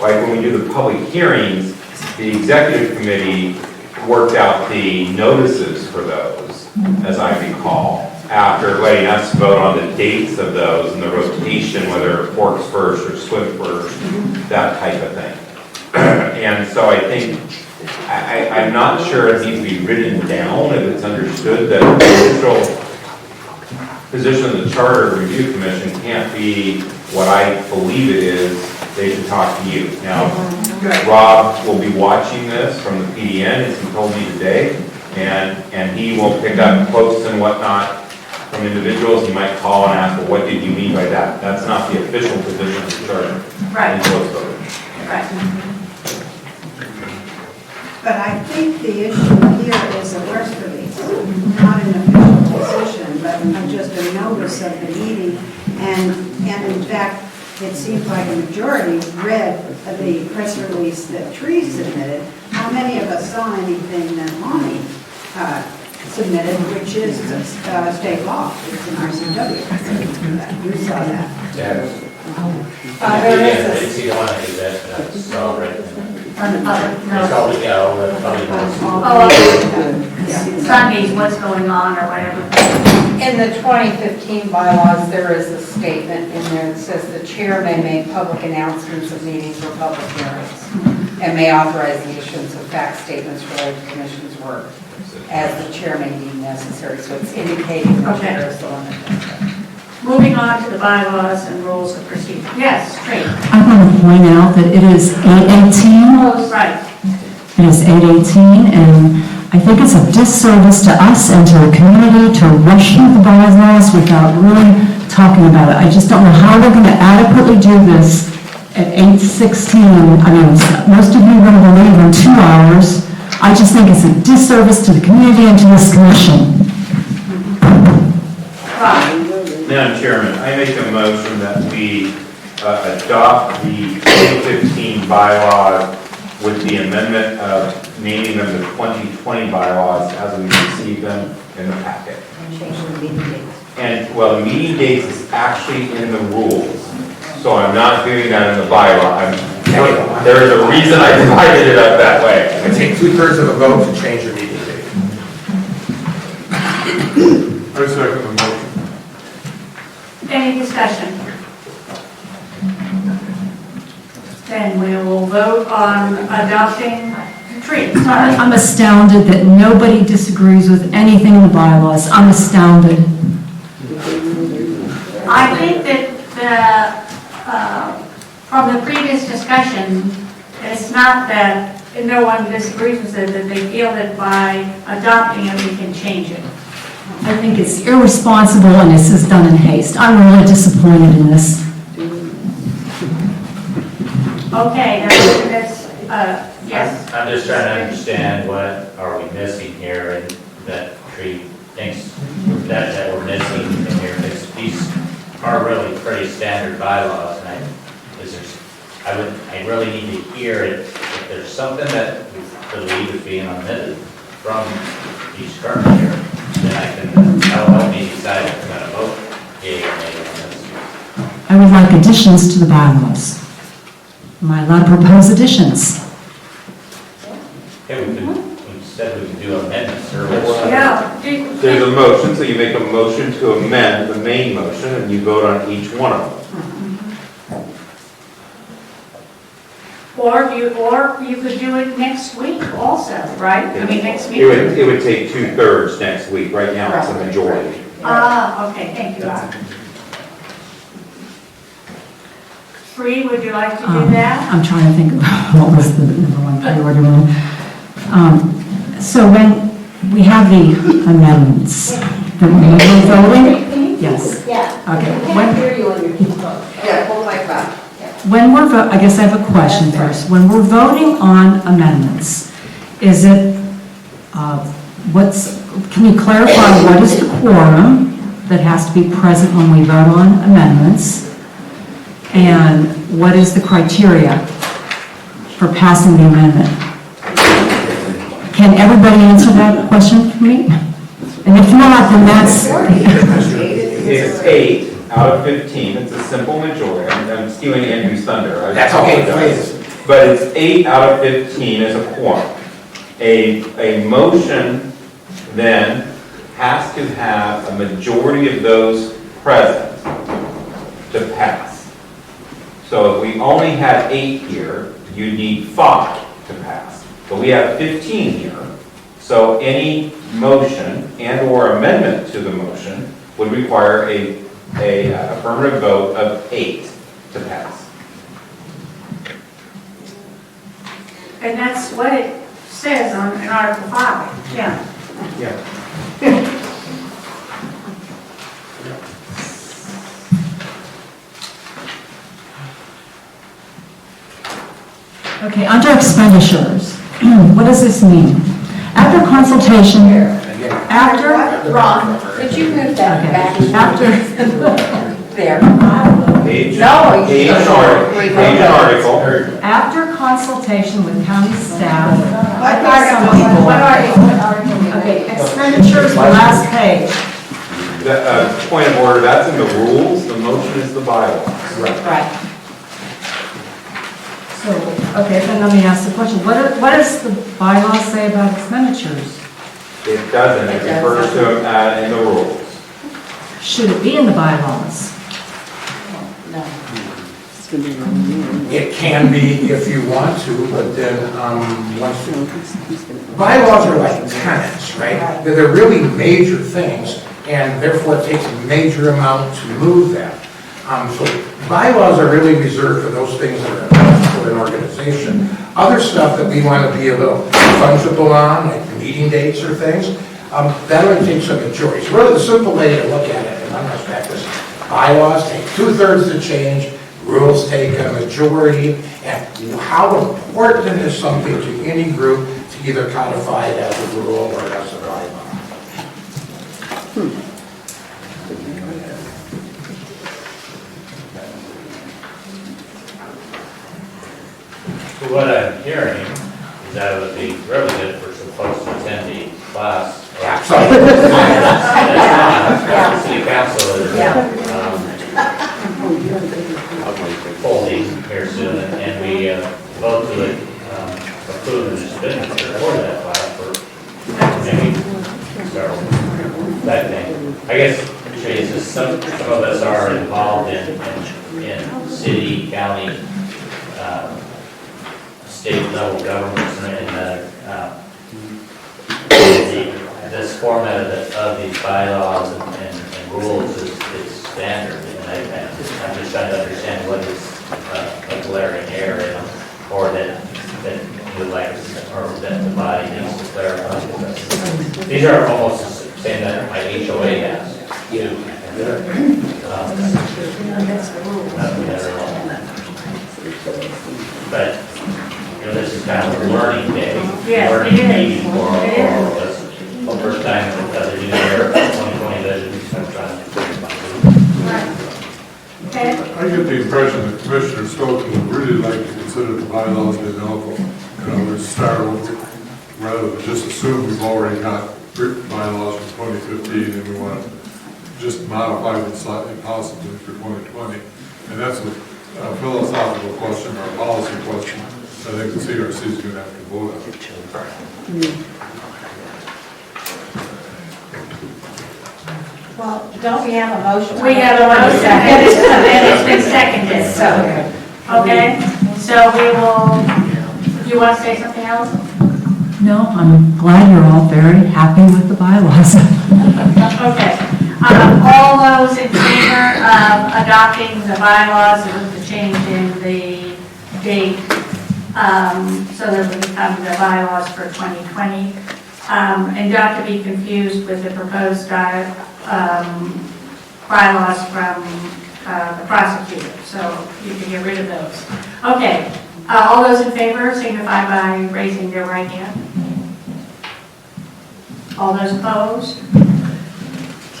like when we do the public hearings, the executive committee worked out the notices for those, as I recall, after letting us vote on the dates of those and the rotation, whether Forks first or Swift first, that type of thing. And so I think, I'm not sure it needs to be written down if it's understood that the official position of the Charter Review Commission can't be what I believe it is. They should talk to you. Now, Rob will be watching this from the PDN, as he told me today, and he will pick up quotes and whatnot from individuals. He might call and ask, well, what did you mean by that? That's not the official position of the Charter. Right. Right. But I think the issue here is a press release, not an official position, but just a notice of the meeting. And in fact, it seems like a majority read the press release that Tree submitted. How many of us saw anything that Lonnie submitted, which is state law? It's an RCW. You saw that. Yeah. There is I didn't see the one I did that, but I saw it. Sundays, what's going on or whatever. In the 2015 bylaws, there is a statement in there that says the chair may make public announcements of meetings or public hearings and may authorize the issuance of fact statements related to commission's work as the chair may deem necessary. So it's indicating the chair is the one that does that. Moving on to the bylaws and rules of procedure. Yes, Tree. I want to point out that it is 8:18. Right. It is 8:18, and I think it's a disservice to us and to the community to rush through the bylaws without really talking about it. I just don't know how we're going to adequately do this at 8:16. I mean, most of you are going to leave in 2 hours. I just think it's a disservice to the community and to this commission. Madam Chairman, I make a motion that we adopt the 2015 bylaws with the amendment of naming them the 2020 bylaws as we receive them in the packet. And change the meeting dates. And, well, the meeting dates is actually in the rules, so I'm not doing that in the bylaw. There is a reason I divided it up that way. It takes 2/3 of a vote to change your meeting date. I second the motion. Any discussion? Then we will vote on adopting Tree. Sorry. I'm astounded that nobody disagrees with anything in the bylaws. I'm astounded. I think that from the previous discussion, it's not that no one disagrees with it, that they feel that by adopting it, we can change it. I think it's irresponsible and this is done in haste. I'm really disappointed in this. Okay, that's, yes. I'm just trying to understand what are we missing here, and that Tree thinks that we're missing in here, because these are really pretty standard bylaws, and I really need to hear it. If there's something that we believe is being omitted from each current here, then that'll help me decide if I'm going to vote yea or nay on this. I would like additions to the bylaws. Am I allowed to propose additions? Okay, we said we could do amendments or Yeah. There's a motion, so you make a motion to amend the main motion, and you vote on each one of them. Or you could do it next week also, right? I mean, next week. It would take 2/3 next week. Right now, it's a majority. Okay, thank you. 3, would you like to do that? I'm trying to think of what was the number one priority one. So when we have the amendments, then we're voting? Yes. Yeah. Okay. I can't hear you on your keyboard. Yeah, hold my back. When we're, I guess I have a question first. When we're voting on amendments, is it, can you clarify what is the quorum that has to be present when we vote on amendments? And what is the criteria for passing the amendment? Can everybody answer that question for me? And if not, then that's... It's 8 out of 15. It's a simple majority. I'm stealing Andrew's thunder. I That's okay, apologize. please. But it's 8 out of 15 is a quorum. A motion then has to have a majority of those present to pass. So if we only had 8 here, you'd need 5 to pass. But we have 15 here. So any motion and/or amendment to the motion would require a affirmative vote of 8 to pass. And that's what it says in Article 5. Yeah. Yeah. Okay, under expenditures, what does this mean? After consultation, after... Ron, could you move that back? After... There. Page No, article. After consultation with county staff, What what article? Okay, expenditures, the last page. Point of order, that's in the rules. The motion is the bylaws. Right. So, okay, then let me ask the question. What does the bylaws say about expenditures? It doesn't. It refers to them in the rules. Should it be in the bylaws? No. It can be if you want to, but then, once bylaws are like tenants, right? They're really major things, and therefore it takes a major amount to move them. So bylaws are really reserved for those things that are important for an organization. Other stuff that we want to be a little fungible on, like meeting dates or things, that only takes a majority. So really the simple way to look at it, in my respect, is bylaws take 2/3 the change, rules take a majority, and how important is something to any group to either codify it as a rule or as a bylaw? So what I'm hearing is that it would be really good for some folks to attend the class. City council is holding here soon, and we vote to approve the expenditure for that class for maybe several, that thing. I guess, Chase, some of us are involved in city, county, state level governments, and this format of these bylaws and rules is standard, and I'm just trying to understand what is a glaring error, or that you like, or that the body needs to clarify. These are almost the same that my HOA has. But this is kind of a learning day, learning meeting for all of us. The first time that the new year, 2020 vision, I'm trying to I get the impression that Commissioner Stoughton would really like to consider the bylaws de novo. Let's start with, rather than just assume we've already got written bylaws from 2015 and we want to just modify them slightly possibly for 2020. And that's a philosophical question or a policy question I think the CRC is going to have to vote on. Well, don't we have a motion? We have a motion, and it's been seconded, so, okay? So we will, do you want to say something else? No, I'm glad you're all very happy with the bylaws. Okay. All those in favor of adopting the bylaws with the change in date, so that we become the bylaws for 2020. And not to be confused with the proposed bylaws from the prosecutor, so you can get rid of those. Okay, all those in favor signify by raising their right hand. All those opposed?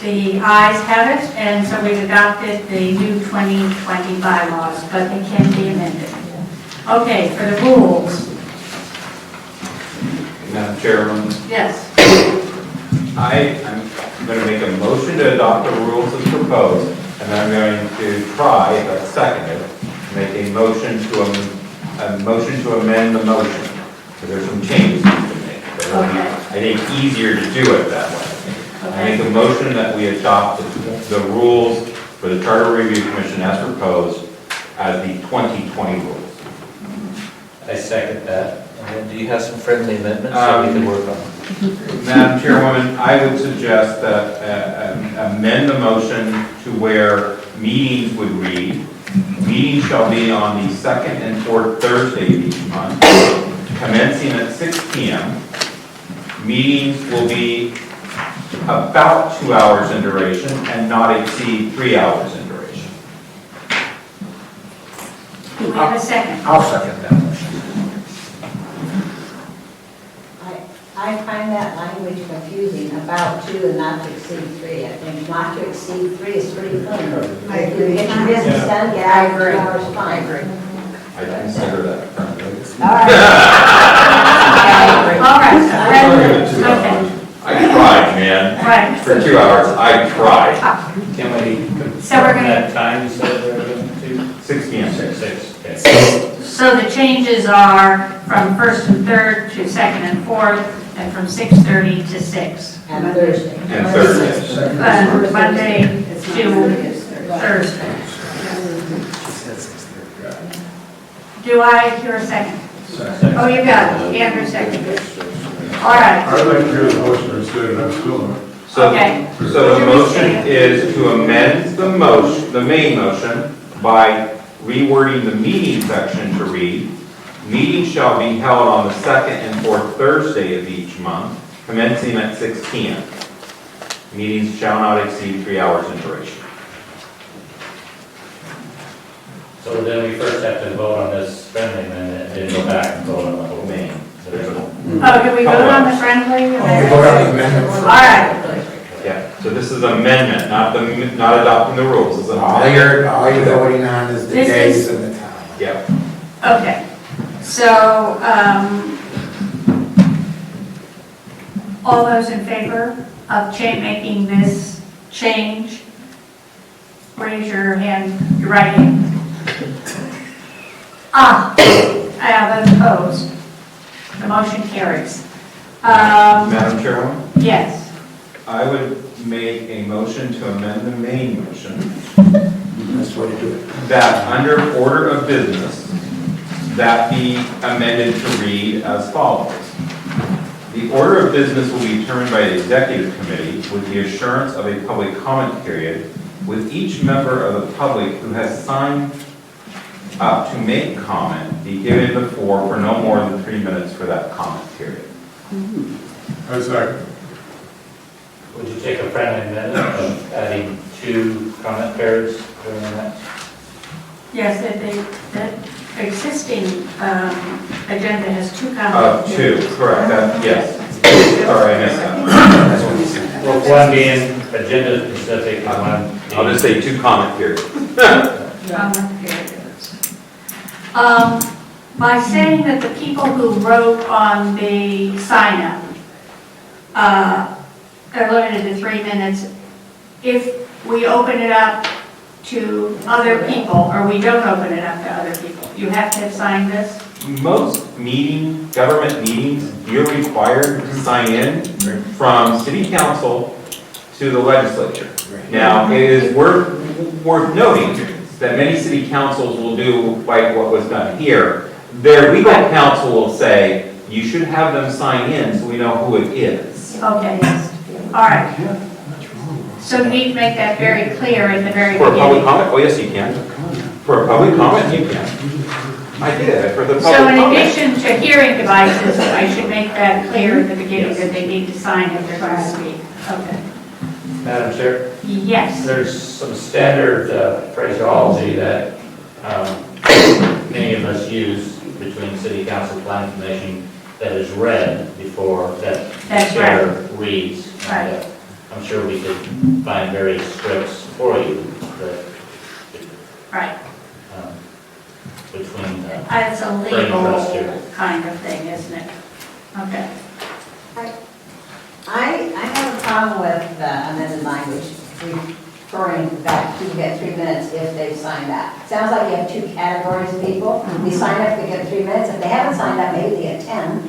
The ayes have it, and so we've adopted the new 2020 bylaws, but they can be amended. Okay, for the rules. Madam Chairman, Yes. I'm going to make a motion to adopt the rules as proposed, and then I'm going to try, if that's seconded, to make a motion to amend the motion. So there's some changes to make. But it'll be, I think, easier to do it that way. I make a motion that we adopt the rules for the Charter Review Commission as proposed as the 2020 rules. I second that. And do you have some friendly amendments that we can work on? Madam Chairwoman, I would suggest that amend the motion to where meetings would read, meetings shall be on the second and fourth Thursday of each month, commencing at 6 p.m. Meetings will be about 2 hours in duration and not exceed 3 hours in duration. Do we have a second? I'll second that motion. I find that language confusing, about 2 and not to exceed 3. I think not to exceed 3 is pretty clean. I agree. Get your business done, get out of 2 hours, fine. I agree. I consider that friendly. All right. All right, okay. I tried, man. Right. For 2 hours, I tried. Can we So we're confirm gonna- that time you said we were going to? 6 p.m. 6, okay. So the changes are from first and third to second and fourth, and from 6:30 to 6. And Thursday. And Thursday. Monday to Thursday. Do I hear a second? Oh, you got it. Andrew seconded. All right. I'd like to hear the motion instead, and I'm still not. Okay. So the motion is to amend the main motion by rewording the meeting section to read, meetings shall be held on the second and fourth Thursday of each month, commencing at 6 p.m. Meetings shall not exceed 3 hours in duration. So then we first have to vote on this friendly amendment and then go back and vote on the whole main. Oh, do we vote on the friendly? We vote on the amendment. All right. Yeah, so this is amendment, not adopting the rules. This is All you're voting on is the This days is- and the time. Yeah. Okay. So, all those in favor of making this change, raise your hand, your right hand. Those opposed. The motion carries. Madam Chairwoman, Yes. I would make a motion to amend the main motion That's the way to do it. that under order of business, that be amended to read as follows. The order of business will be determined by the executive committee with the assurance of a public comment period with each member of the public who has signed up to make comment be given the floor for no more than 3 minutes for that comment period. I second. Would you take a friendly amendment of adding 2 comment periods during that? Yes, that existing agenda has 2 comments. 2, correct, yes. Sorry, I missed that. Well, one being agenda specific and one. I'll just say 2 comment periods. Comment periods. By saying that the people who wrote on the sign-up are limited to 3 minutes, if we open it up to other people, or we don't open it up to other people, you have to have signed this? Most government meetings, you're required to sign in from city council to the legislature. Now, it is worth noting that many city councils will do like what was done here. Their legal counsel will say, you should have them sign in so we know who it is. Okay, all right. So you need to make that very clear at the very For a public beginning. comment? Oh, yes, you can. For a public comment, you can. I did, for the public So in comment. addition to hearing devices, I should make that clear at the beginning that they need to sign if they're going to speak. Okay. Madam Chair, Yes. there's some standard phraseology that many of us use between city council, planning commission, that is read before that That's chair reads. Right. And, I'm sure we could find various scripts for you that, Right. between It's a Brain trust here. legal kind of thing, isn't it? Okay. I have a problem with the amended language, referring back to get 3 minutes if they've signed up. Sounds like you have two categories of people. They sign up, they get 3 minutes. If they haven't signed up, maybe they get 10.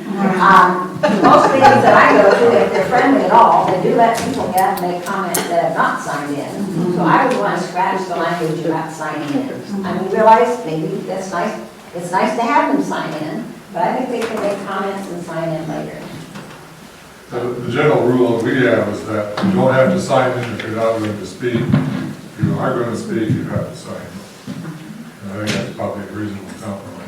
Most meetings that I go to, if they're friendly at all, they do let people get and make comments that have not signed in. So I would want to scratch the language about signing in. I mean, realize maybe that's nice, it's nice to have them sign in, but I think they can make comments and sign in later. The general rule that we have is that you don't have to sign in if you're not going to speak. If you are going to speak, you have to sign in. And I think that's probably a reasonable compromise.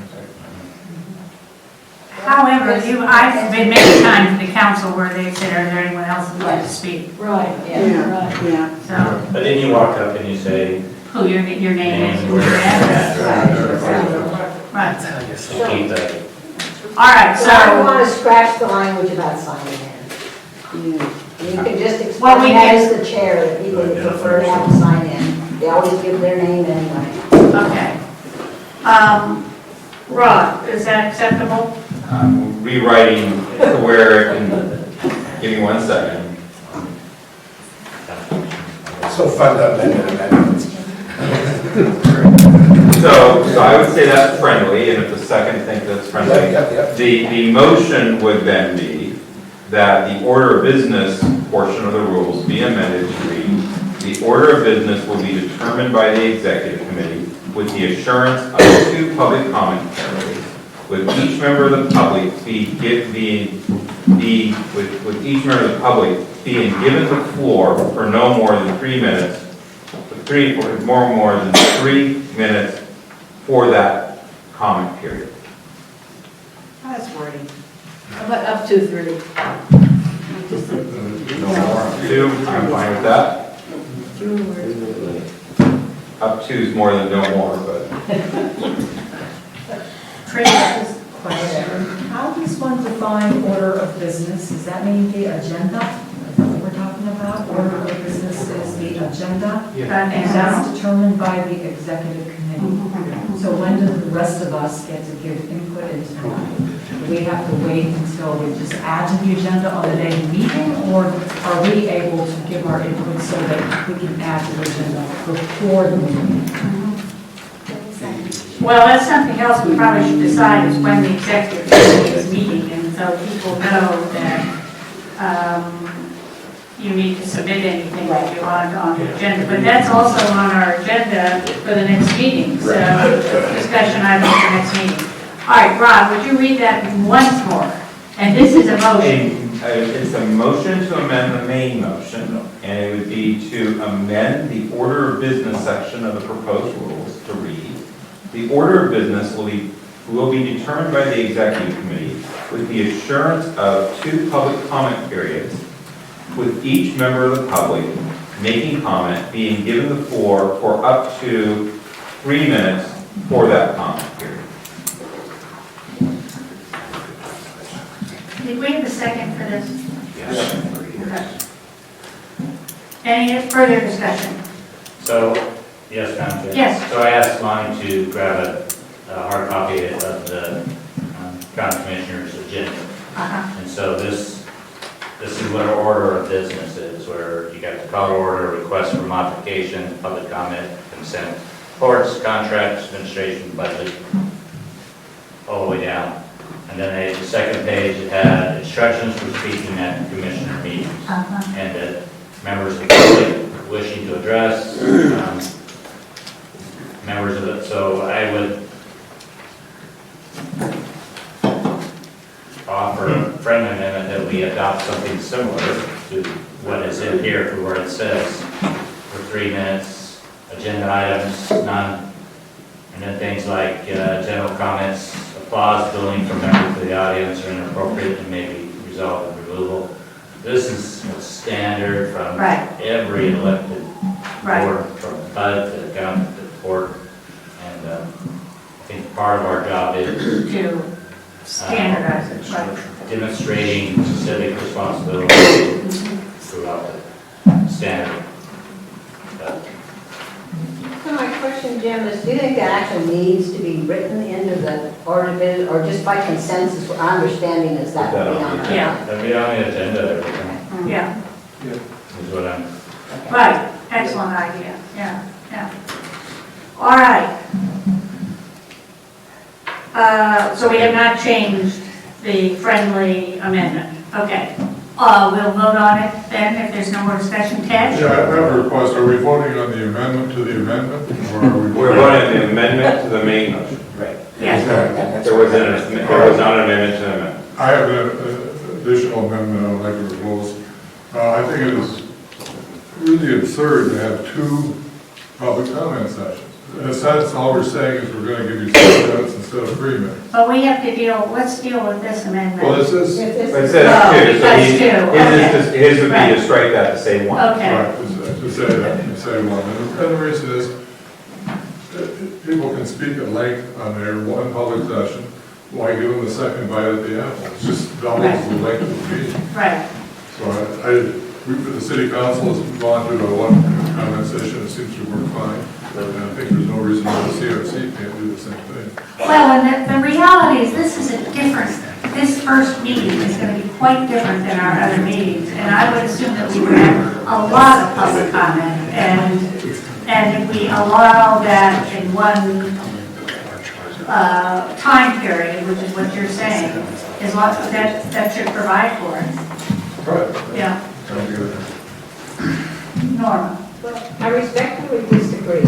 However, I've been many times in the council where they said, are there anyone else who would like to speak? Right, yeah. So, But then you walk up and you say, who your name is, and where where you're at. you're Right. to keep that. All right, So I so, want to scratch the language about signing in. You can just Well, we explain that can- as the chair, that people would prefer to have to sign in. They always give their name anyway. okay. Rod, is that acceptable? I'm rewriting to where it can, give me 1 second. So fun to amend amendments. So I would say that's friendly, and if the second think that's friendly. Yep. The motion would then be that the order of business portion of the rules be amended to read, the order of business will be determined by the executive committee with the assurance of 2 public comment periods, with each member of the public being given the floor for no more than 3 minutes, more than 3 minutes for that comment period. That's wordy. How about up to 3? No more. 2, I'm fine with that. Up to is more than no more, but. Trish, question. How does one define order of business? Does that mean the agenda? Is that what we're talking about? Order of business is the agenda? And that's determined by the executive committee. So when do the rest of us get to give input into that? Do we have to wait until we just add to the agenda on the day of the meeting? Or are we able to give our input so that we can add to the agenda before the meeting? Well, that's something else we probably should decide is when the executive committee is meeting, and so people know that you need to submit anything that you want on the agenda. But that's also on our agenda for the next meeting, so discussion item for the next meeting. All right, Rob, would you read that once more? And this is a motion. It's a motion to amend the main motion, and it would be to amend the order of business section of the proposed rules to read. The order of business will be determined by the executive committee with the assurance of 2 public comment periods, with each member of the public making comment being given the floor for up to 3 minutes for that comment period. Did we have a second for this? Yes. Any further discussion? So, yes, Madam Chair. Yes. So I asked Lonnie to grab a hard copy of the county commissioner's agenda. And so this is what our order of business is, where you got the call to order, request for modification, public comment, consent, courts, contracts, administration, budget, all the way down. And then the second page, it had instructions for speaking at commissioner meetings. And that members of the public wishing to address, members of it, so I would offer a friendly amendment that we adopt something similar to what is in here, where it says for 3 minutes, agenda items, And then things like general comments, applause, booing from members of the audience are inappropriate and may be result in removal. This is standard from Right. every elected Right. board, from HUD to the county to the court. And I think part of our job is To standardize it, right. demonstrating civic responsibility throughout the standard. So my question, Jim, is do you think that actually needs to be written into the ordinance, or just by consensus, our understanding is that would be on there? Yeah. That'd be on the agenda, everything, Yeah, is what I'm. right, excellent idea, yeah, yeah. All right. So we have not changed the friendly amendment, okay. We'll vote on it then, if there's no more discussion. Ted? Yeah, I have a request. Are we voting on the amendment to the amendment? Or are we We're voting on the amendment to the main motion. Right. Yes. There was not an amendment to the amendment. I have an additional amendment I would like to propose. I think it is really absurd to have two public comment sessions. In a sense, all we're saying is we're going to give you 6 minutes instead of 3 minutes. But we have to let's deal with this amendment. Well, this is, It says two, so because two, okay. his would be Right. to strike that to say one. Okay, right, to say that, to say one. And the reason is, people can speak at length on their one public session. Why give them the second bite at the apple? It's just doubles the length of the meeting. right. So the city council has gone through the one comment session, it seems to work fine. And I think there's no reason why the CRC can't do the same thing. Well, and the reality is this this first meeting is going to be quite different than our other meetings. And I would assume that we would have a lot of public comment. And if we allow that in one time period, which is what you're saying, is what that should provide for us. Right. Yeah. Sounds good. Norma? Well, I respectfully disagree,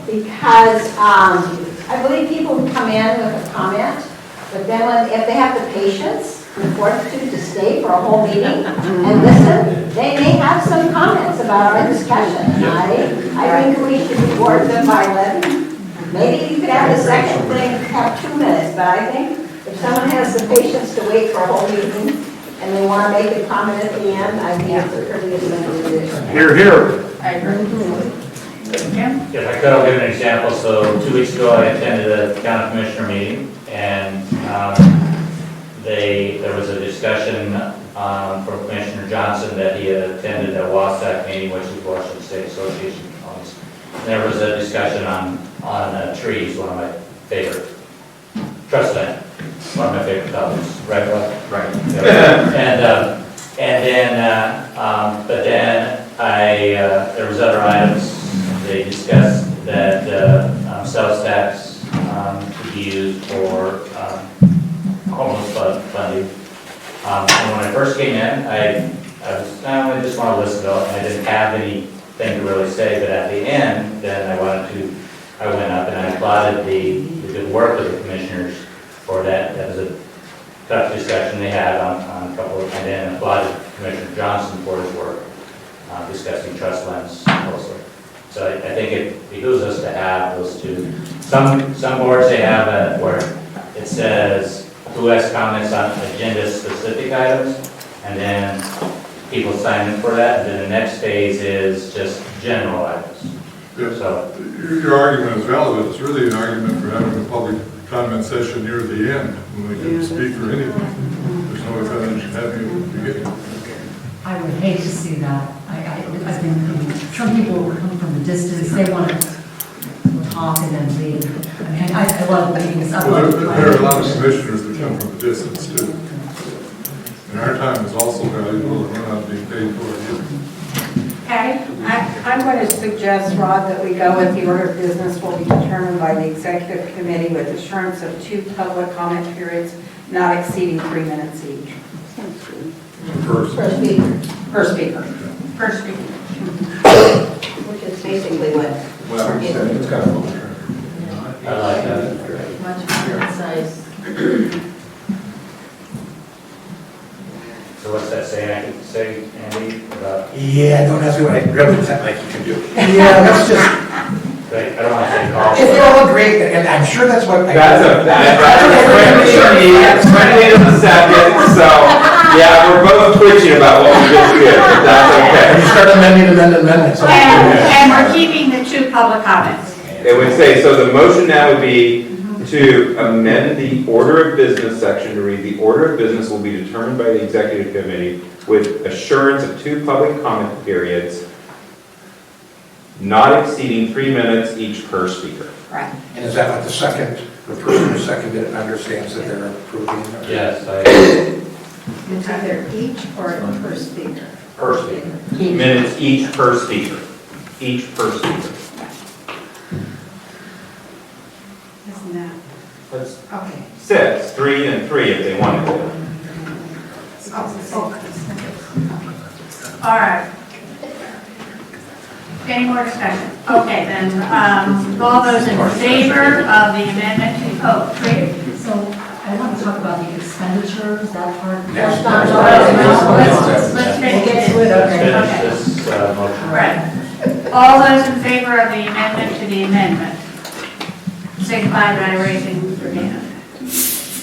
because I believe people who come in with a comment, but then if they have the patience and fortitude to stay for a whole meeting and listen, they may have some comments about our discussion. I think we should reward them by letting, maybe you could have the second thing, have 2 minutes, but I think if someone has the patience to wait for a whole meeting, and they want to make a comment at the end, I think it's a courteous thing to do. Here, here. I agree. Jim? If I could, I'll give an example. So 2 weeks ago, I attended a county commissioner meeting, and there was a discussion from Commissioner Johnson that he had attended a WASAC meeting, which is Washington State Association of Counties. There was a discussion on trees, one of my favorite, trust land, one of my favorite topics, right? Right. But then there was other items. They discussed that sales tax could be used for homeless funding. And when I first came in, I just want to listen to it. I didn't have anything to really say, but at the end, then I went up and I applauded the good work of the commissioners for that. That was a tough discussion they had on a couple of, and then applauded Commissioner Johnson for his work discussing trust lands also. So I think it behooves us to have those two. Some boards, they have where it says who has comments on agenda-specific items, and then people sign in for that, and then the next phase is just general items. Yes. So Your argument is valid. It's really an argument for having a public comment session near the end, when they can speak for anything. There's no advantage in having it at the beginning. I would hate to see that. I think some people who come from a distance, they want to talk and then leave. I mean, I love meetings. I Well, love there are a lot of commissioners that come from a distance too. And our time is also valuable, and we're not being paid for it either. Okay. I'm going to suggest, Rod, that we go with the order of business will be determined by the executive committee with assurance of 2 public comment periods not exceeding 3 minutes each. First. Per speaker, Per speaker. First speaker. which is basically what. Well, it's kind of. I like that. Much more concise. So what's that saying? I can say, Andy, about, Yeah, don't ask me what I represent like you can do. Yeah, let's just. I don't want to say Carl. If you all agree, and I'm sure that's what. That's a friendly to the second, so, yeah, we're both twitching about what we just did, but that's And you okay. start amendments. And we're keeping the 2 public comments. It would say, so the motion now would be to amend the order of business section to read, the order of business will be determined by the executive committee with assurance of 2 public comment periods, not exceeding 3 minutes each per speaker. Right. And is that like the person who seconded it understands that they're approving? Yes, It's either each or per speaker. Per speaker. Minutes each per speaker. Each per speaker. Isn't that? That's Okay. 6, 3 and 3 if they wanted to. All right. Any more discussion? Okay, then, all those in favor of the amendment, Tree? So I want to talk about the expenditures, that part. Next. Let's make it. finish this motion. Right. All those in favor of the amendment to the amendment, signify by raising your hand.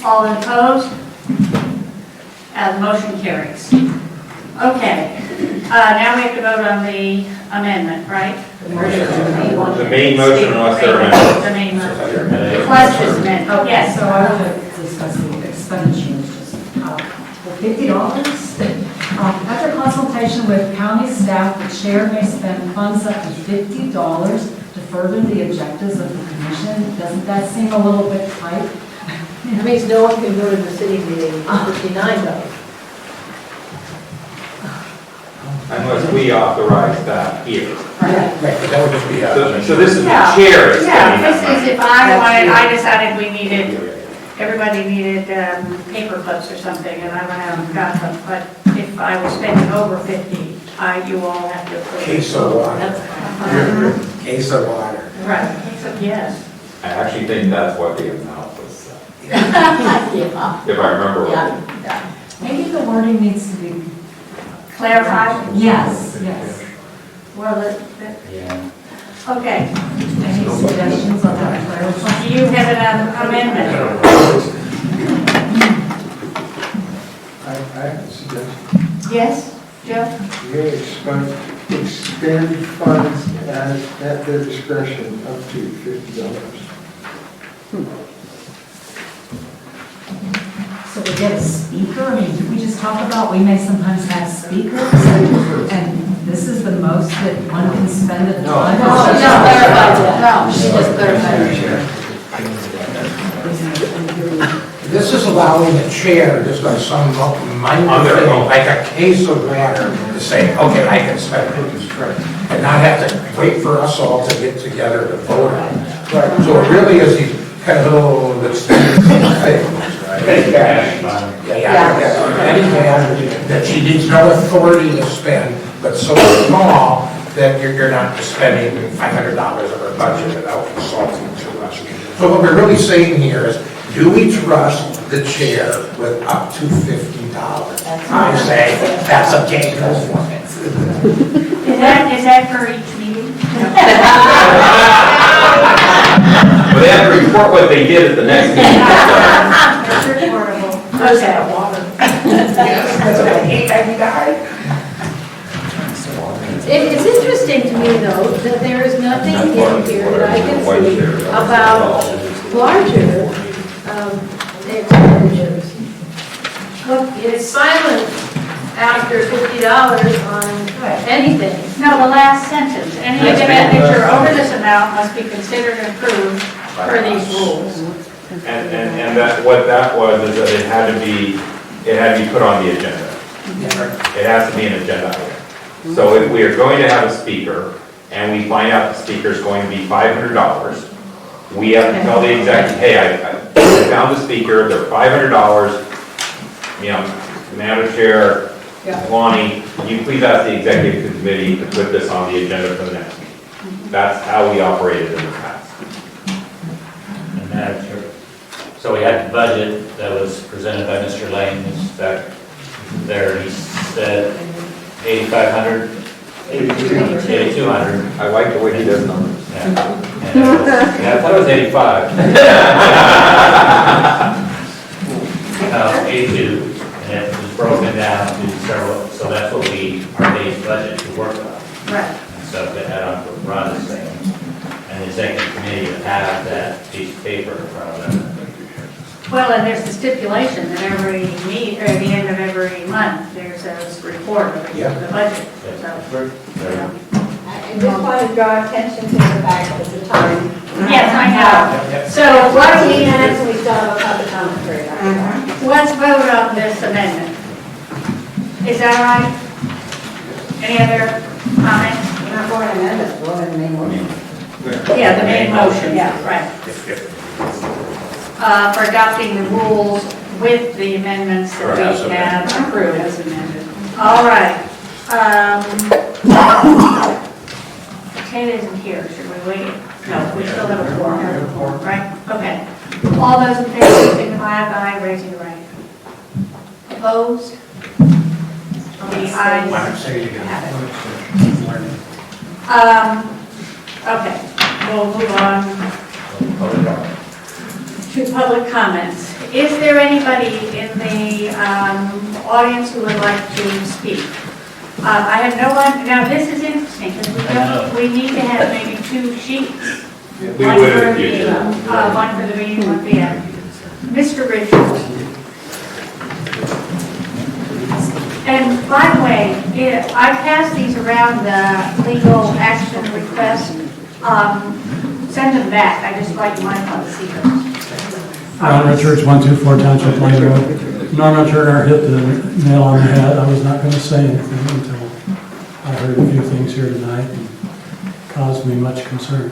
All opposed? The motion carries. Okay, now we have to vote on the amendment, right? The main motion unless they're amendments. The main motion. Plus this amendment, yes. So I want to discuss the expenditures, just for $50. After consultation with county staff, the chair may spend funds up to $50 to further the objectives of the commission. Doesn't that seem a little bit tight? That means no one can go to the city meeting for $59. Unless we authorize that here. Right, but that would just be. So this is the chair extending Yeah, that this money. is if I decided we needed, everybody needed paper clips or something, and I went out and got them, but if I was spending over 50, you all have to approve. Case of water. Case of water. Right, so yes. I actually think that's what the amount was, Yeah. if I remember right. Yeah. Maybe the wording needs to be. Clarified? Yes, yes. Well, Yeah. okay. Any suggestions on that clarify? Do you have an amendment? I have a suggestion. Yes, Joe? May expend funds at their discretion up to $50. So we get a speaker, I mean, did we just talk about, we may sometimes have speakers, and this is the most that one can spend at a time? No, she just clarified that. No, she just clarified. This is allowing the chair, just on some minor thing, like a case of water, to say, okay, I can spend it. And not have to wait for us all to get together to vote on it. So it really is these kind of little extended things. Petty cash. Petty cash that she needs no authority to spend, but so small that you're not just spending $500 of her budget without consulting to us. So what we're really saying here is, do we trust the chair with up to $50? I say, that's a game performance. Is that for each meeting? But they have to report what they did at the next meeting. It's reportable. Okay. It's interesting to me, though, that there is nothing in here that I can see about larger expenditures. Look, it's silent after $50 on anything. No, the last sentence, any expenditure over this amount must be considered approved per these rules. And that, what that was, is that it had to be put on the agenda. It has to be an agenda item. So if we are going to have a speaker, and we find out the speaker is going to be $500, we have to tell the executive, hey, I found the speaker, they're $500, Madam Chair, Lonnie, can you please ask the executive committee to put this on the agenda for the next meeting? That's how we operated in the past. And Madam Chair, so we had the budget that was presented by Mr. Lane, is that there, he said 8,500, 8,200. I like the way he does numbers. Yeah. Yeah, I thought it was 85. 82, and it was broken down to several, so that's what our base budget to work on. Right. And so to add on to Rhonda's thing, and the executive committee to have that piece of paper in front of them. Well, and there's a stipulation that every or at the end of every month, there's a report of the budget. So, I just want to draw attention to the fact that the time. yes, I know. So What what are we we minutes, we still have a public comment period. let's vote on this amendment. Is that all right? Any other comments? Not for an amendment, for the main motion. Yeah, the main motion, yeah, right. For adopting the rules with the amendments that we have approved as amended. All right. Ted isn't here, should we wait? No, we still have a quorum, right? Okay. All those in favor, signify by raising your right hand. Opposed? The ayes have it. Okay, we'll move on to public comments. Is there anybody in the audience who would like to speak? I have no one, now this is interesting, because we need to have maybe 2 sheets. One for the meeting, one for the meeting, one for the end. Mr. Richards. And by the way, I passed these around the legal action request. Send them back, I just like mine on the secret. Ron Richards, 124 Township Lane Road. Norma Turner hit the nail on the head. I was not going to say anything until I heard a few things here tonight and caused me much concern.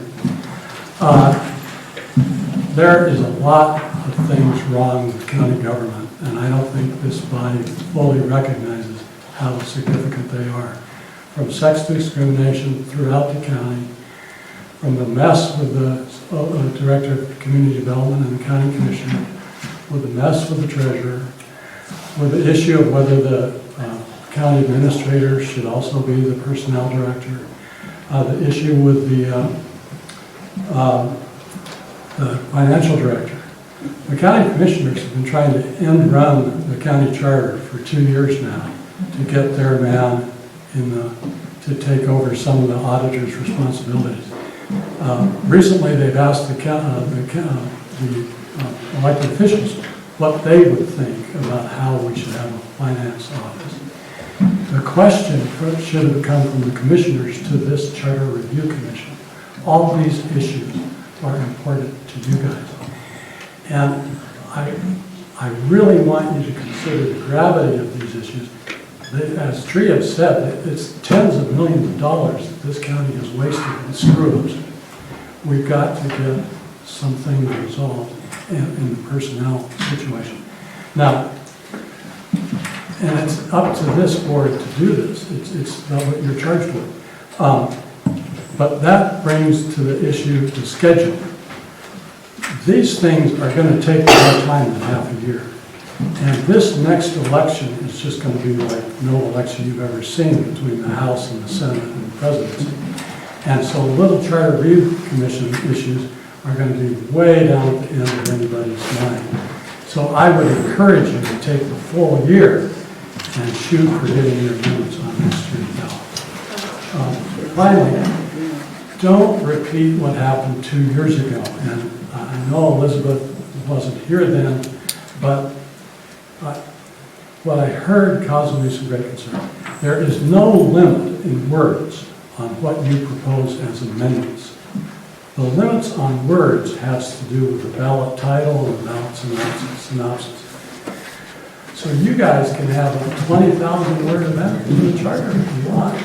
There is a lot of things wrong with county government, and I don't think this body fully recognizes how significant they are. From sex discrimination throughout the county, from the mess with the Director of Community Development and the County Commissioner, with the mess with the Treasurer, with the issue of whether the County Administrator should also be the Personnel Director, the issue with the Financial Director. The County Commissioners have been trying to end run the county charter for 2 years now to get their man to take over some of the auditor's responsibilities. Recently, they've asked the elected officials what they would think about how we should have a finance office. The question should have come from the commissioners to this Charter Review Commission. All these issues are important to you guys. And I really want you to consider the gravity of these issues. As Tree has said, it's tens of millions of dollars that this county has wasted in screws. We've got to get something resolved in the personnel situation. Now, and it's up to this board to do this. It's not what you're charged with. But that brings to the issue the schedule. These things are going to take more time than half a year. And this next election is just going to be like no election you've ever seen between the House and the Senate and the presidency. And so little Charter Review Commission issues are going to be way down at the end of anybody's mind. So I would encourage you to take the full year and shoot for getting your amendments on next year's ballot. Finally, don't repeat what happened 2 years ago. And I know Elizabeth wasn't here then, but what I heard caused me some great concern. There is no limit in words on what you propose as amendments. The limits on words has to do with the ballot title and the ballot synopsis. So you guys can have a 20,000-word amendment to the charter if you want.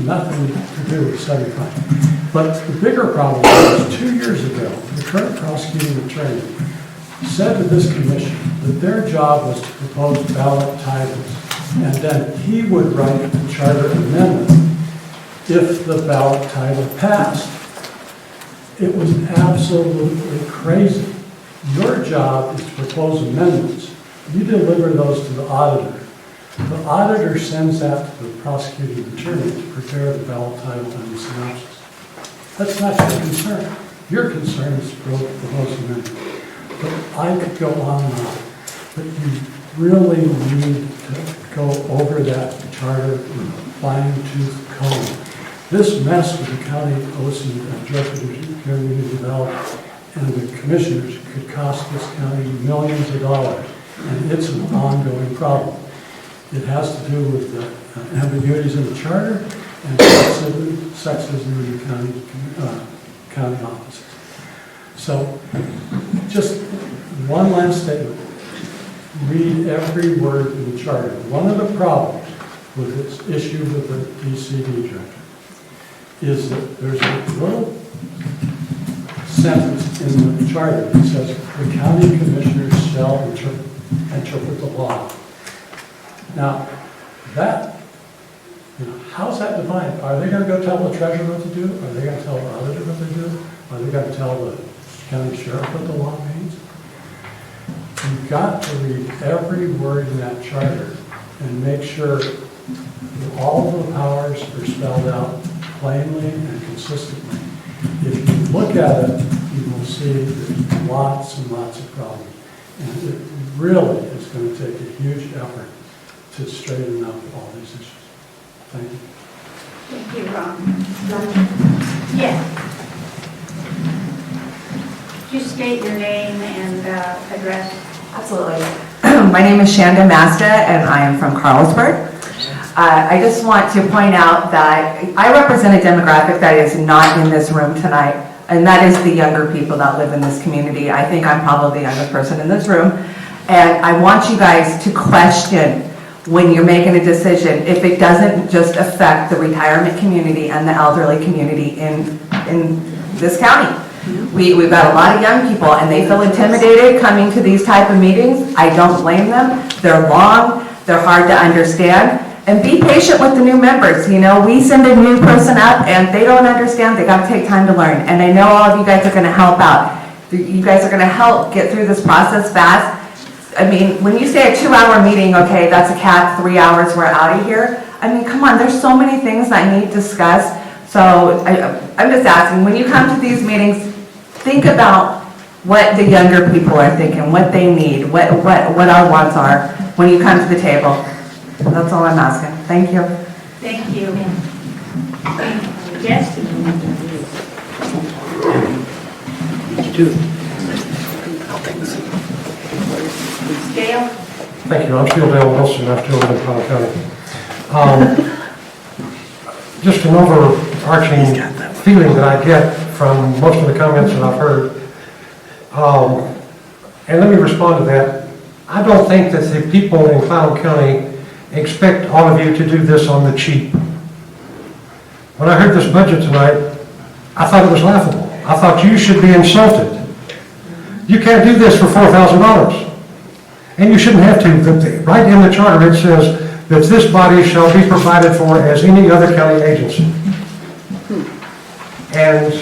Nothing to do with 75. But the bigger problem is 2 years ago, the current prosecuting attorney said to this commission that their job was to propose ballot titles, and then he would write the charter amendment if the ballot title passed. It was absolutely crazy. Your job is to propose amendments. You deliver those to the auditor. The auditor sends that to the prosecuting attorney to prepare the ballot title and the synopsis. That's not your concern. Your concern is growth for those amendments. But I could go on and on. But you really need to go over that charter with a fine-tooth comb. This mess with the county OC objective community development and the commissioners could cost this county millions of dollars, and it's an ongoing problem. It has to do with the ambiguities in the charter and sexism in the county offices. So, just one last statement. Read every word in the charter. One of the problems with this issue with the DCD director is that there's a little sentence in the charter that says the county commissioners shall interpret the law. Now, that, how's that defined? Are they going to go tell the treasurer what to do? Are they going to tell the auditor what to do? Are they going to tell the county sheriff what the law means? You've got to read every word in that charter and make sure that all of the powers are spelled out plainly and consistently. If you look at it, you will see there's lots and lots of problems. And it really is going to take a huge effort to straighten out all these issues. Thank you. Thank you, Ron. Yes. Could you state your name and address? Absolutely. My name is Shanda Masta, and I am from Carlsberg. I just want to point out that I represent a demographic that is not in this room tonight, and that is the younger people that live in this community. I think I'm probably the youngest person in this room, and I want you guys to question when you're making a decision if it doesn't just affect the retirement community and the elderly community in this county. We've got a lot of young people, and they feel intimidated coming to these type of meetings. I don't blame them. They're long, they're hard to understand, and be patient with the new members. We send a new person up, and they don't understand. They got to take time to learn, and I know all of you guys are going to help out. You guys are going to help get through this process fast. I mean, when you say a 2-hour meeting, okay, that's a cap, 3 hours, we're out of here. I mean, come on, there's so many things that need discussed. So I'm just asking, when you come to these meetings, think about what the younger people are thinking, what they need, what our wants are when you come to the table. That's all I'm asking. Thank you. Thank you. Yes? Dale? Thank you. I'm still Dale Wilson. I still live in Powell County. Just an overarching feeling that I get from most of the comments that I've heard. And let me respond to that. I don't think that the people in Cloud County expect all of you to do this on the cheap. When I heard this budget tonight, I thought it was laughable. I thought you should be insulted. You can't do this for $4,000. And you shouldn't have to. Right in the charter it says that this body shall be provided for as any other county agency. And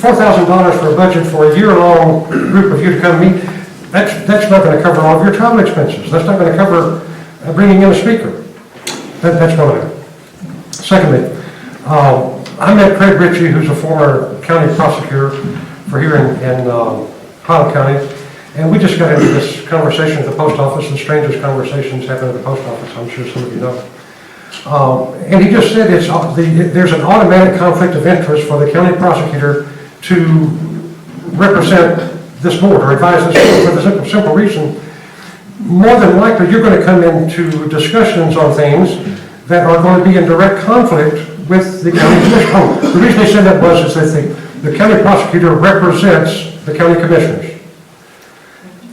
$4,000 for a budget for a year-long group of you to come meet, that's not going to cover all of your travel expenses. That's not going to cover bringing in a speaker. That's not it. Secondly, I met Craig Ritchie, who's a former county prosecutor for here in Powell County, and we just got into this conversation at the post office. The strangest conversations happen at the post office, I'm sure some of you know. And he just said there's an automatic conflict of interest for the county prosecutor to represent this board or advise this board for the simple reason, more than likely you're going to come into discussions on things that are going to be in direct conflict with the county commissioner. The reason he said that was that the county prosecutor represents the county commissioners.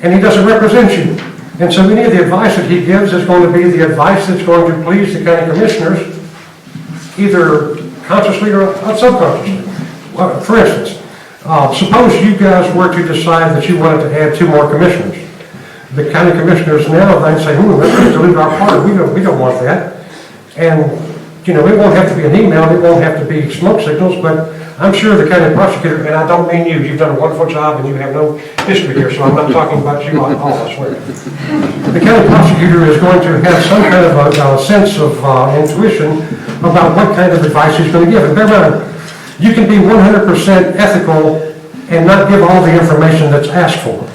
And he doesn't represent you. And so any of the advice that he gives is going to be the advice that's going to please the county commissioners, either consciously or subconsciously. For instance, suppose you guys were to decide that you wanted to add 2 more commissioners. The county commissioners now, they'd say, let's dilute our party. We don't want that. And, it won't have to be an email, it won't have to be smoke signals, but I'm sure the county prosecutor, and I don't mean you, you've done a wonderful job and you have no history here, so I'm not talking about you at all, I swear. The county prosecutor is going to have some kind of a sense of intuition about what kind of advice he's going to give. And bear in mind, You can be 100% ethical and not give all the information that's asked for.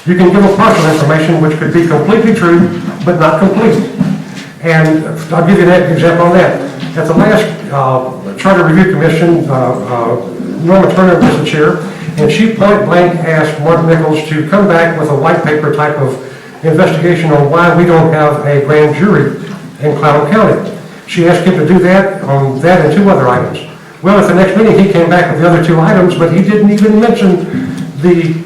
You can give a partial information which could be completely true, but not complete. And I'll give you an example on that. At the last Charter Review Commission, Norma Turner was the chair, and she point blank asked Mark Nichols to come back with a white paper type of investigation on why we don't have a grand jury in Clallam County. She asked him to do that on that and 2 other items. Well, at the next meeting, he came back with the other 2 items, but he didn't even mention the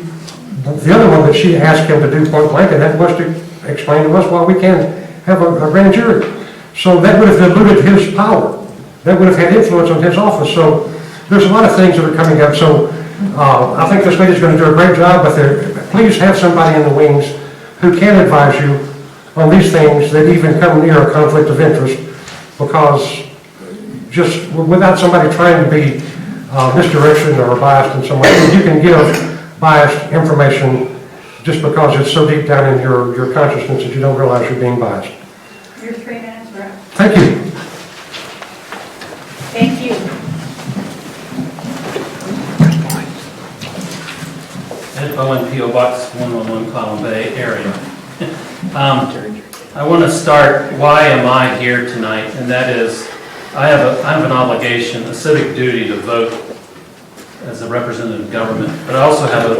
other one that she asked him to do point blank, and that was to explain to us why we can't have a grand jury. So that would have diluted his power. That would have had influence on his office. So there's a lot of things that are coming up. So I think this lady's going to do a great job, but please have somebody in the wings who can advise you on these things that even come near a conflict of interest, because just without somebody trying to be misdirection or biased in some way, you can give biased information just because it's so deep down in your consciousness that you don't realize you're being biased. Your 3 minutes are up. Thank you. Thank you. Ed Bowen, P.O. Box 111, Clallam Bay area. I want to start, why am I here tonight? And that is, I have an obligation, a civic duty to vote as a representative of government, but I also have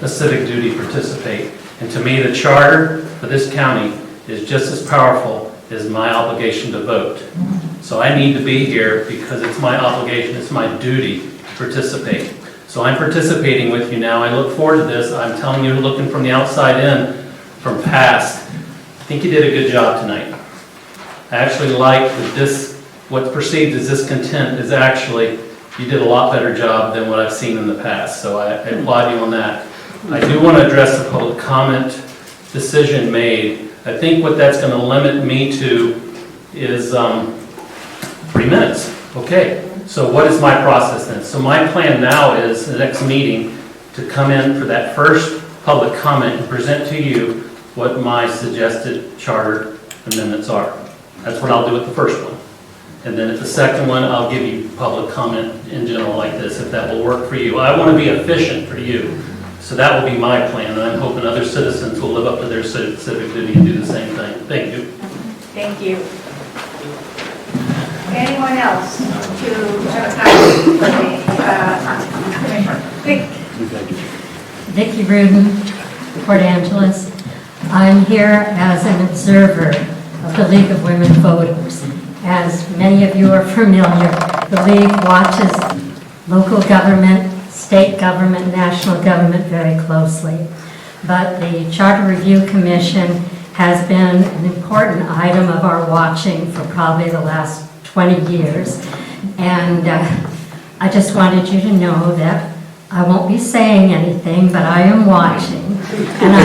a civic duty to participate. And to me, the charter for this county is just as powerful as my obligation to vote. So I need to be here because it's my obligation, it's my duty to participate. So I'm participating with you now. I look forward to this. I'm telling you, looking from the outside in, from past, I think you did a good job tonight. I actually like that what's perceived as discontent is actually, you did a lot better job than what I've seen in the past. So I applaud you on that. I do want to address the public comment decision made. I think what that's going to limit me to is 3 minutes. Okay, so what is my process then? So my plan now is the next meeting to come in for that first public comment and present to you what my suggested charter amendments are. That's what I'll do with the first one. And then at the second one, I'll give you public comment in general like this, if that will work for you. I want to be efficient for you. So that will be my plan, and I'm hoping other citizens will live up to their civic duty and do the same thing. Thank you. Thank you. Anyone else to Vic? Vicki Rudin, Port Angeles. I'm here as an observer of the League of Women Voters. As many of you are familiar, the League watches local government, state government, national government very closely. But the Charter Review Commission has been an important item of our watching for probably the last 20 years. And I just wanted you to know that I won't be saying anything, but I am watching. And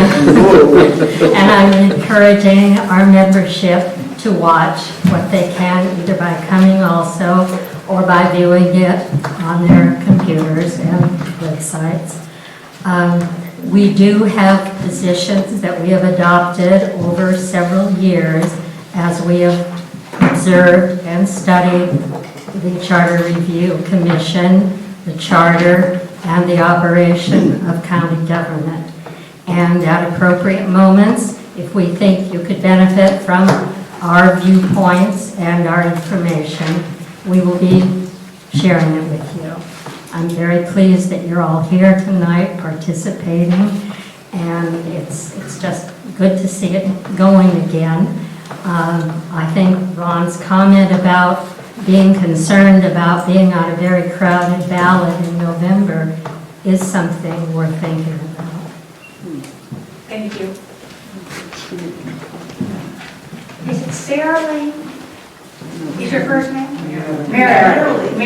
I'm encouraging our membership to watch what they can, either by coming also or by viewing it on their computers and websites. We do have positions that we have adopted over several years as we have observed and studied the Charter Review Commission, the Charter, and the operation of county government. And at appropriate moments, if we think you could benefit from our viewpoints and our information, we will be sharing it with you. I'm very pleased that you're all here tonight participating, and it's just good to see it going again. I think Ron's comment about being concerned about being on a very crowded ballot in November is something worth thinking about. Thank you. Is it Sarah Lee? Is your first name? Marilyn.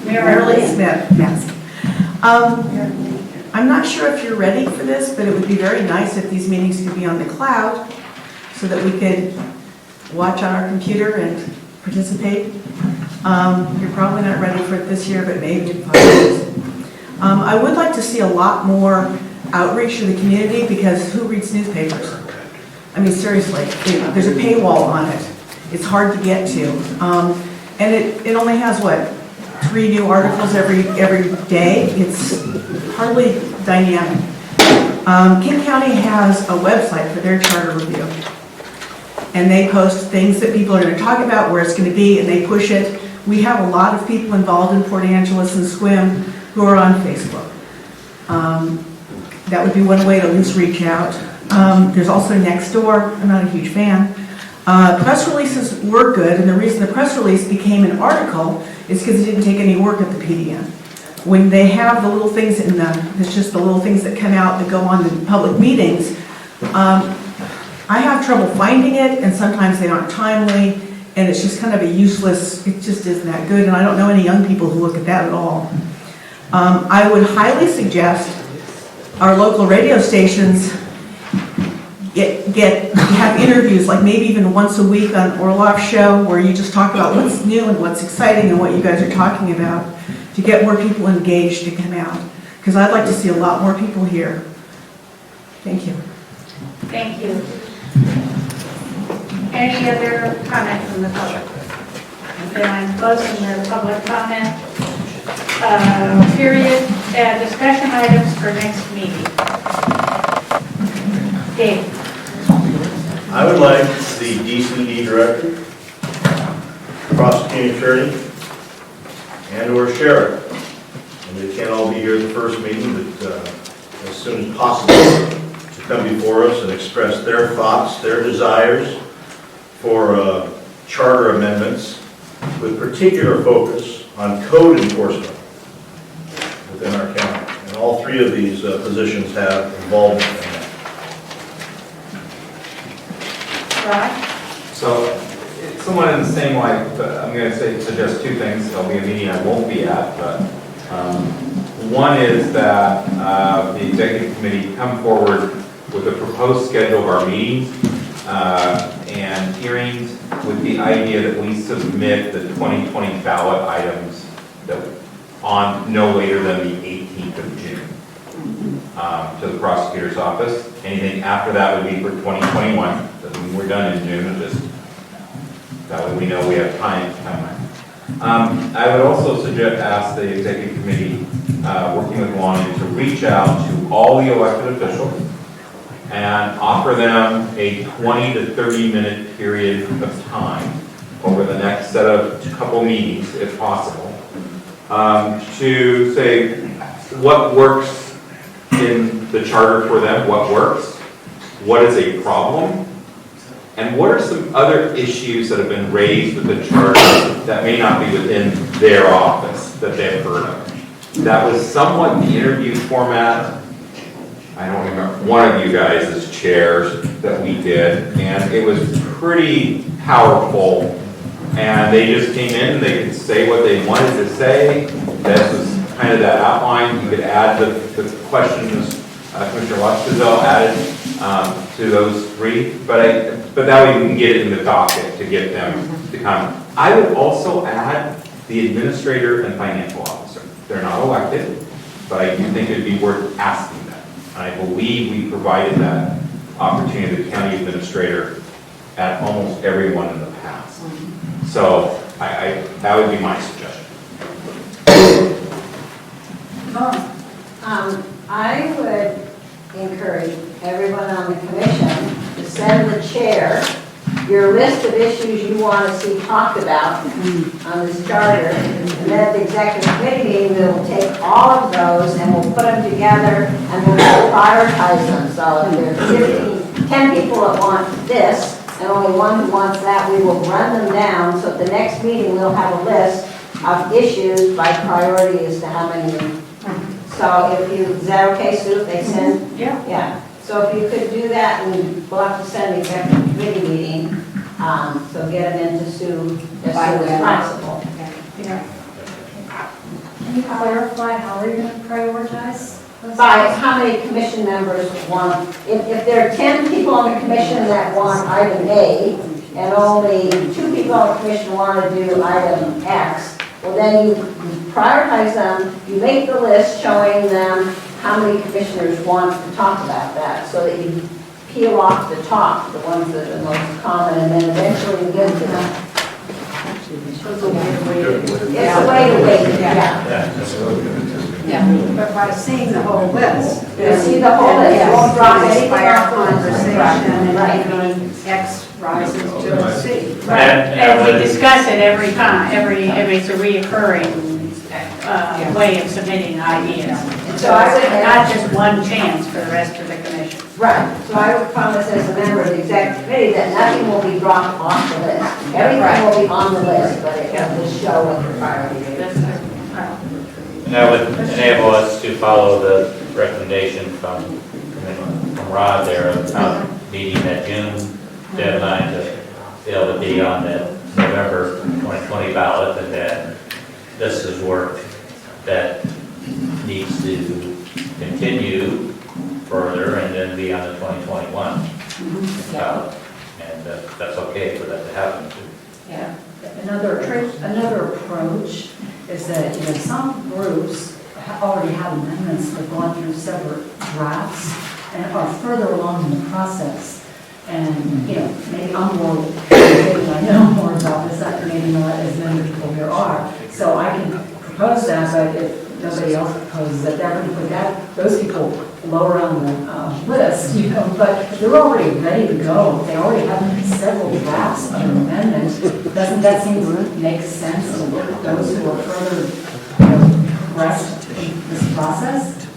Marilyn Smith, yes. I'm not sure if you're ready for this, but it would be very nice if these meetings could be on the cloud so that we could watch on our computer and participate. You're probably not ready for it this year, but maybe in 5 years. I would like to see a lot more outreach to the community, because who reads newspapers? I mean, seriously, there's a paywall on it. It's hard to get to. And it only has, what, 3 new articles every day? It's hardly dynamic. King County has a website for their charter review. And they post things that people are going to talk about, where it's going to be, and they push it. We have a lot of people involved in Port Angeles and Sequim who are on Facebook. That would be one way to at least reach out. There's also Nextdoor. I'm not a huge fan. Press releases were good, and the reason the press release became an article is because it didn't take any work at the PDN. When they have the little things in them, it's just the little things that come out that go on in public meetings, I have trouble finding it, and sometimes they aren't timely, and it's just kind of a useless, it just isn't that good, and I don't know any young people who look at that at all. I would highly suggest our local radio stations have interviews, like maybe even once a week on Orloff's show, where you just talk about what's new and what's exciting and what you guys are talking about, to get more people engaged to come out. Because I'd like to see a lot more people here. Thank you. Thank you. Any other comment from the public? Then I'm closing the public comment period. Discussion items for next meeting. Dave. I would like the DCD director, prosecuting attorney, and/or sheriff, and they can't all be here at the first meeting, but as soon as possible, to come before us and express their thoughts, their desires for charter amendments with particular focus on code enforcement within our county. And all 3 of these positions have involvement in that. Right. So, it's somewhat in the same light, but I'm going to suggest 2 things. There'll be a meeting I won't be at, but one is that the executive committee come forward with a proposed schedule of our meetings and hearings, with the idea that we submit the 2020 ballot items that on no later than the 18th of June to the prosecutor's office. Anything after that would be for 2021. Doesn't mean we're done in June, just that way we know we have timeline. I would also ask the executive committee, working with Lonnie, to reach out to all the elected officials and offer them a 20 to 30 minute period of time over the next set of couple meetings, if possible, to say what works in the charter for them, what works, what is a problem, and what are some other issues that have been raised with the charter that may not be within their office that they've heard of. That was somewhat the interview format. I don't remember, one of you guys as chairs that we did, and it was pretty powerful. And they just came in and they could say what they wanted to say. This was kind of that outline. You could add the questions Commissioner Watchford added to those 3, but that way we can get it in the docket to get them to come. I would also add the administrator and financial officer. They're not elected, but I do think it'd be worth asking them. And I believe we provided that opportunity to the county administrator at almost every one in the past. So that would be my suggestion. I would encourage everyone on the commission to send the chair your list of issues you want to see talked about on this charter, and then the executive committee meeting will take all of those and we'll put them together and we'll prioritize them. So if there's 10 people that want this and only 1 who wants that, we will run them down. So at the next meeting we'll have a list of issues by priority as to how many. So is that okay, Sue, if they send? Yeah. Yeah. So if you could do that, and we'll have to send the executive committee meeting, so get them into Sue as soon as possible. Yeah. Can you clarify how are you going to prioritize? By how many commission members want, if there are 10 people on the commission that want item A, and only 2 people on the commission want to do item X, well then you prioritize them, you make the list showing them how many commissioners want to talk about that, so that you peel off the top, the ones that are the most common, and then eventually you get to them. It's a way to wait. It's a way to wait, yeah. Yeah, but by seeing the whole list. You see the whole list, it won't drop anything Inspire off the list. conversation Right. and maybe X rises to Z. Right, and we discuss it every time, it's a reoccurring way of submitting ideas. So I would Not just one chance for the rest of the commission. Right, so I would promise as a member of the executive committee that nothing will be dropped off the list. Everything will be on the list, but it will just show what the priority is. And that would enable us to follow the recommendation from Rod there about meeting that June deadline to be able to be on the November 2020 ballot, and then this is work that needs to continue further and then be on the 2021 ballot. And that's okay for that to happen too. Yeah, another approach is that, some groups already have amendments that have gone through separate drafts and are further along in the process. And, maybe I'm more, maybe I know more about this, maybe not as many people here are. So I can propose that, but if nobody else proposes that, they're going to put those people lower on the list, but they're already ready to go. They already have several drafts of an amendment. Doesn't that seem to make sense to look at those who are further, progressed in this process?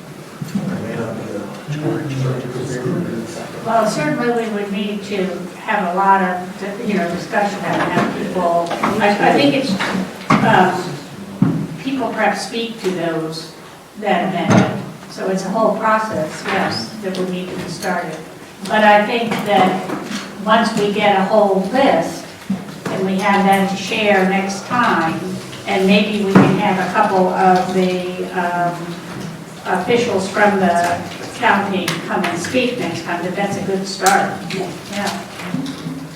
Well, certainly we would need to have a lot of, discussion and have people, I think it's, people perhaps speak to that amendment. So it's a whole process, yes, that would need to be started. But I think that once we get a whole list, and we have that to share next time, and maybe we can have a couple of the officials from the county come and speak next time, that's a good start. Yeah.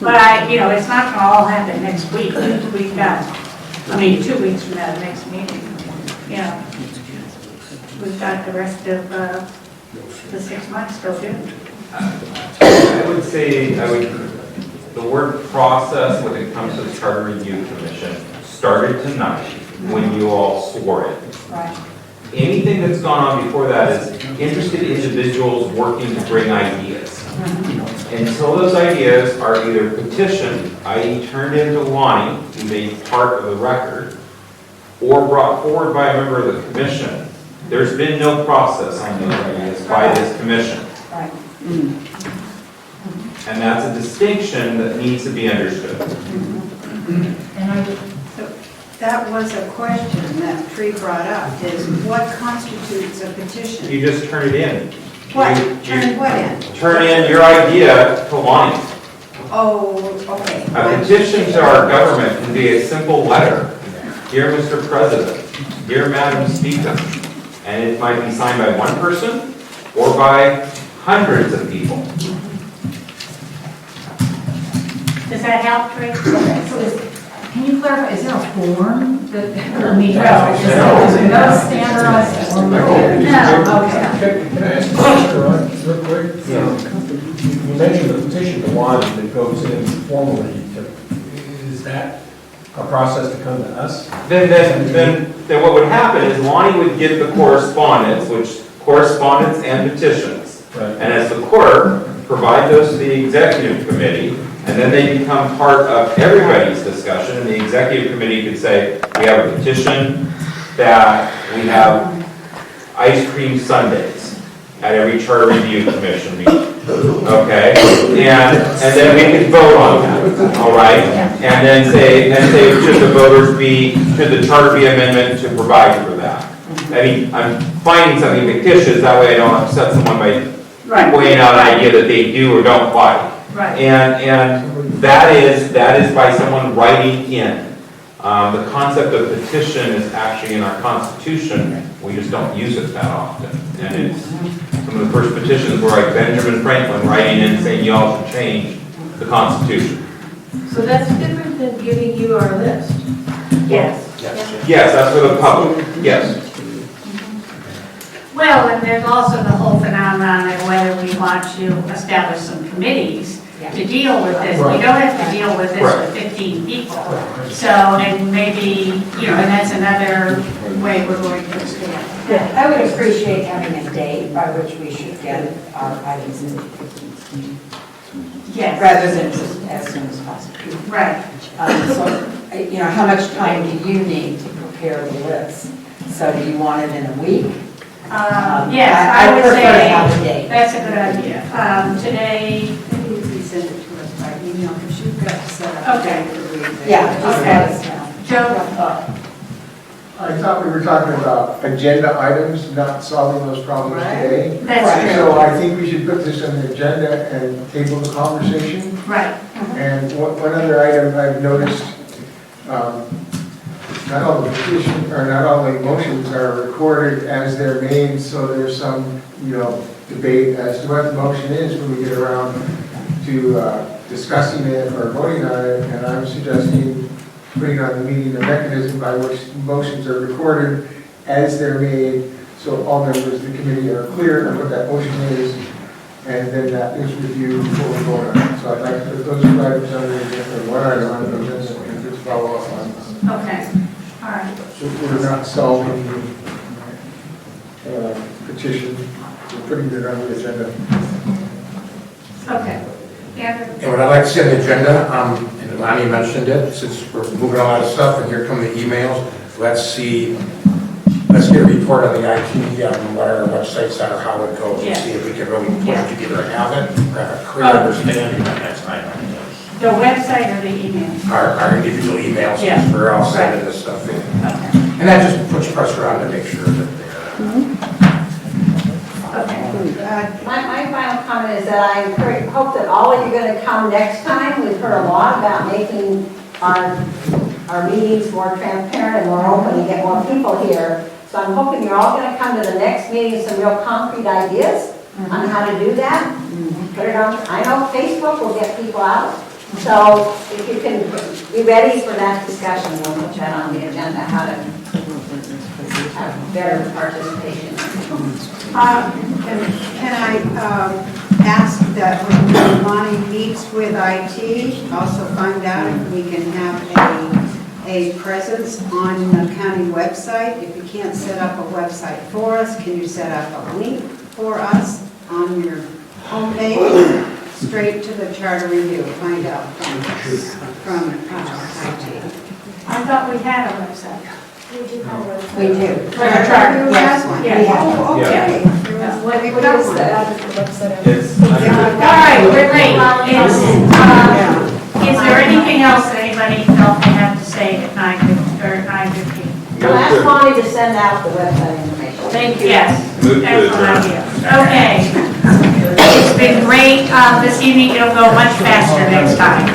But it's not going to all happen next week. We've got, 2 weeks from now, the next meeting. We've got the rest of the 6 months still due. I would say, the word process when it comes to the Charter Review Commission started tonight when you all swore it. Right. Anything that's gone on before that is interested individuals working to bring ideas. Until those ideas are either petitioned, i.e. turned into Lonnie, who made part of the record, or brought forward by a member of the commission, there's been no process on those ideas by this commission. Right. And that's a distinction that needs to be understood. So that was a question that Tree brought up, is what constitutes a petition? You just turn it in. What? Turn what in? Turn in your idea to Lonnie. Oh, okay. A petition to our government can be a simple letter. Dear Mr. President, dear Madam Speaker, and it might be signed by one person or by hundreds of people. Does that help, Tree? Okay, so can you clarify, is there a form that, No. is there no standardized form? No, okay. Can I ask a question, Ron, real quick? You mentioned the petition to Lonnie that goes in formally. Is that a process to come to us? Then what would happen is Lonnie would get the correspondence, which correspondence and petitions. Right. And as the clerk, provide those to the executive committee, and then they become part of everybody's discussion, and the executive committee could say, we have a petition that we have ice cream sundaes at every charter review commission meeting. Okay? And then we can vote on that, all right? And then say, should the charter be amendment to provide for that? I mean, I'm finding something fictitious, that way I don't upset someone by weighing out an idea that they do or don't like. Right. And that is by someone writing in. The concept of petition is actually in our Constitution. We just don't use it that often. And it's some of the first petitions were like Benjamin Franklin writing in saying y'all should change the Constitution. So that's different than giving you our list? Yes. Yes, that's for the public. Yes. Well, and there's also the whole phenomenon of whether we want to establish some committees to deal with this. We don't have to deal with this with 15 people. So, and maybe, and that's another way we're going to expand. I would appreciate having a date by which we should get our items in. Yes. Rather than just as soon as possible. Right. So, how much time do you need to prepare the list? So do you want it in a week? Yes, I would prefer to have a say date. that's a good idea. Today, maybe you can send it to us by email because you've got to set up. Okay. Yeah, just let us know. Joe? I thought we were talking about agenda items, not solving those problems today. That's true. So I think we should put this on the agenda and table the conversation. Right. And one other item I've noticed, not all the petition, or not all the motions are recorded as they're made, so there's some, debate as to what the motion is when we get around to discussing it or voting on it, and I'm suggesting putting on the meeting the mechanism by which motions are recorded as they're made, so all members of the committee are clear on what that motion is, and then that is reviewed before we vote on it. So I'd like to put those two items on the agenda, or one item on the agenda, and just follow up on this. Okay. All right. So we're not solving the petition, we're putting it on the agenda. Okay. And what I'd like to see on the agenda, and Lonnie mentioned it, since we're moving a lot of stuff, and here come the emails, let's get a report on the IT, what our websites are, how it goes, and see if we can really put it together and have it, have a clear understanding of next time. The website or the email? Our individual emails, Yeah. we're all sending this stuff in. Okay. And that just puts pressure on to make sure that they're... My final comment is that I hope that all of you are going to come next time. We've heard a lot about making our meetings more transparent and more open and get more people here. So I'm hoping you're all going to come to the next meeting with some real concrete ideas on how to do that. Put it on, I know Facebook will get people out. So if you can be ready for that discussion, we'll put that on the agenda, how to have better participation. Can I ask that when Lonnie meets with IT, also find out if we can have a presence on the county website? If you can't set up a website for us, can you set up a link for us on your homepage? Straight to the charter review, find out from IT. I thought we had a website. We do have a website. We do. For the charter review has one? Yeah. Oh, okay. What is that? All right, we're late. Is there anything else that anybody felt they have to say at 9:15? I'll ask Lonnie to send out the website information. Thank you. Yes. Excellent idea. Okay. It's been great this evening. It'll go much faster next time.